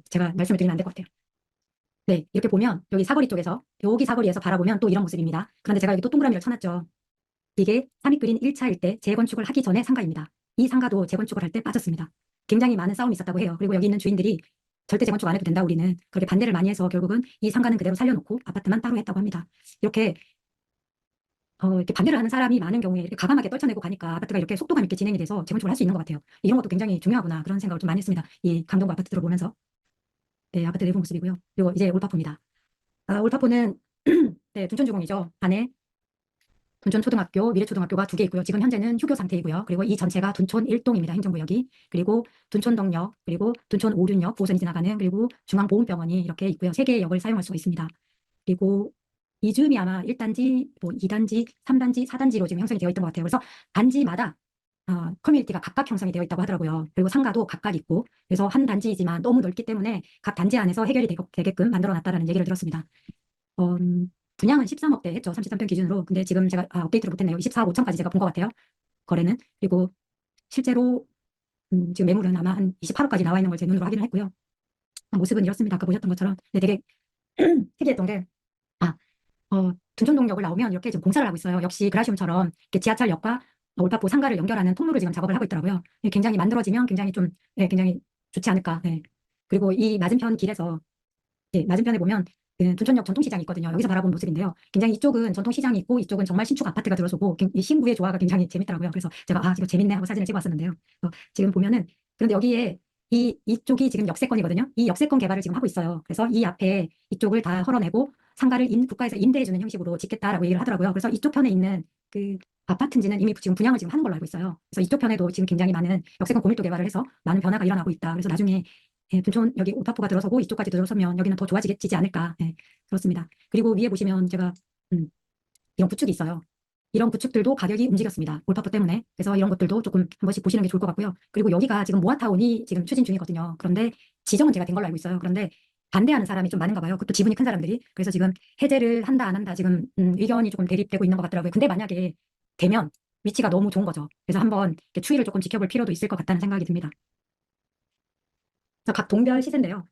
제가 말씀을 드리면 안 될 것 같아요. 네, 이렇게 보면 여기 사거리 쪽에서 여기 사거리에서 바라보면 또 이런 모습입니다. 그런데 제가 여기 또 동그라미를 쳐놨죠. 이게 삼익그린 1차일 때 재건축을 하기 전에 상가입니다. 이 상가도 재건축을 할 때 빠졌습니다. 굉장히 많은 싸움이 있었다고 해요. 그리고 여기 있는 주인들이 절대 재건축 안 해도 된다 우리는 그렇게 반대를 많이 해서 결국은 이 상가는 그대로 살려놓고 아파트만 따로 했다고 합니다. 이렇게 이렇게 반대를 하는 사람이 많은 경우에 이렇게 과감하게 떨쳐내고 가니까 아파트가 이렇게 속도감 있게 진행이 돼서 재건축을 할 수 있는 것 같아요. 이런 것도 굉장히 중요하구나 그런 생각을 좀 많이 했습니다. 이 강동구 아파트 들어보면서. 네, 아파트 내부 모습이고요. 그리고 이제 올파포입니다. 올파포는 네, 둔촌주공이죠. 안에 둔촌초등학교, 미래초등학교가 2개 있고요. 지금 현재는 휴교 상태이고요. 그리고 이 전체가 둔촌 1동입니다. 행정구역이. 그리고 둔촌동역, 그리고 둔촌 오륜역, 9호선이 지나가는 그리고 중앙보훈병원이 이렇게 있고요. 3개의 역을 사용할 수가 있습니다. 그리고 이 즈음이 아마 1단지, 뭐 2단지, 3단지, 4단지로 지금 형성이 되어 있던 것 같아요. 그래서 단지마다 커뮤니티가 각각 형성이 되어 있다고 하더라고요. 그리고 상가도 각각 있고 그래서 한 단지이지만 너무 넓기 때문에 각 단지 안에서 해결이 되게끔 만들어놨다는 얘기를 들었습니다. 분양은 13억대 했죠. 33평 기준으로. 근데 지금 제가 업데이트를 못했네요. 24억 5천까지 제가 본 것 같아요. 거래는. 그리고 실제로 지금 매물은 아마 한 28억까지 나와 있는 걸 제 눈으로 확인을 했고요. 모습은 이렇습니다. 아까 보셨던 것처럼. 근데 되게 특이했던 게 둔촌동역을 나오면 이렇게 지금 공사를 하고 있어요. 역시 그라시움처럼 이렇게 지하철역과 올파포 상가를 연결하는 통로를 지금 작업을 하고 있더라고요. 굉장히 만들어지면 굉장히 좀 굉장히 좋지 않을까. 네. 그리고 이 맞은편 길에서 맞은편에 보면 둔촌역 전통시장이 있거든요. 여기서 바라본 모습인데요. 굉장히 이쪽은 전통시장이 있고 이쪽은 정말 신축 아파트가 들어서고 이 신구의 조화가 굉장히 재밌더라고요. 그래서 제가 이거 재밌네 하고 사진을 찍어왔었는데요. 지금 보면은 그런데 여기에 이쪽이 지금 역세권이거든요. 이 역세권 개발을 지금 하고 있어요. 그래서 이 앞에 이쪽을 다 헐어내고 상가를 국가에서 임대해주는 형식으로 짓겠다라고 얘기를 하더라고요. 그래서 이쪽 편에 있는 그 아파트인지는 이미 지금 분양을 지금 하는 걸로 알고 있어요. 그래서 이쪽 편에도 지금 굉장히 많은 역세권 고밀도 개발을 해서 많은 변화가 일어나고 있다. 그래서 나중에 둔촌 여기 올파포가 들어서고 이쪽까지 들어서면 여기는 더 좋아지지 않을까. 그렇습니다. 그리고 위에 보시면 제가 이런 구축이 있어요. 이런 구축들도 가격이 움직였습니다. 올파포 때문에. 그래서 이런 것들도 조금 한 번씩 보시는 게 좋을 것 같고요. 그리고 여기가 지금 모아타운이 지금 추진 중이거든요. 그런데 지정은 제가 된 걸로 알고 있어요. 그런데 반대하는 사람이 좀 많은가 봐요. 그것도 지분이 큰 사람들이. 그래서 지금 해제를 한다 안 한다 지금 의견이 조금 대립되고 있는 것 같더라고요. 근데 만약에 되면 위치가 너무 좋은 거죠. 그래서 한번 이렇게 추이를 조금 지켜볼 필요도 있을 것 같다는 생각이 듭니다. 그래서 각 동별 시세인데요.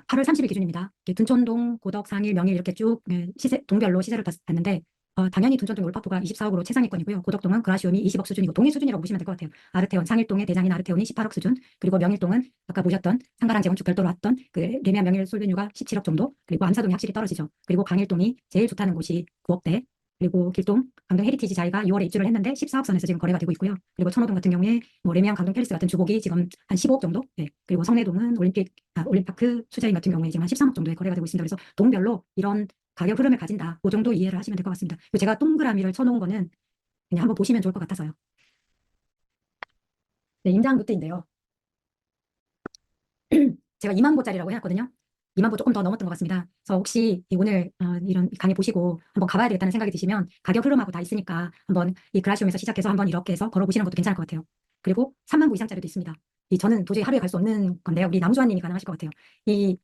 8월 30일 기준입니다. 이렇게 둔촌동, 고덕, 상일, 명일 이렇게 쭉 시세 동별로 시세를 봤는데 당연히 둔촌동 올파포가 24억으로 최상위권이고요. 고덕동은 그라시움이 20억 수준이고 동일 수준이라고 보시면 될 것 같아요. 아르테온, 상일동의 대장인 아르테온이 18억 수준, 그리고 명일동은 아까 보셨던 상가랑 재건축 별도로 왔던 그 레미안 명일 솔베뉴가 17억 정도, 그리고 암사동이 확실히 떨어지죠. 그리고 강일동이 제일 좋다는 곳이 9억대, 그리고 길동, 강동 헤리티지 자이가 6월에 입주를 했는데 14억 선에서 지금 거래가 되고 있고요. 그리고 천호동 같은 경우에 뭐 레미안 강동 팰리스 같은 주곡이 지금 한 15억 정도, 그리고 성내동은 올림파크 수자인 같은 경우에 지금 한 13억 정도에 거래가 되고 있습니다. 그래서 동별로 이런 가격 흐름을 가진다. 그 정도 이해를 하시면 될 것 같습니다. 그리고 제가 동그라미를 쳐놓은 거는 그냥 한번 보시면 좋을 것 같아서요. 네, 임장 루트인데요. 제가 2만 보짜리라고 해놨거든요. 2만 보 조금 더 넘었던 것 같습니다. 그래서 혹시 오늘 이런 강의 보시고 한번 가봐야 되겠다는 생각이 드시면 가격 흐름하고 다 있으니까 한번 이 그라시움에서 시작해서 한번 이렇게 해서 걸어보시는 것도 괜찮을 것 같아요. 그리고 3만 보 이상짜리도 있습니다. 저는 도저히 하루에 갈 수 없는 건데요. 우리 남주환님이 가능하실 것 같아요. 이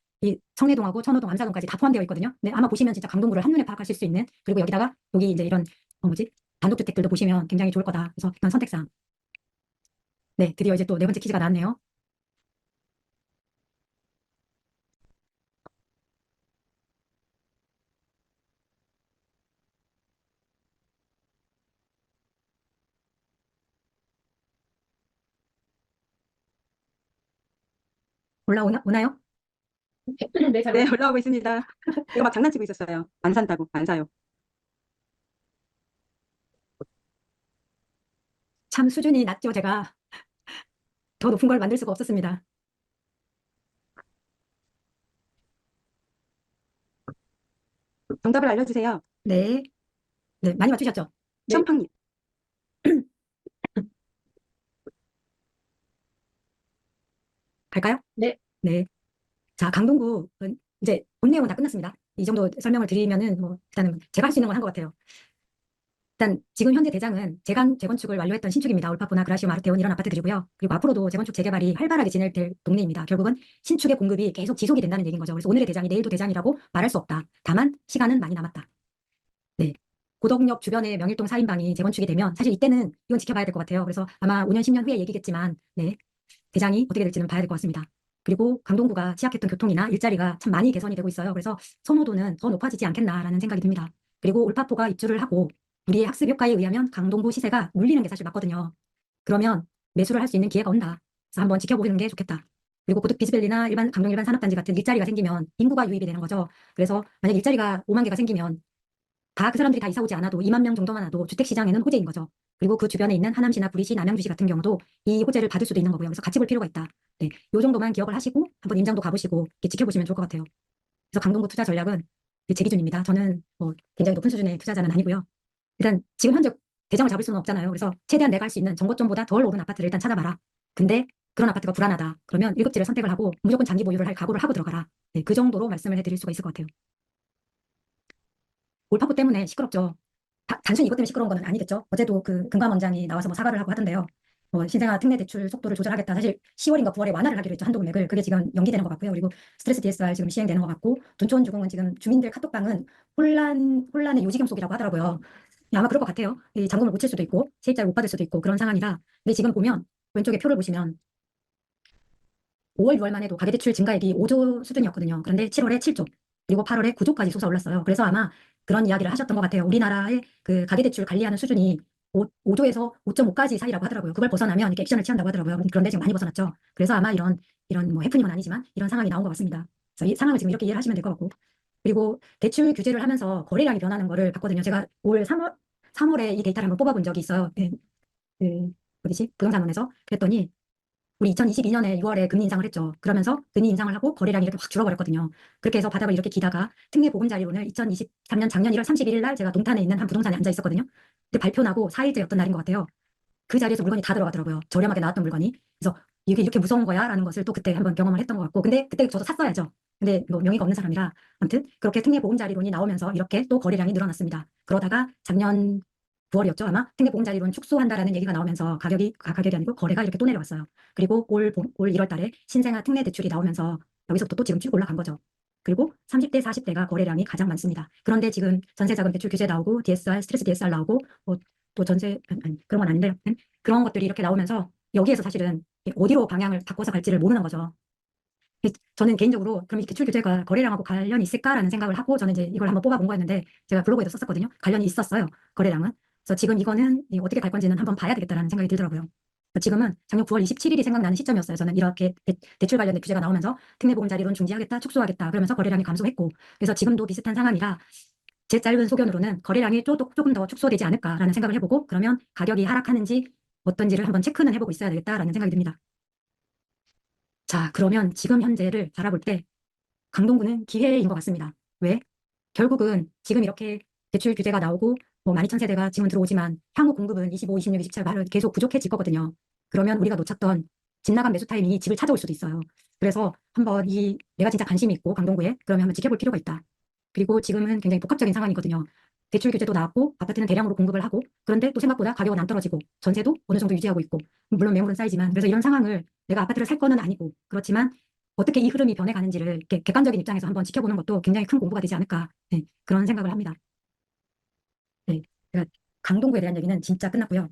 성내동하고 천호동, 암사동까지 다 포함되어 있거든요. 네, 아마 보시면 진짜 강동구를 한눈에 파악하실 수 있는, 그리고 여기다가 여기 이제 이런 단독주택들도 보시면 굉장히 좋을 거다. 그래서 이런 선택사항. 네, 드디어 이제 또 네 번째 퀴즈가 나왔네요. 오나요? 네, 잘 네, 올라오고 있습니다. 이거 막 장난치고 있었어요. 안 산다고, 안 사요. 참 수준이 낮죠, 제가. 더 높은 걸 만들 수가 없었습니다. 정답을 알려주세요. 네. 네, 많이 맞추셨죠? 네. 션팡님. 갈까요? 네. 네. 자, 강동구 이제 본 내용은 다 끝났습니다. 이 정도 설명을 드리면은 뭐 일단은 제가 할 수 있는 건 한 것 같아요. 일단 지금 현재 대장은 재건축을 완료했던 신축입니다. 올파포나 그라시오, 마르테온 이런 아파트들이고요. 그리고 앞으로도 재건축 재개발이 활발하게 진행될 동네입니다. 결국은 신축의 공급이 계속 지속이 된다는 얘기인 거죠. 그래서 오늘의 대장이 내일도 대장이라고 말할 수 없다. 다만 시간은 많이 남았다. 네. 고덕역 주변에 명일동 4인방이 재건축이 되면 사실 이때는 이건 지켜봐야 될 것 같아요. 그래서 아마 5년, 10년 후에 얘기겠지만 네. 대장이 어떻게 될지는 봐야 될 것 같습니다. 그리고 강동구가 취약했던 교통이나 일자리가 참 많이 개선이 되고 있어요. 그래서 선호도는 더 높아지지 않겠나라는 생각이 듭니다. 그리고 올파포가 입주를 하고 우리의 학습 효과에 의하면 강동구 시세가 눌리는 게 사실 맞거든요. 그러면 매수를 할 수 있는 기회가 온다. 그래서 한번 지켜보는 게 좋겠다. 그리고 고득 비즈밸리나 강동 일반 산업단지 같은 일자리가 생기면 인구가 유입이 되는 거죠. 그래서 만약 일자리가 5만 개가 생기면 다 그 사람들이 다 이사 오지 않아도 2만 명 정도만 와도 주택시장에는 호재인 거죠. 그리고 그 주변에 있는 하남시나 구리시, 남양주시 같은 경우도 이 호재를 받을 수도 있는 거고요. 그래서 같이 볼 필요가 있다. 네, 요 정도만 기억을 하시고 한번 임장도 가보시고 이렇게 지켜보시면 좋을 것 같아요. 그래서 강동구 투자 전략은 제 기준입니다. 저는 뭐 굉장히 높은 수준의 투자자는 아니고요. 일단 지금 현재 대장을 잡을 수는 없잖아요. 그래서 최대한 내가 할 수 있는 정거점보다 덜 오른 아파트를 일단 찾아봐라. 근데 그런 아파트가 불안하다. 그러면 1급지를 선택을 하고 무조건 장기 보유를 할 각오를 하고 들어가라. 네, 그 정도로 말씀을 해드릴 수가 있을 것 같아요. 올파고 때문에 시끄럽죠. 단순히 이것 때문에 시끄러운 건 아니겠죠. 어제도 그 금감원장이 나와서 뭐 사과를 하고 하던데요. 뭐 신생아 특례 대출 속도를 조절하겠다. 사실 10월인가 9월에 완화를 하기로 했죠. 한도 금액을. 그게 지금 연기되는 것 같고요. 그리고 스트레스 DSR 지금 시행되는 것 같고 둔촌주공은 지금 주민들 카톡방은 혼란의 요지경 속이라고 하더라고요. 아마 그럴 것 같아요. 이 잔금을 못 칠 수도 있고 세입자를 못 받을 수도 있고 그런 상황이라. 근데 지금 보면 왼쪽에 표를 보시면 5월, 6월만 해도 가계대출 증가액이 5조 수준이었거든요. 그런데 7월에 7조, 그리고 8월에 9조까지 솟아올랐어요. 그래서 아마 그런 이야기를 하셨던 것 같아요. 우리나라의 그 가계대출 관리하는 수준이 5조에서 5.5까지 사이라고 하더라고요. 그걸 벗어나면 이렇게 액션을 취한다고 하더라고요. 그런데 지금 많이 벗어났죠. 그래서 아마 이런 뭐 해프닝은 아니지만 이런 상황이 나온 것 같습니다. 그래서 이 상황을 지금 이렇게 이해를 하시면 될 것 같고. 그리고 대출 규제를 하면서 거래량이 변하는 거를 봤거든요. 제가 올 3월에 이 데이터를 한번 뽑아본 적이 있어요. 네. 어디지? 부동산원에서. 그랬더니 우리 2022년에 6월에 금리 인상을 했죠. 그러면서 금리 인상을 하고 거래량이 이렇게 확 줄어버렸거든요. 그렇게 해서 바닥을 이렇게 기다가 특례 보금자리론을 2023년 작년 1월 31일 날 제가 동탄에 있는 한 부동산에 앉아 있었거든요. 그때 발표 나고 4일째였던 날인 것 같아요. 그 자리에서 물건이 다 들어가더라고요. 저렴하게 나왔던 물건이. 그래서 이게 이렇게 무서운 거야? 라는 것을 또 그때 한번 경험을 했던 것 같고. 근데 그때 저도 샀어야죠. 근데 뭐 명의가 없는 사람이라 아무튼 그렇게 특례 보금자리론이 나오면서 이렇게 또 거래량이 늘어났습니다. 그러다가 작년 9월이었죠. 아마 특례 보금자리론 축소한다라는 얘기가 나오면서 가격이 아니고 거래가 이렇게 또 내려왔어요. 그리고 올 1월 달에 신생아 특례 대출이 나오면서 여기서부터 또 지금 쭉 올라간 거죠. 그리고 30대, 40대가 거래량이 가장 많습니다. 그런데 지금 전세자금 대출 규제 나오고 DSR, 스트레스 DSR 나오고 뭐 또 전세, 아니, 그런 건 아닌데, 그런 것들이 이렇게 나오면서 여기에서 사실은 어디로 방향을 바꿔서 갈지를 모르는 거죠. 저는 개인적으로 그럼 이 대출 규제가 거래량하고 관련이 있을까라는 생각을 하고 저는 이제 이걸 한번 뽑아본 거였는데 제가 블로그에도 썼었거든요. 관련이 있었어요. 거래량은. 그래서 지금 이거는 어떻게 갈 건지는 한번 봐야 되겠다라는 생각이 들더라고요. 그래서 지금은 작년 9월 27일이 생각나는 시점이었어요. 저는 이렇게 대출 관련된 규제가 나오면서 특례보금자리론 중지하겠다, 축소하겠다 그러면서 거래량이 감소했고 그래서 지금도 비슷한 상황이라 제 짧은 소견으로는 거래량이 조금 더 축소되지 않을까라는 생각을 해보고 그러면 가격이 하락하는지 어떤지를 한번 체크는 해보고 있어야 되겠다라는 생각이 듭니다. 자, 그러면 지금 현재를 바라볼 때 강동구는 기회인 것 같습니다. 왜? 결국은 지금 이렇게 대출 규제가 나오고 뭐 12,000세대가 지금 들어오지만 향후 공급은 25, 26, 27 바로 계속 부족해질 거거든요. 그러면 우리가 놓쳤던 집 나간 매수 타이밍이 집을 찾아올 수도 있어요. 그래서 한번 내가 진짜 관심이 있고 강동구에 그러면 한번 지켜볼 필요가 있다. 그리고 지금은 굉장히 복합적인 상황이거든요. 대출 규제도 나왔고 아파트는 대량으로 공급을 하고 그런데 또 생각보다 가격은 안 떨어지고 전세도 어느 정도 유지하고 있고 물론 매물은 쌓이지만 그래서 이런 상황을 내가 아파트를 살 거는 아니고 그렇지만 어떻게 이 흐름이 변해가는지를 이렇게 객관적인 입장에서 한번 지켜보는 것도 굉장히 큰 공부가 되지 않을까 네, 그런 생각을 합니다. 네, 그러니까 강동구에 대한 얘기는 진짜 끝났고요.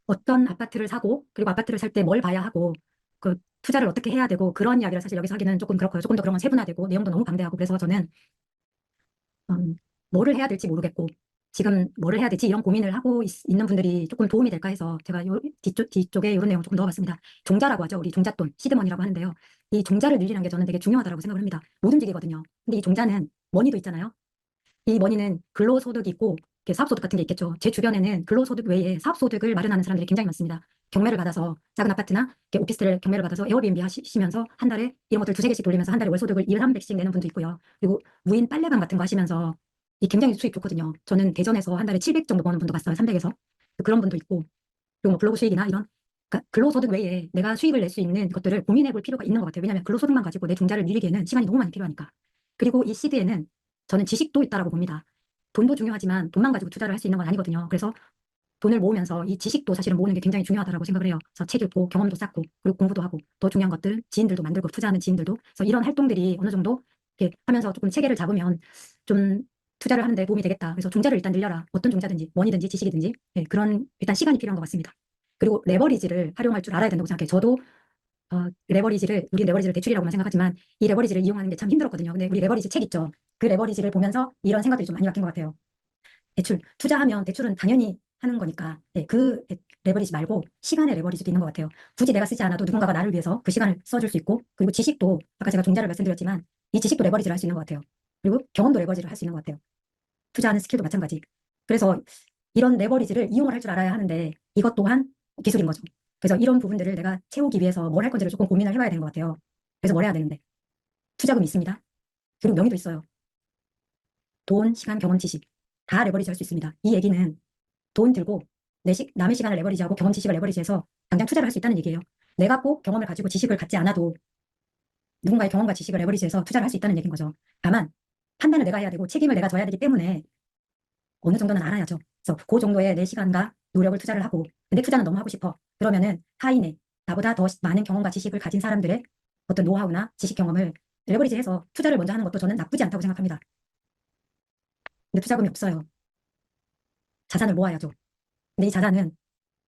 어떤 아파트를 사고 그리고 아파트를 살 때 뭘 봐야 하고 그 투자를 어떻게 해야 되고 그런 이야기를 사실 여기서 하기는 조금 그렇고요. 조금 더 그런 건 세분화되고 내용도 너무 방대하고 그래서 저는 뭐를 해야 될지 모르겠고 지금 뭐를 해야 되지 이런 고민을 하고 있는 분들이 조금 도움이 될까 해서 제가 요 뒤쪽에 이런 내용 조금 넣어봤습니다. 종자라고 하죠. 우리 종잣돈, 시드머니라고 하는데요. 이 종자를 늘리는 게 저는 되게 중요하다고 생각을 합니다. 못 움직이거든요. 근데 이 종자는 머니도 있잖아요. 이 머니는 근로소득이 있고 이렇게 사업소득 같은 게 있겠죠. 제 주변에는 근로소득 외에 사업소득을 마련하는 사람들이 굉장히 많습니다. 경매를 받아서 작은 아파트나 이렇게 오피스텔을 경매를 받아서 에어비앤비 하시면서 한 달에 이런 것들 두세 개씩 돌리면서 한 달에 월소득을 2, 300씩 내는 분도 있고요. 그리고 무인 빨래방 같은 거 하시면서 이 굉장히 수익 좋거든요. 저는 대전에서 한 달에 700 정도 버는 분도 봤어요. 300에서. 그런 분도 있고 그리고 뭐 블로그 수익이나 이런 그러니까 근로소득 외에 내가 수익을 낼 수 있는 것들을 고민해 볼 필요가 있는 것 같아요. 왜냐하면 근로소득만 가지고 내 종자를 늘리기에는 시간이 너무 많이 필요하니까. 그리고 이 시드에는 저는 지식도 있다라고 봅니다. 돈도 중요하지만 돈만 가지고 투자를 할 수 있는 건 아니거든요. 그래서 돈을 모으면서 이 지식도 사실은 모으는 게 굉장히 중요하다고 생각을 해요. 그래서 책 읽고 경험도 쌓고 그리고 공부도 하고 더 중요한 것들 지인들도 만들고 투자하는 지인들도 그래서 이런 활동들이 어느 정도 이렇게 하면서 조금 체계를 잡으면 좀 투자를 하는데 도움이 되겠다. 그래서 종자를 일단 늘려라. 어떤 종자든지 머니든지 지식이든지 네, 그런 일단 시간이 필요한 것 같습니다. 그리고 레버리지를 활용할 줄 알아야 된다고 생각해요. 저도 우리 레버리지를 대출이라고만 생각하지만 이 레버리지를 이용하는 게 참 힘들었거든요. 근데 우리 레버리지 책 있죠. 그 레버리지를 보면서 이런 생각들이 좀 많이 바뀐 것 같아요. 투자하면 대출은 당연히 하는 거니까 네, 그 레버리지 말고 시간의 레버리지도 있는 것 같아요. 굳이 내가 쓰지 않아도 누군가가 나를 위해서 그 시간을 써줄 수 있고 그리고 지식도 아까 제가 종자를 말씀드렸지만 이 지식도 레버리지를 할 수 있는 것 같아요. 그리고 경험도 레버리지를 할 수 있는 것 같아요. 투자하는 스킬도 마찬가지. 그래서 이런 레버리지를 이용을 할 줄 알아야 하는데 이것 또한 기술인 거죠. 그래서 이런 부분들을 내가 채우기 위해서 뭘 할 건지를 조금 고민을 해봐야 되는 것 같아요. 그래서 뭘 해야 되는데 투자금이 있습니다. 그리고 명의도 있어요. 돈, 시간, 경험, 지식 다 레버리지 할 수 있습니다. 이 얘기는 돈 들고 남의 시간을 레버리지하고 경험, 지식을 레버리지해서 당장 투자를 할 수 있다는 얘기예요. 내가 꼭 경험을 가지고 지식을 갖지 않아도 누군가의 경험과 지식을 레버리지해서 투자를 할 수 있다는 얘기인 거죠. 다만 판단을 내가 해야 되고 책임을 내가 져야 되기 때문에 어느 정도는 알아야죠. 그래서 그 정도의 내 시간과 노력을 투자를 하고 근데 투자는 너무 하고 싶어. 그러면은 타인의 나보다 더 많은 경험과 지식을 가진 사람들의 어떤 노하우나 지식 경험을 레버리지해서 투자를 먼저 하는 것도 저는 나쁘지 않다고 생각합니다. 근데 투자금이 없어요. 자산을 모아야죠. 근데 이 자산은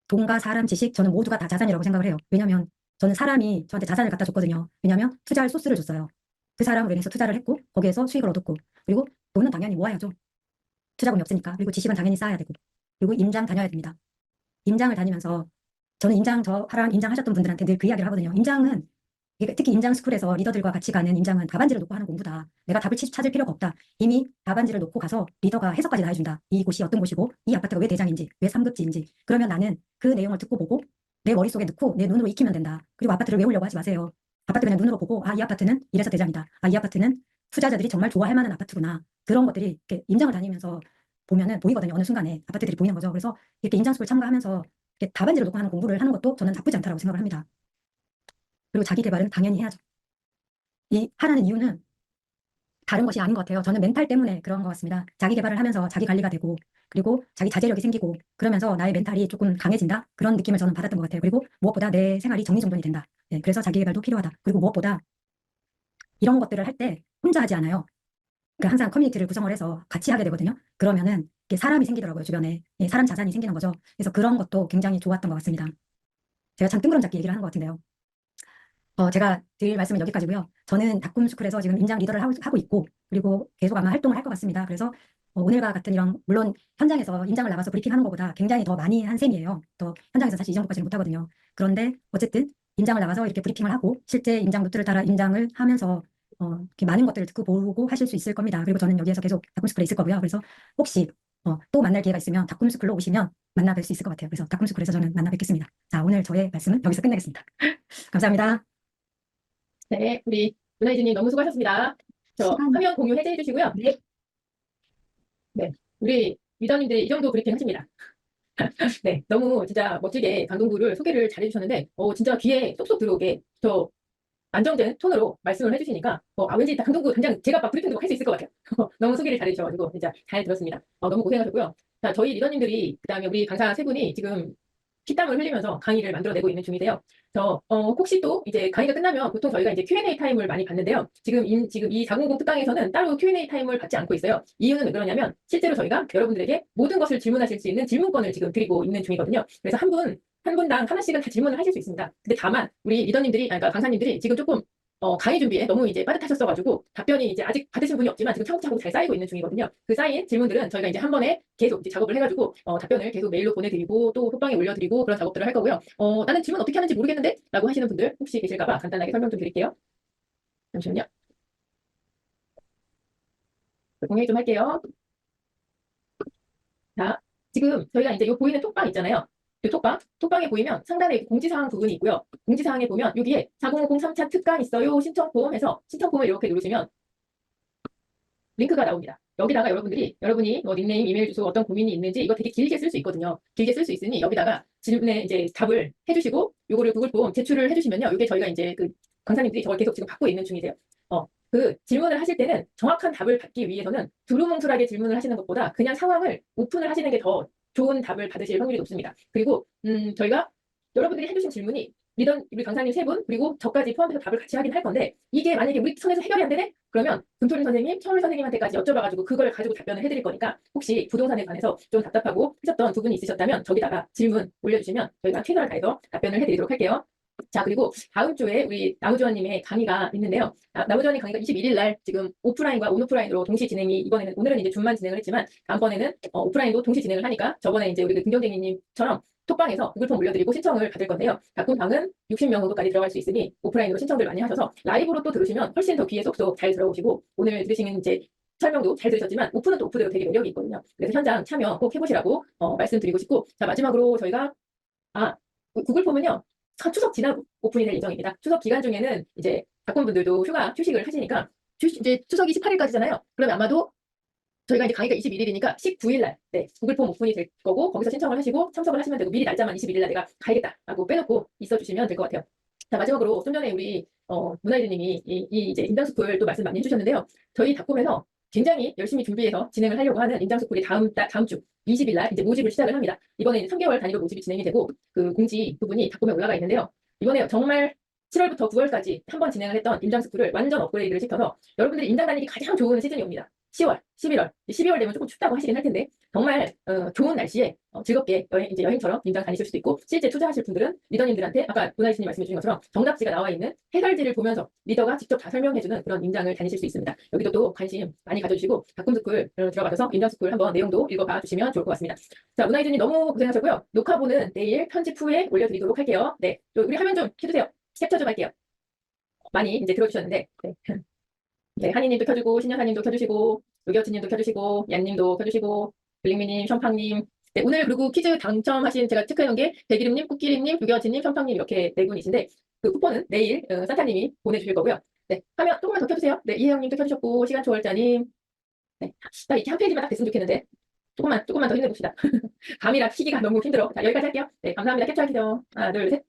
돈과 사람, 지식 저는 모두가 다 자산이라고 생각을 해요. 왜냐하면 저는 사람이 저한테 자산을 갖다 줬거든요. 왜냐하면 투자할 소스를 줬어요. 그 사람으로 인해서 투자를 했고 거기에서 수익을 얻었고 그리고 돈은 당연히 모아야죠. 투자금이 없으니까. 그리고 지식은 당연히 쌓아야 되고 그리고 임장 다녀야 됩니다. 임장을 다니면서 저는 임장 하셨던 분들한테 늘 그 이야기를 하거든요. 임장은 특히 임장 스쿨에서 리더들과 같이 가는 임장은 답안지를 놓고 하는 공부다. 내가 답을 찾을 필요가 없다. 이미 답안지를 놓고 가서 리더가 해석까지 다 해준다. 이 곳이 어떤 곳이고 이 아파트가 왜 대장인지 왜 3급지인지 그러면 나는 그 내용을 듣고 보고 내 머릿속에 넣고 내 눈으로 익히면 된다. 그리고 아파트를 외우려고 하지 마세요. 아파트 그냥 눈으로 보고 이 아파트는 이래서 대장이다. 이 아파트는 투자자들이 정말 좋아할 만한 아파트구나. 그런 것들이 이렇게 임장을 다니면서 보면은 보이거든요. 어느 순간에 아파트들이 보이는 거죠. 그래서 이렇게 임장 스쿨 참가하면서 이렇게 답안지를 놓고 하는 공부를 하는 것도 저는 나쁘지 않다고 생각을 합니다. 그리고 자기 개발은 당연히 해야죠. 하라는 이유는 다른 것이 아닌 것 같아요. 저는 멘탈 때문에 그런 것 같습니다. 자기 개발을 하면서 자기 관리가 되고 그리고 자기 자제력이 생기고 그러면서 나의 멘탈이 조금 강해진다. 그런 느낌을 저는 받았던 것 같아요. 그리고 무엇보다 내 생활이 정리정돈이 된다. 네, 그래서 자기 개발도 필요하다. 그리고 무엇보다 이런 것들을 할 때 혼자 하지 않아요. 그러니까 항상 커뮤니티를 구성을 해서 같이 하게 되거든요. 그러면은 이게 사람이 생기더라고요, 주변에. 예, 사람 자산이 생기는 거죠. 그래서 그런 것도 굉장히 좋았던 것 같습니다. 제가 참 뜬구름 잡기 얘기를 하는 것 같은데요. 제가 드릴 말씀은 여기까지고요. 저는 닥꿈스쿨에서 지금 임장 리더를 하고 있고, 그리고 계속 아마 활동을 할 것 같습니다. 그래서 오늘과 같은 이런, 물론 현장에서 임장을 나가서 브리핑하는 것보다 굉장히 더 많이 한 셈이에요. 또 현장에서 사실 이 정도까지는 못하거든요. 그런데 어쨌든 임장을 나가서 이렇게 브리핑을 하고 실제 임장 루트를 따라 임장을 하면서 이렇게 많은 것들을 듣고 보고 하실 수 있을 겁니다. 그리고 저는 여기에서 계속 닥꿈스쿨에 있을 거고요. 그래서 혹시 또 만날 기회가 있으면 닥꿈스쿨로 오시면 만나 뵐 수 있을 것 같아요. 그래서 닥꿈스쿨에서 저는 만나 뵙겠습니다. 자, 오늘 저의 말씀은 여기서 끝내겠습니다. 감사합니다. 네, 우리 문화이즈님 너무 수고하셨습니다. 저 시간. 화면 공유 해제해 주시고요. 네. 네, 우리 리더님들이 이 정도 브리핑 하십니다. 네, 너무 진짜 멋지게 강동구를 소개를 잘 해주셨는데, 진짜 귀에 쏙쏙 들어오게 저 안정된 톤으로 말씀을 해주시니까, 왠지 강동구 당장 제가 막 브리핑도 할 수 있을 것 같아요. 너무 소개를 잘 해주셔가지고 진짜 잘 들었습니다. 너무 고생하셨고요. 자, 저희 리더님들이 그다음에 우리 강사 세 분이 지금 피땀을 흘리면서 강의를 만들어내고 있는 중인데요. 혹시 또 이제 강의가 끝나면 보통 저희가 이제 Q&A 타임을 많이 받는데요. 지금 이 400 특강에서는 따로 Q&A 타임을 받지 않고 있어요. 이유는 왜 그러냐면 실제로 저희가 여러분들에게 모든 것을 질문하실 수 있는 질문권을 지금 드리고 있는 중이거든요. 그래서 한 분당 하나씩은 다 질문을 하실 수 있습니다. 근데 다만 우리 리더님들이, 그러니까 강사님들이 지금 조금 강의 준비에 너무 이제 빠듯하셨어가지고 답변이 이제 아직 받으신 분이 없지만 지금 차곡차곡 잘 쌓이고 있는 중이거든요. 그 쌓인 질문들은 저희가 이제 한 번에 계속 이제 작업을 해가지고 답변을 계속 메일로 보내드리고 또 톡방에 올려드리고 그런 작업들을 할 거고요. 나는 질문 어떻게 하는지 모르겠는데? 라고 하시는 분들 혹시 계실까봐 간단하게 설명 좀 드릴게요. 잠시만요. 공유 좀 할게요. 자, 지금 저희가 이제 요 보이는 톡방 있잖아요. 이 톡방에 보이면 상단에 공지사항 부분이 있고요. 공지사항에 보면 여기에 4050 3차 특강 있어요. 신청 폼 해서 신청 폼을 이렇게 누르시면 링크가 나옵니다. 여기다가 여러분이 뭐 닉네임, 이메일 주소, 어떤 고민이 있는지 이거 되게 길게 쓸 수 있거든요. 길게 쓸 수 있으니 여기다가 질문에 이제 답을 해주시고 요거를 구글 폼 제출을 해주시면요. 이게 저희가 이제 그 강사님들이 저걸 계속 지금 받고 있는 중이세요. 그 질문을 하실 때는 정확한 답을 받기 위해서는 두루뭉술하게 질문을 하시는 것보다 그냥 상황을 오픈을 하시는 게 더 좋은 답을 받으실 확률이 높습니다. 그리고 저희가 여러분들이 해주신 질문이 우리 강사님 세 분 그리고 저까지 포함해서 답을 같이 하긴 할 건데 이게 만약에 우리 선에서 해결이 안 되네? 그러면 금토린 선생님, 천울 선생님한테까지 여쭤봐가지고 그걸 가지고 답변을 해드릴 거니까 혹시 부동산에 관해서 좀 답답하고 하셨던 부분이 있으셨다면 저기다가 질문 올려주시면 저희가 최선을 다해서 답변을 해드리도록 할게요. 자, 그리고 다음 주에 우리 나무주원님의 강의가 있는데요. 나무주원님 강의가 21일 날 지금 오프라인과 온오프라인으로 동시 진행이 오늘은 이제 줌만 진행을 했지만 다음번에는 오프라인도 동시 진행을 하니까 저번에 이제 우리 그 김경재님처럼 톡방에서 구글 폼 올려드리고 신청을 받을 건데요. 가끔 방은 60명 정도까지 들어갈 수 있으니 오프라인으로 신청들 많이 하셔서 라이브로 또 들으시면 훨씬 더 귀에 쏙쏙 잘 들어오시고 오늘 들으시는 이제 설명도 잘 들으셨지만 오픈은 또 오프대로 되게 매력이 있거든요. 그래서 현장 참여 꼭 해보시라고 말씀드리고 싶고 자 마지막으로 저희가 구글 폼은요. 추석 지나고 오픈이 될 예정입니다. 추석 기간 중에는 이제 작품분들도 휴식을 하시니까 이제 추석이 18일까지잖아요. 그러면 아마도 저희가 이제 강의가 21일이니까 19일 날 구글 폼 오픈이 될 거고 거기서 신청을 하시고 참석을 하시면 되고 미리 날짜만 21일 날 내가 가야겠다라고 빼놓고 있어주시면 될 것 같아요. 자 마지막으로 좀 전에 우리 문화이드님이 이제 임장스쿨 또 말씀 많이 해주셨는데요. 저희 닥꿈에서 굉장히 열심히 준비해서 진행을 하려고 하는 임장스쿨이 다음 주 20일 날 이제 모집을 시작을 합니다. 이번에 3개월 단위로 모집이 진행이 되고 그 공지 부분이 닥꿈에 올라가 있는데요. 이번에 정말 7월부터 9월까지 한번 진행을 했던 임장스쿨을 완전 업그레이드를 시켜서 여러분들이 임장 다니기 가장 좋은 시즌이 옵니다. 10월, 11월, 12월 되면 조금 춥다고 하시긴 할 텐데 정말 좋은 날씨에 즐겁게 여행처럼 임장 다니실 수도 있고 실제 투자하실 분들은 리더님들한테 아까 문화이신님 말씀해 주신 것처럼 정답지가 나와 있는 해설지를 보면서 리더가 직접 다 설명해주는 그런 임장을 다니실 수 있습니다. 여기도 또 관심 많이 가져주시고 닥꿈스쿨 들어가셔서 임장스쿨 한번 내용도 읽어봐 주시면 좋을 것 같습니다. 자 문화이신님 너무 고생하셨고요. 녹화본은 내일 편집 후에 올려드리도록 할게요. 네, 우리 화면 좀 켜주세요. 캡처 좀 할게요. 많이 이제 들어주셨는데 네, 한이님도 켜주고 신여사님도 켜주시고 요기어치님도 켜주시고 얀님도 켜주시고 블링미님, 션팡님 네, 오늘 그리고 퀴즈 당첨하신 제가 체크해놓은 게 백이름님, 꾸끼림님, 요기어치님, 션팡님 이렇게 네 분이신데 그 쿠폰은 내일 산타님이 보내주실 거고요. 네, 화면 조금만 더 켜주세요. 네, 이혜영님도 켜주셨고 시간초월자님 네, 딱 이렇게 한 페이지만 딱 됐으면 좋겠는데 조금만 더 힘내봅시다. 감이라 시기가 너무 힘들어. 자, 여기까지 할게요. 네, 감사합니다. 캡처하시죠. 하나, 둘, 셋.